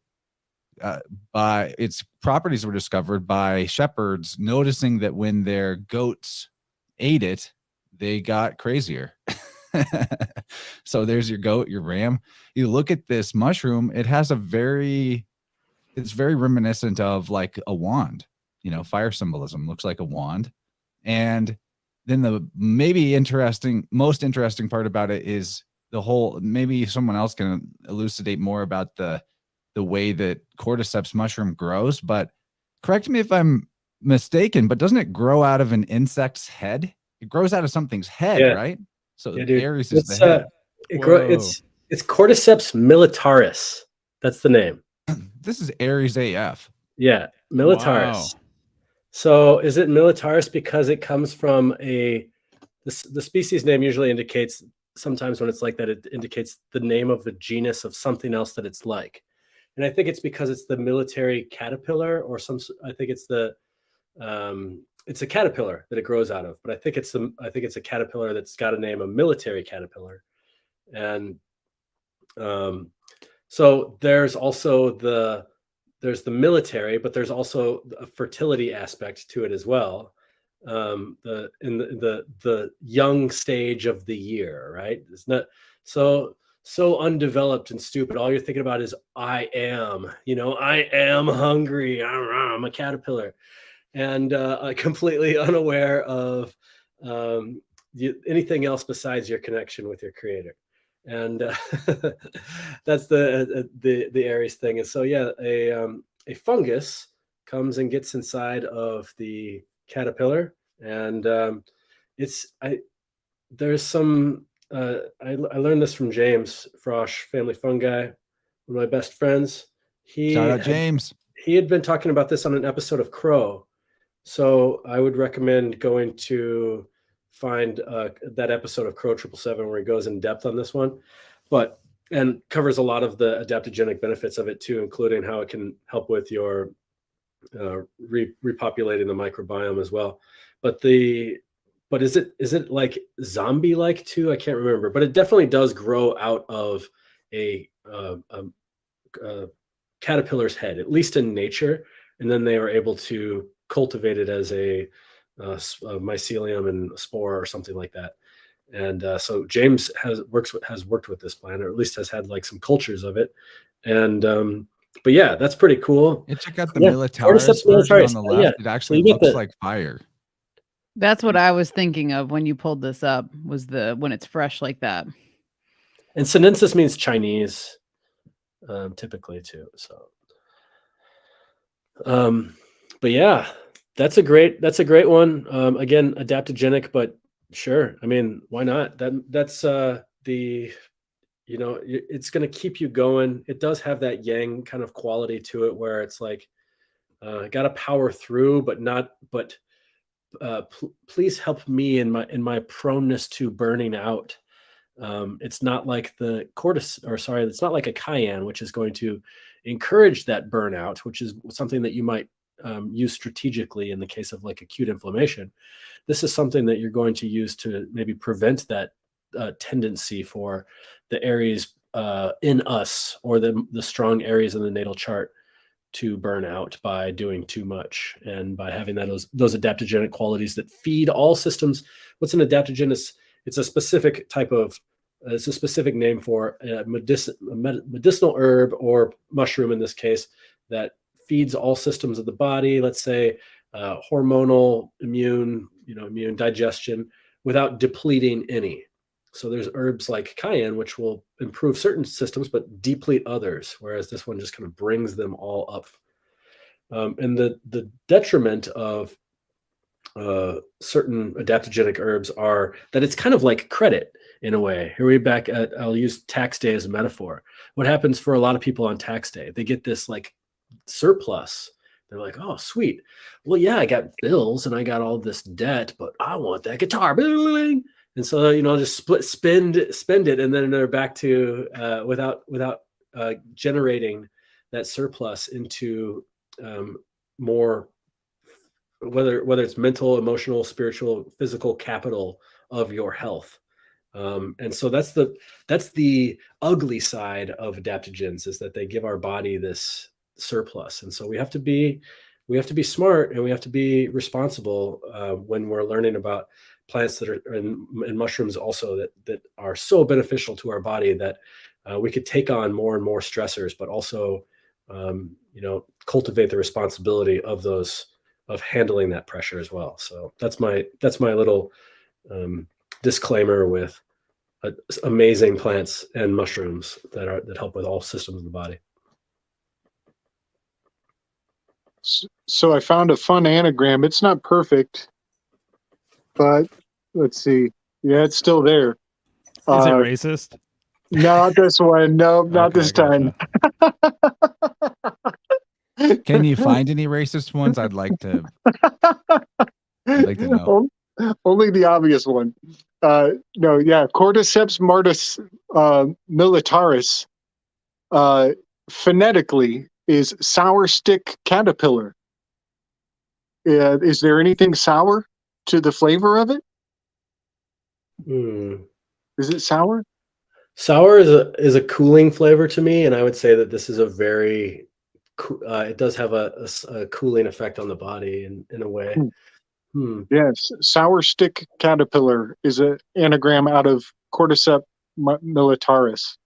[SPEAKER 1] by, its properties were discovered by shepherds noticing that when their goats ate it, they got crazier. So there's your goat, your ram. You look at this mushroom, it has it's very reminiscent of like a wand, fire symbolism, looks like a wand. And then the most interesting part about it is the whole, maybe someone else can elucidate more about the way that cordyceps mushroom grows, but correct me if I'm mistaken, but doesn't it grow out of an insect's head? It grows out of something's head, right? So Aries is the head.
[SPEAKER 2] It's Cordyceps militaris. That's the name.
[SPEAKER 1] This is Aries AF.
[SPEAKER 2] Yeah, militaris.
[SPEAKER 3] Wow.
[SPEAKER 2] So is it militaris because it comes from the species name usually indicates, sometimes when it's like that, it indicates the name of the genus of something else that it's like. And I think it's because it's the military caterpillar, or I think it's it's a caterpillar that it grows out of, but I think it's a caterpillar that's got a name, a military caterpillar. And so there's also there's the military, but there's also a fertility aspect to it as well. The young stage of the year, right? It's not so undeveloped and stupid. All you're thinking about is I am hungry. I'm a caterpillar, and completely unaware of anything else besides your connection with your creator. And that's the Aries thing. And so a fungus comes and gets inside of the caterpillar, and there's some I learned this from James Frosch, Family Fungi, one of my best friends.
[SPEAKER 1] Shout out James.
[SPEAKER 2] He had been talking about this on an episode of Crow, so I would recommend going to find that episode of Crow 777 where he goes in depth on this one, and covers a lot of the adaptogenic benefits of it too, including how it can help with your repopulating the microbiome as well. But is it like zombie like too? I can't remember, but it definitely does grow out of a caterpillar's head, at least in nature, and then they were able to cultivate it as a mycelium and spore or something like that. And so James has worked with this plant, or at least has had like some cultures of it. And but yeah, that's pretty cool.
[SPEAKER 1] And check out the militaris version on the left. It actually looks like fire.
[SPEAKER 4] That's what I was thinking of when you pulled this up, was when it's fresh like that.
[SPEAKER 2] And sinensis means Chinese, typically too. So but yeah, That's a great one. Again, adaptogenic, but sure. I mean, why not? That's the it's going to keep you going. It does have that yang kind of quality to it, where it's like got to power through, but not. But please help me in my proneness to burning out. It's not like the it's not like a cayenne, which is going to encourage that burnout, which is something that you might use strategically in the case of like acute inflammation. This is something that you're going to use to maybe prevent that tendency for the areas in us, or the strong areas in the natal chart, to burn out by doing too much, and by having those adaptogenic qualities that feed all systems. What's an adaptogen? It's a specific type of it's a specific name for a medicinal herb or mushroom in this case, that feeds all systems of the body. Let's say hormonal, immune digestion, without depleting any. So there's herbs like cayenne, which will improve certain systems but deplete others, whereas this one just kind of brings them all up. And the detriment of certain adaptogenic herbs are that it's kind of like credit in a way. Here we're back at, I'll use tax day as a metaphor. What happens for a lot of people on tax day? They get this like surplus. They're like, oh, sweet. Well, yeah, I got bills and I got all this debt, but I want that guitar. And so, just spend it, and then they're back to without generating that surplus into more, whether it's mental, emotional, spiritual, physical capital of your health. And so that's the ugly side of adaptogens, is that they give our body this surplus. And so we have to be smart, and we have to be responsible when we're learning about plants that are and mushrooms also that are so beneficial to our body, that we could take on more and more stressors, but also cultivate the responsibility of handling that pressure as well. So that's my little disclaimer with amazing plants and mushrooms that help with all systems of the body.
[SPEAKER 5] So I found a fun anagram. It's not perfect, but let's see. Yeah, it's still there.
[SPEAKER 3] Is it racist?
[SPEAKER 5] Not this one. No, not this time.
[SPEAKER 1] Can you find any racist ones? I'd like to know.
[SPEAKER 5] Only the obvious one. No, yeah. Cordyceps martis militaris phonetically is sour stick caterpillar. Is there anything sour to the flavor of it? Is it sour?
[SPEAKER 2] Sour is a cooling flavor to me, and I would say that this is a very it does have a cooling effect on the body in a way.
[SPEAKER 5] Yes, sour stick caterpillar is an anagram out of Cordyceps militaris.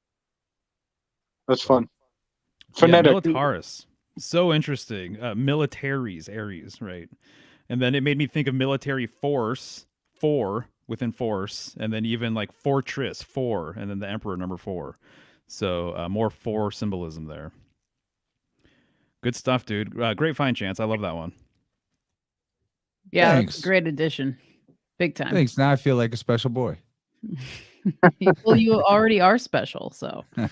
[SPEAKER 5] That's fun. Phonetic.
[SPEAKER 3] Yeah, militaris. So interesting. Militaries, Aries, right? And then it made me think of military force, 4 within force, and then even like fortress, 4, and then the emperor, number 4. So more 4 symbolism there. Good stuff, dude. Great find, Chance. I love that one.
[SPEAKER 4] Yeah,
[SPEAKER 1] Thanks.
[SPEAKER 4] that's a great addition. Big time.
[SPEAKER 1] Thanks. Now I feel like a special boy.
[SPEAKER 4] Well, you already are special, so you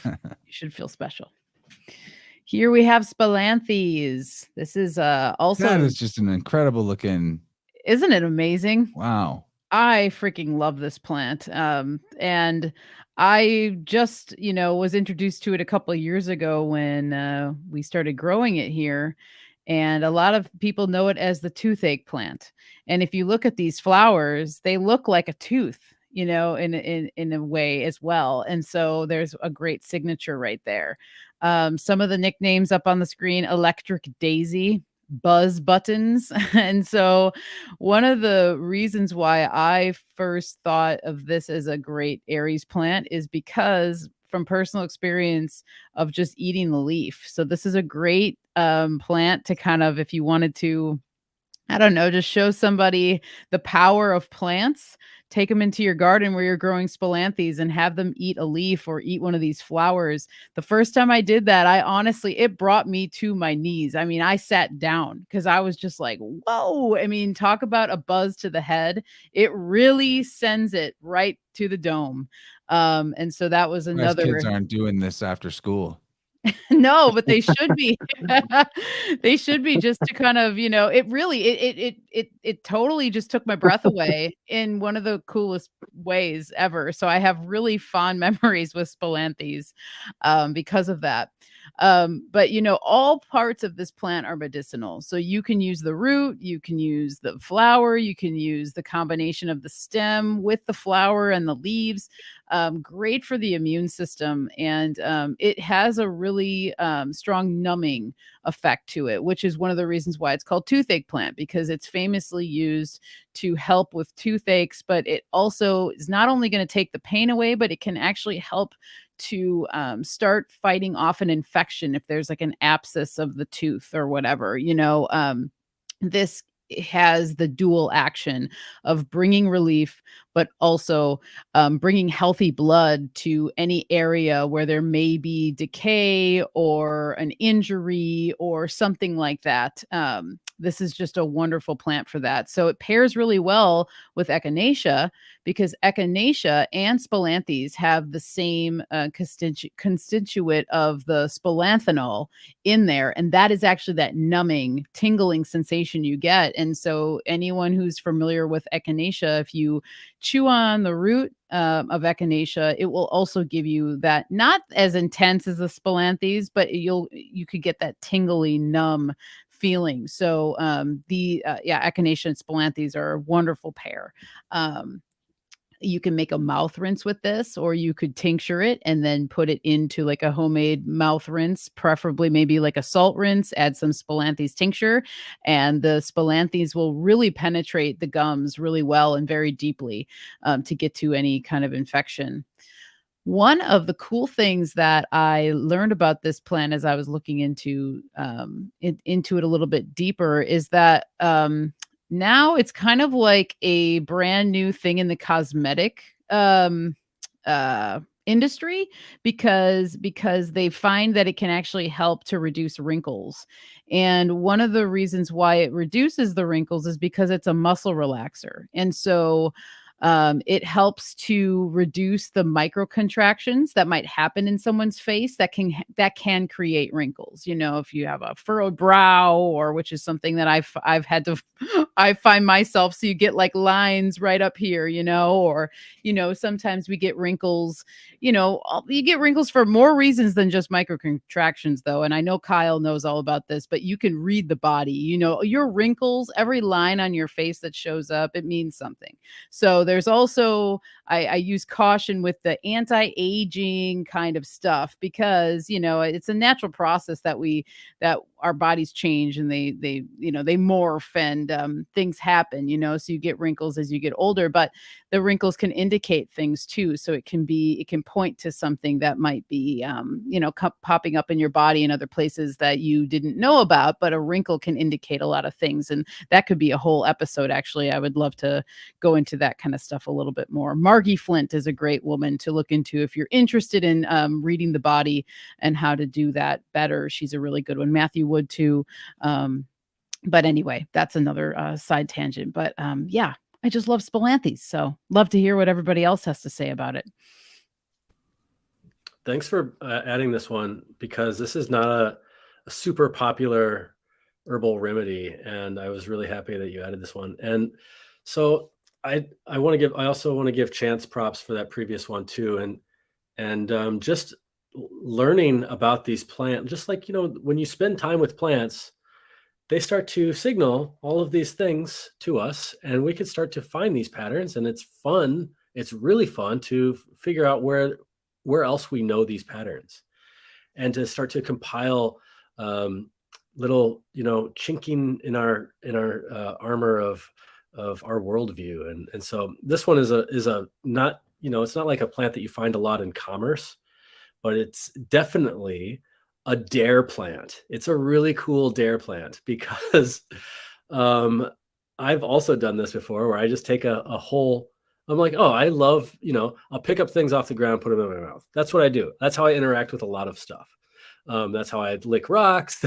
[SPEAKER 4] should feel special. Here we have Spilanthes. This is also
[SPEAKER 1] That is just an incredible looking.
[SPEAKER 4] Isn't it amazing?
[SPEAKER 1] Wow.
[SPEAKER 4] I freaking love this plant. And I just, was introduced to it a couple of years ago when we started growing it here. And a lot of people know it as the toothache plant. And if you look at these flowers, they look like a tooth, in a way as well. And so there's a great signature right there. Some of the nicknames up on the screen: Electric Daisy, Buzz Buttons. And so one of the reasons why I first thought of this as a great Aries plant is because from personal experience of just eating the leaf. So this is a great plant to kind of, if you wanted to, I don't know, just show somebody the power of plants, take them into your garden where you're growing spilanthes and have them eat a leaf or eat one of these flowers. The first time I did that, I honestly, it brought me to my knees. I mean, I sat down because I was just like, whoa. I mean, talk about a buzz to the head. It really sends it right to the dome. And so that was
[SPEAKER 1] Nice
[SPEAKER 4] another.
[SPEAKER 1] kids aren't doing this after school.
[SPEAKER 4] No, but they should be. They should be, just to kind of, it really, it totally just took my breath away in one of the coolest ways ever. So I have really fond memories with spilanthes because of that. But all parts of this plant are medicinal. So you can use the root, you can use the flower, you can use the combination of the stem with the flower and the leaves. Great for the immune system. And it has a really strong numbing effect to it, which is one of the reasons why it's called toothache plant, because it's famously used to help with toothaches. But it also is not only going to take the pain away, but it can actually help to start fighting off an infection if there's like an abscess of the tooth or whatever. This has the dual action of bringing relief, but also bringing healthy blood to any area where there may be decay or an injury or something like that. This is just a wonderful plant for that. So it pairs really well with echinacea, because echinacea and spilanthes have the same constituent of the spilanthanol in there. And that is actually that numbing, tingling sensation you get. And so anyone who's familiar with echinacea, if you chew on the root of echinacea, it will also give you that, not as intense as the spilanthes, but you could get that tingly, numb feeling. So echinacea and spilanthes are a wonderful pair. You can make a mouth rinse with this, or you could tincture it and then put it into like a homemade mouth rinse, preferably maybe like a salt rinse, add some spilanthes tincture, and the spilanthes will really penetrate the gums really well and very deeply to get to any kind of infection. One of the cool things that I learned about this plant as I was looking into it a little bit deeper is that now it's kind of like a brand new thing in the cosmetic industry, because they find that it can actually help to reduce wrinkles. And one of the reasons why it reduces the wrinkles is because it's a muscle relaxer. And so it helps to reduce the micro contractions that might happen in someone's face that can create wrinkles. If you have a furrowed brow, or which is something that I've had to, I find myself, so you get like lines right up here, or, sometimes we get wrinkles, you get wrinkles for more reasons than just micro contractions though. And I know Kyle knows all about this, but you can read the body, your wrinkles, every line on your face that shows up, it means something. So there's also, I use caution with the anti-aging kind of stuff, because, it's a natural process that our bodies change, and they morph, and things happen, so you get wrinkles as you get older, but the wrinkles can indicate things too. So it can point to something that might be, popping up in your body in other places that you didn't know about, but a wrinkle can indicate a lot of things. And that could be a whole episode. Actually, I would love to go into that kind of stuff a little bit more. Margie Flint is a great woman to look into if you're interested in reading the body and how to do that better. She's a really good one. Matthew Wood too. But anyway, that's another side tangent. But I just love spilanthes. So love to hear what everybody else has to say about it.
[SPEAKER 2] Thanks for adding this one, because this is not a super popular herbal remedy, and I was really happy that you added this one. And so I also want to give Chance props for that previous one too, and just learning about these plants, just like when you spend time with plants, they start to signal all of these things to us, and we can start to find these patterns. And it's fun. It's really fun to figure out where else we know these patterns, and to start to compile little chinking in our armor of our worldview. And so this one is a not, it's not like a plant that you find a lot in commerce, but it's definitely a dare plant. It's a really cool dare plant, because I've also done this before, where I just take a whole I'm like, oh, I love, I'll pick up things off the ground, put them in my mouth. That's what I do. That's how I interact with a lot of stuff. That's how I lick rocks.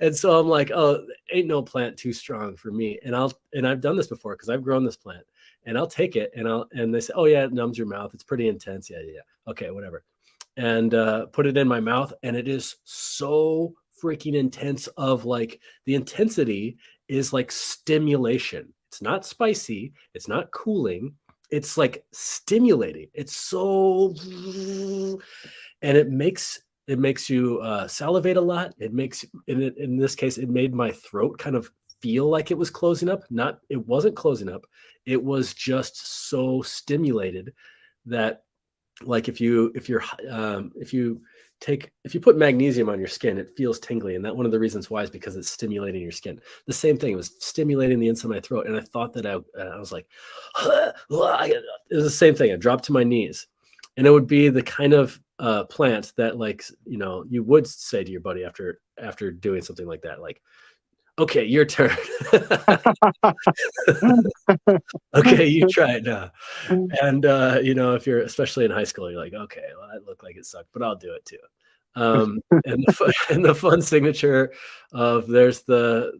[SPEAKER 2] And so I'm like, oh, ain't no plant too strong for me. And I've done this before because I've grown this plant, and I'll take it and they say, oh yeah, it numbs your mouth. It's pretty intense. Yeah. Okay, whatever. And put it in my mouth, and it is so freaking intense. Of like, the intensity is like stimulation. It's not spicy. It's not cooling. It's like stimulating. It's so, and it makes you salivate a lot. It makes, in this case, it made my throat kind of feel like it was closing up. It wasn't closing up. It was just so stimulated that, like, if you put magnesium on your skin, it feels tingly. And that one of the reasons why is because it's stimulating your skin. The same thing, it was stimulating the inside of my throat. And I thought that I was like, it was the same thing. I dropped to my knees, and it would be the kind of plant that, like, you would say to your buddy after doing something like that, like, okay, your turn. Okay, you try it now. And if you're especially in high school, you're like, okay, well, that looked like it sucked, but I'll do it too. And the fun signature of there's the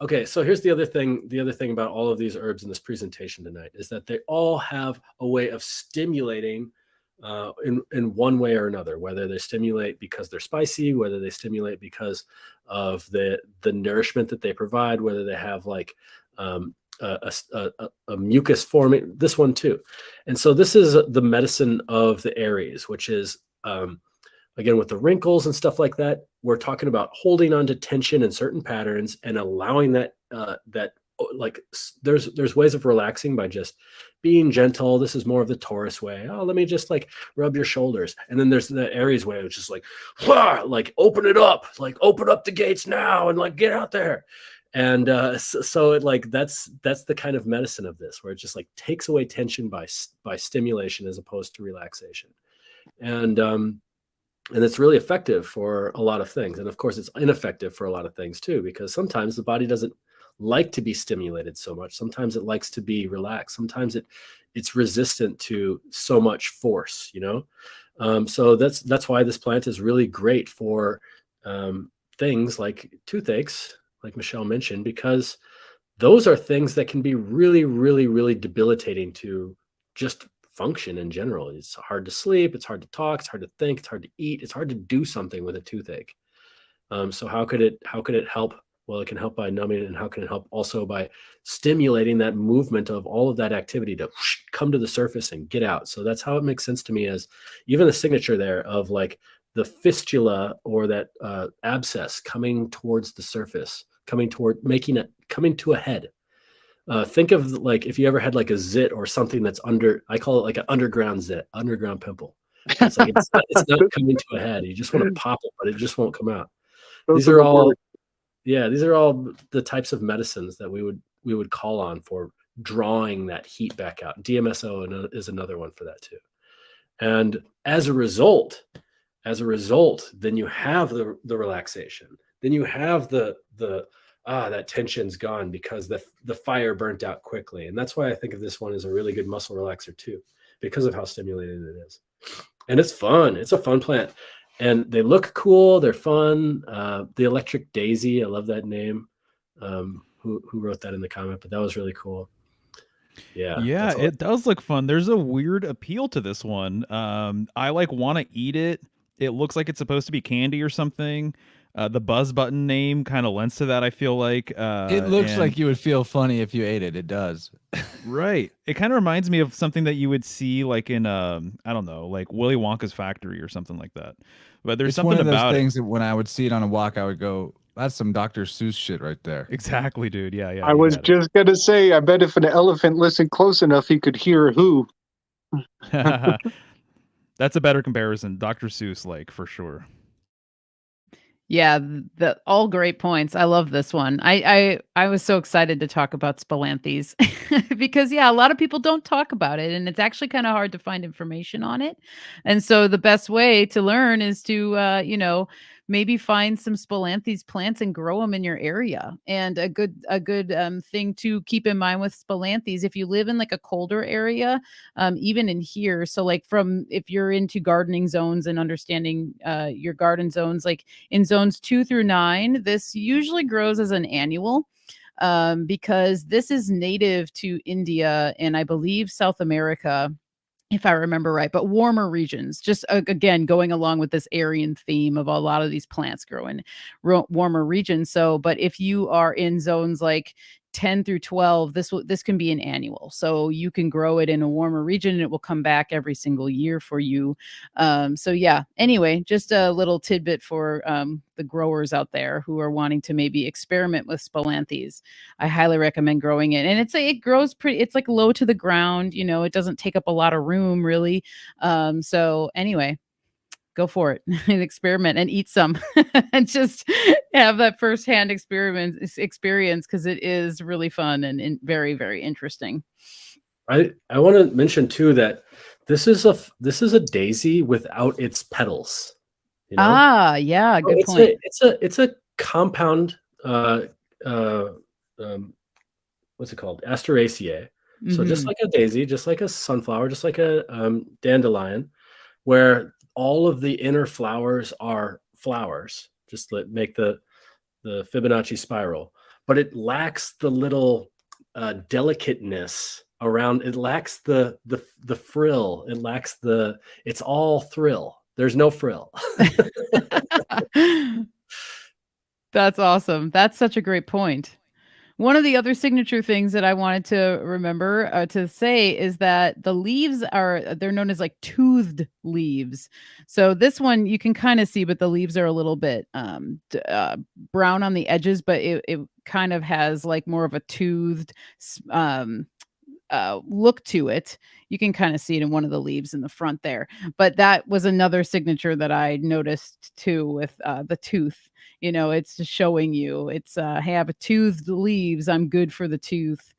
[SPEAKER 2] okay, so here's the other thing about all of these herbs in this presentation tonight is that they all have a way of stimulating in one way or another, whether they stimulate because they're spicy, whether they stimulate because of the nourishment that they provide, whether they have like a mucus forming, this one too. And so this is the medicine of the Aries, which is again, with the wrinkles and stuff like that, we're talking about holding on to tension in certain patterns and allowing that like there's ways of relaxing by just being gentle. This is more of the Taurus way. Oh, let me just like rub your shoulders. And then there's the Aries way, which is like open it up, like open up the gates now and like get out there. And so it, like, that's the kind of medicine of this, where it just like takes away tension by stimulation as opposed to relaxation. And it's really effective for a lot of things. And of course, it's ineffective for a lot of things too, because sometimes the body doesn't like to be stimulated so much. Sometimes it likes to be relaxed. Sometimes it's resistant to so much force, so that's why this plant is really great for things like toothaches, like Michelle mentioned, because those are things that can be really, really, really debilitating to just function in general. It's hard to sleep, it's hard to talk, it's hard to think, it's hard to eat, it's hard to do something with a toothache. So how could it help? Well, it can help by numbing it. And how can it help? Also by stimulating that movement of all of that activity to come to the surface and get out. So that's how it makes sense to me, as even the signature there of like the fistula or that abscess coming towards the surface, coming to a head. Think of like if you ever had like a zit or something that's under, I call it like an underground zit, underground pimple. It's like it's not coming to a head. You just want to pop it, but it just won't come out. These are all the types of medicines that we would call on for drawing that heat back out. DMSO is another one for that too. And as a result, then you have the relaxation. Then you have that tension's gone because the fire burnt out quickly. And that's why I think of this one as a really good muscle relaxer too, because of how stimulating it is. And it's fun. It's a fun plant. And they look cool. They're fun. The Electric Daisy, I love that name. Who wrote that in the comment? But that was really cool. Yeah,
[SPEAKER 3] it does look fun. There's a weird appeal to this one. I like want to eat it. It looks like it's supposed to be candy or something. The Buzz Button name kind of lends to that, I feel like.
[SPEAKER 1] It looks like you would feel funny if you ate it. It does.
[SPEAKER 3] Right. It kind of reminds me of something that you would see like in, I don't know, like Willy Wonka's factory or something like that. But there's something
[SPEAKER 1] one of those
[SPEAKER 3] about
[SPEAKER 1] things that when I would see it on a walk, I would go, that's some Dr. Seuss shit right there.
[SPEAKER 3] Exactly, dude. Yeah.
[SPEAKER 5] I was just going to say, I bet if an elephant listened close enough, he could hear who.
[SPEAKER 3] That's a better comparison. Dr. Seuss, like, for sure.
[SPEAKER 4] Yeah, all great points. I love this one. I was so excited to talk about Spilanthes because a lot of people don't talk about it, and it's actually kind of hard to find information on it. And so the best way to learn is to maybe find some Spilanthes plants and grow them in your area. And a good thing to keep in mind with Spilanthes, if you live in like a colder area, even in here, so like from if you're into gardening zones and understanding your garden zones, like in zones 2 through 9, this usually grows as an annual, because this is native to India and I believe South America, if I remember right, but warmer regions. Just again, going along with this Aryan theme of a lot of these plants grow in warmer regions. So, but if you are in zones like 10 through 12, this can be an annual. So you can grow it in a warmer region and it will come back every single year for you. So yeah, anyway, just a little tidbit for the growers out there who are wanting to maybe experiment with Spilanthes. I highly recommend growing it. And it grows pretty, it's like low to the ground, it doesn't take up a lot of room really. So anyway, go for it and experiment and eat some and just have that firsthand experience because it is really fun and very, very interesting.
[SPEAKER 2] I want to mention too that this is a daisy without its petals.
[SPEAKER 4] Yeah, good point.
[SPEAKER 2] It's a compound. What's it called? Asteraceae. So just
[SPEAKER 4] Mhm.
[SPEAKER 2] like a daisy, just like a sunflower, just like a dandelion, where all of the inner flowers are flowers, just that make the Fibonacci spiral, but it lacks the little delicateness around. It lacks the frill. It lacks it's all thrill. There's no frill.
[SPEAKER 4] That's awesome. That's such a great point. One of the other signature things that I wanted to remember to say is that the leaves they're known as like toothed leaves. So this one you can kind of see, but the leaves are a little bit brown on the edges, but it kind of has like more of a toothed look to it. You can kind of see it in one of the leaves in the front there. But that was another signature that I noticed too with the tooth. It's just showing you hey, I have a toothed leaves. I'm good for the tooth.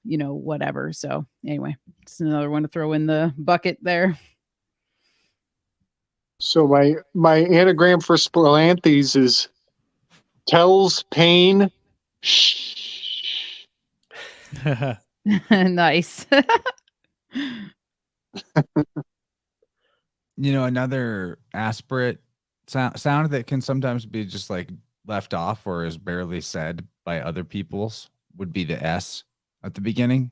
[SPEAKER 4] Whatever. So anyway, it's another one to throw in the bucket there.
[SPEAKER 5] So my anagram for Spilanthes is tells pain. Shh.
[SPEAKER 4] Nice.
[SPEAKER 1] Another aspirate sound that can sometimes be just like left off or is barely said by other people's would be the S at the beginning.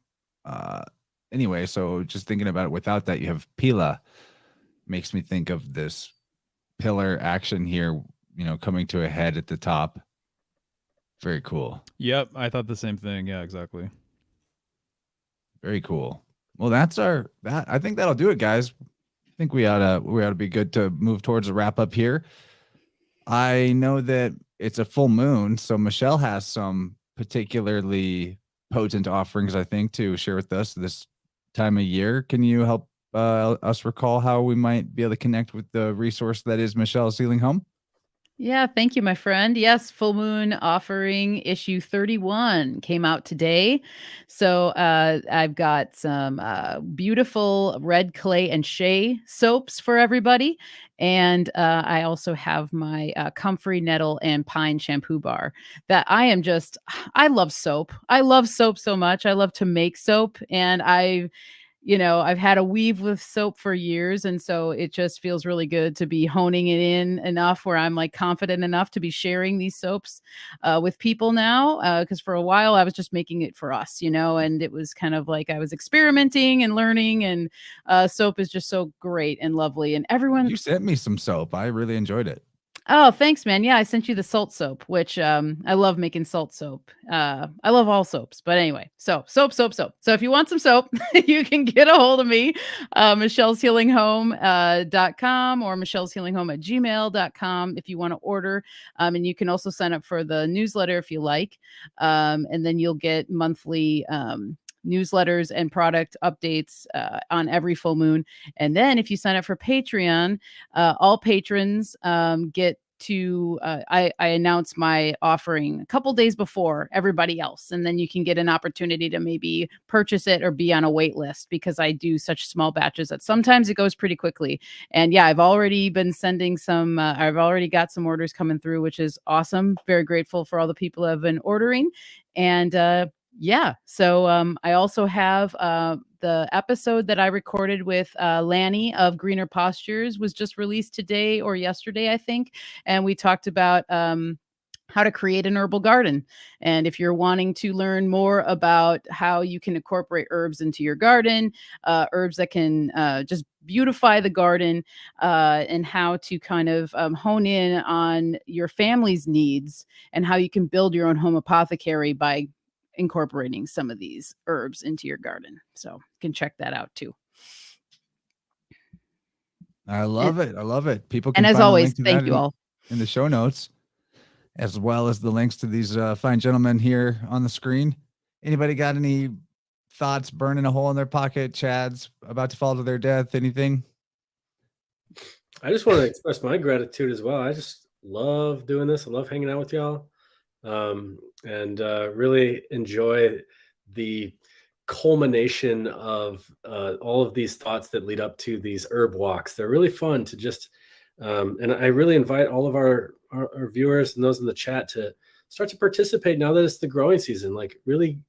[SPEAKER 1] Anyway, so just thinking about it, without that, you have Pila. Makes me think of this pillar action here, coming to a head at the top. Very cool.
[SPEAKER 3] Yep, I thought the same thing. Yeah, exactly.
[SPEAKER 1] Very cool. Well, I think that'll do it, guys. I think we ought to be good to move towards a wrap up here. I know that it's a full moon, so Michelle has some particularly potent offerings, I think, to share with us this time of year. Can you help us recall how we might be able to connect with the resource that is Michelle's Healing Home?
[SPEAKER 4] Yeah, thank you, my friend. Yes, Full Moon Offering issue 31 came out today. So I've got some beautiful red clay and shea soaps for everybody. And I also have my comfrey nettle and pine shampoo bar that I love soap. I love soap so much. I love to make soap. And I've had a weave with soap for years. And so it just feels really good to be honing it in enough where I'm like confident enough to be sharing these soaps with people now. Because for a while I was just making it for us, and it was kind of like I was experimenting and learning. And soap is just so great and lovely. And everyone.
[SPEAKER 1] You sent me some soap. I really enjoyed it.
[SPEAKER 4] Oh, thanks, man. Yeah, I sent you the salt soap, which I love making salt soap. I love all soaps, but anyway, soap. So if you want some soap, you can get a hold of me, michelleshealinghome.com or michelleshealinghome@gmail.com if you want to order. And you can also sign up for the newsletter if you like. And then you'll get monthly newsletters and product updates on every full moon. And then if you sign up for Patreon, all patrons get to I announce my offering a couple days before everybody else, and then you can get an opportunity to maybe purchase it or be on a wait list, because I do such small batches that sometimes it goes pretty quickly. And yeah, I've already been sending some I've already got some orders coming through, which is awesome. Very grateful for all the people who have been ordering. And yeah, so I also have the episode that I recorded with Lanny of Greener Postures was just released today or yesterday, I think. And we talked about how to create an herbal garden. And if you're wanting to learn more about how you can incorporate herbs into your garden, herbs that can just beautify the garden, and how to kind of hone in on your family's needs and how you can build your own home apothecary by incorporating some of these herbs into your garden. So you can check that out too.
[SPEAKER 1] I love it. I love it. People can
[SPEAKER 4] And as
[SPEAKER 1] find the
[SPEAKER 4] always,
[SPEAKER 1] link to
[SPEAKER 4] thank
[SPEAKER 1] that
[SPEAKER 4] you all.
[SPEAKER 1] in the show notes, as well as the links to these fine gentlemen here on the screen. Anybody got any thoughts burning a hole in their pocket? Chad's about to fall to their death. Anything?
[SPEAKER 2] I just want to express my gratitude as well. I just love doing this. I love hanging out with y'all, and really enjoy the culmination of all of these thoughts that lead up to these herb walks. They're really fun to just, and I really invite all of our viewers and those in the chat to start to participate now that it's the growing season. Like really,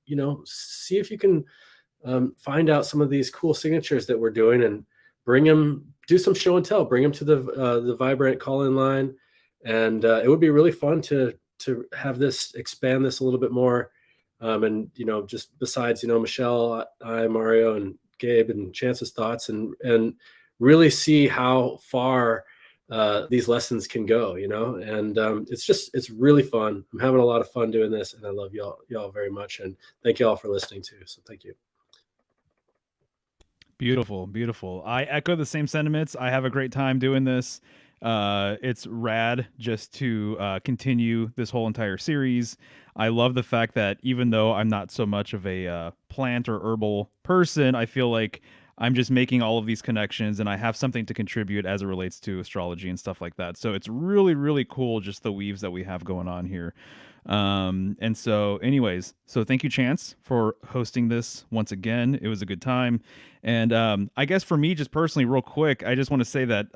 [SPEAKER 2] see if you can find out some of these cool signatures that we're doing and bring them, do some show and tell, bring them to the Vibrant call-in line. And it would be really fun to have this, expand this a little bit more. And, just besides, Michelle, I, Mario, and Gabe, and Chance's thoughts, and really see how far these lessons can go, and it's really fun. I'm having a lot of fun doing this, and I love y'all very much. And thank y'all for listening too. So thank you.
[SPEAKER 3] Beautiful, beautiful. I echo the same sentiments. I have a great time doing this. It's rad just to continue this whole entire series. I love the fact that even though I'm not so much of a plant or herbal person, I feel like I'm just making all of these connections and I have something to contribute as it relates to astrology and stuff like that. So it's really, really cool, just the weaves that we have going on here. And so anyways, so thank you, Chance, for hosting this once again. It was a good time. And I guess for me, just personally, real quick, I just want to say that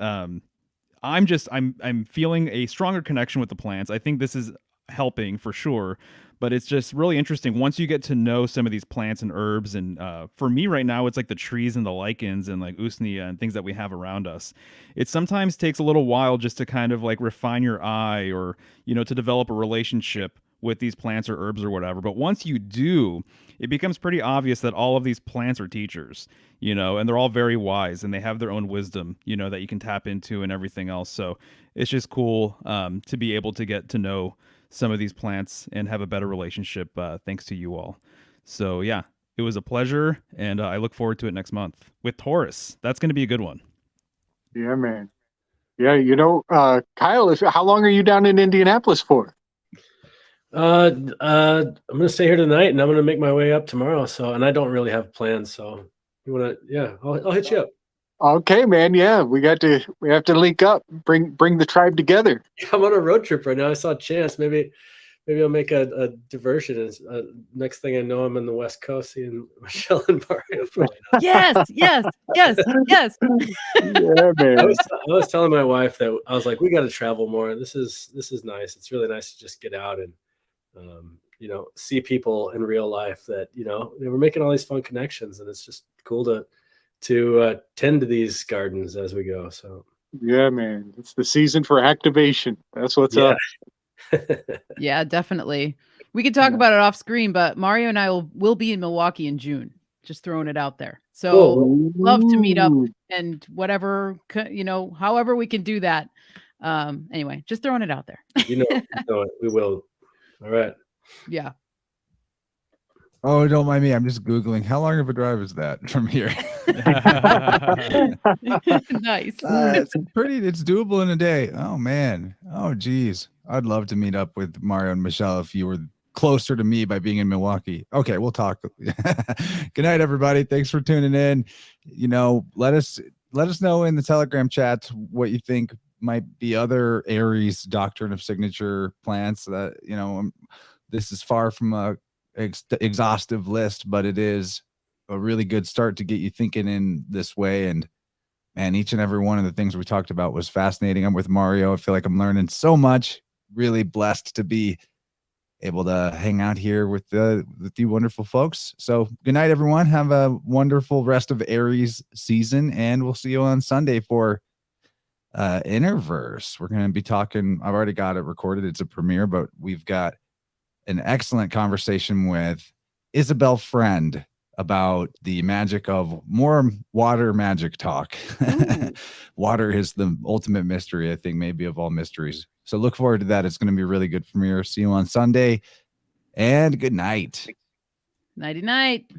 [SPEAKER 3] I'm feeling a stronger connection with the plants. I think this is helping for sure, but it's just really interesting once you get to know some of these plants and herbs. And for me right now, it's like the trees and the lichens and like usnea and things that we have around us. It sometimes takes a little while just to kind of like refine your eye or, to develop a relationship with these plants or herbs or whatever. But once you do, it becomes pretty obvious that all of these plants are teachers, and they're all very wise and they have their own wisdom, that you can tap into and everything else. So it's just cool to be able to get to know some of these plants and have a better relationship thanks to you all. So yeah, it was a pleasure, and I look forward to it next month with Taurus. That's going to be a good one.
[SPEAKER 5] Yeah, man. Yeah, Kyle, how long are you down in Indianapolis for?
[SPEAKER 2] I'm gonna stay here tonight, and I'm gonna make my way up tomorrow. So, and I don't really have plans. So, you wanna? Yeah, I'll hit you up.
[SPEAKER 5] Okay, man. Yeah, we have to link up, bring the tribe together.
[SPEAKER 2] I'm on a road trip right now. I saw a Chance. Maybe I'll make a diversion. Next thing I know, I'm in the West Coast seeing Michelle and Mario.
[SPEAKER 4] Yes.
[SPEAKER 5] Yeah, man.
[SPEAKER 2] I was telling my wife that I was like, we got to travel more. This is nice. It's really nice to just get out and see people in real life that we're making all these fun connections, and it's just cool to tend to these gardens as we go. So
[SPEAKER 5] yeah, man, it's the season for activation. That's what's up.
[SPEAKER 4] Yeah, definitely. We could talk about it off screen, but Mario and I will be in Milwaukee in June. Just throwing it out there. So
[SPEAKER 2] cool.
[SPEAKER 4] Love to meet up and whatever, however we can do that. Anyway, just throwing it out there.
[SPEAKER 2] We will. All right.
[SPEAKER 4] Yeah.
[SPEAKER 1] Oh, don't mind me. I'm just Googling how long of a drive is that from here.
[SPEAKER 4] Nice.
[SPEAKER 1] It's doable in a day. Oh man. Oh geez. I'd love to meet up with Mario and Michelle if you were closer to me by being in Milwaukee. Okay, we'll talk. Good night, everybody. Thanks for tuning in. Let us know in the Telegram chats what you think might be other Aries doctrine of signature plants that, this is far from a exhaustive list, but it is a really good start to get you thinking in this way. And man, each and every one of the things we talked about was fascinating. I'm with Mario. I feel like I'm learning so much. Really blessed to be able to hang out here with you wonderful folks. So good night, everyone. Have a wonderful rest of Aries season, and we'll see you on Sunday for Interverse. We're going to be talking. I've already got it recorded. It's a premiere, but we've got an excellent conversation with Isabel Friend about the magic of more water magic talk. Water is the ultimate mystery, I think, maybe of all mysteries. So look forward to that. It's going to be a really good premiere. See you on Sunday, and good night.
[SPEAKER 4] Nighty night.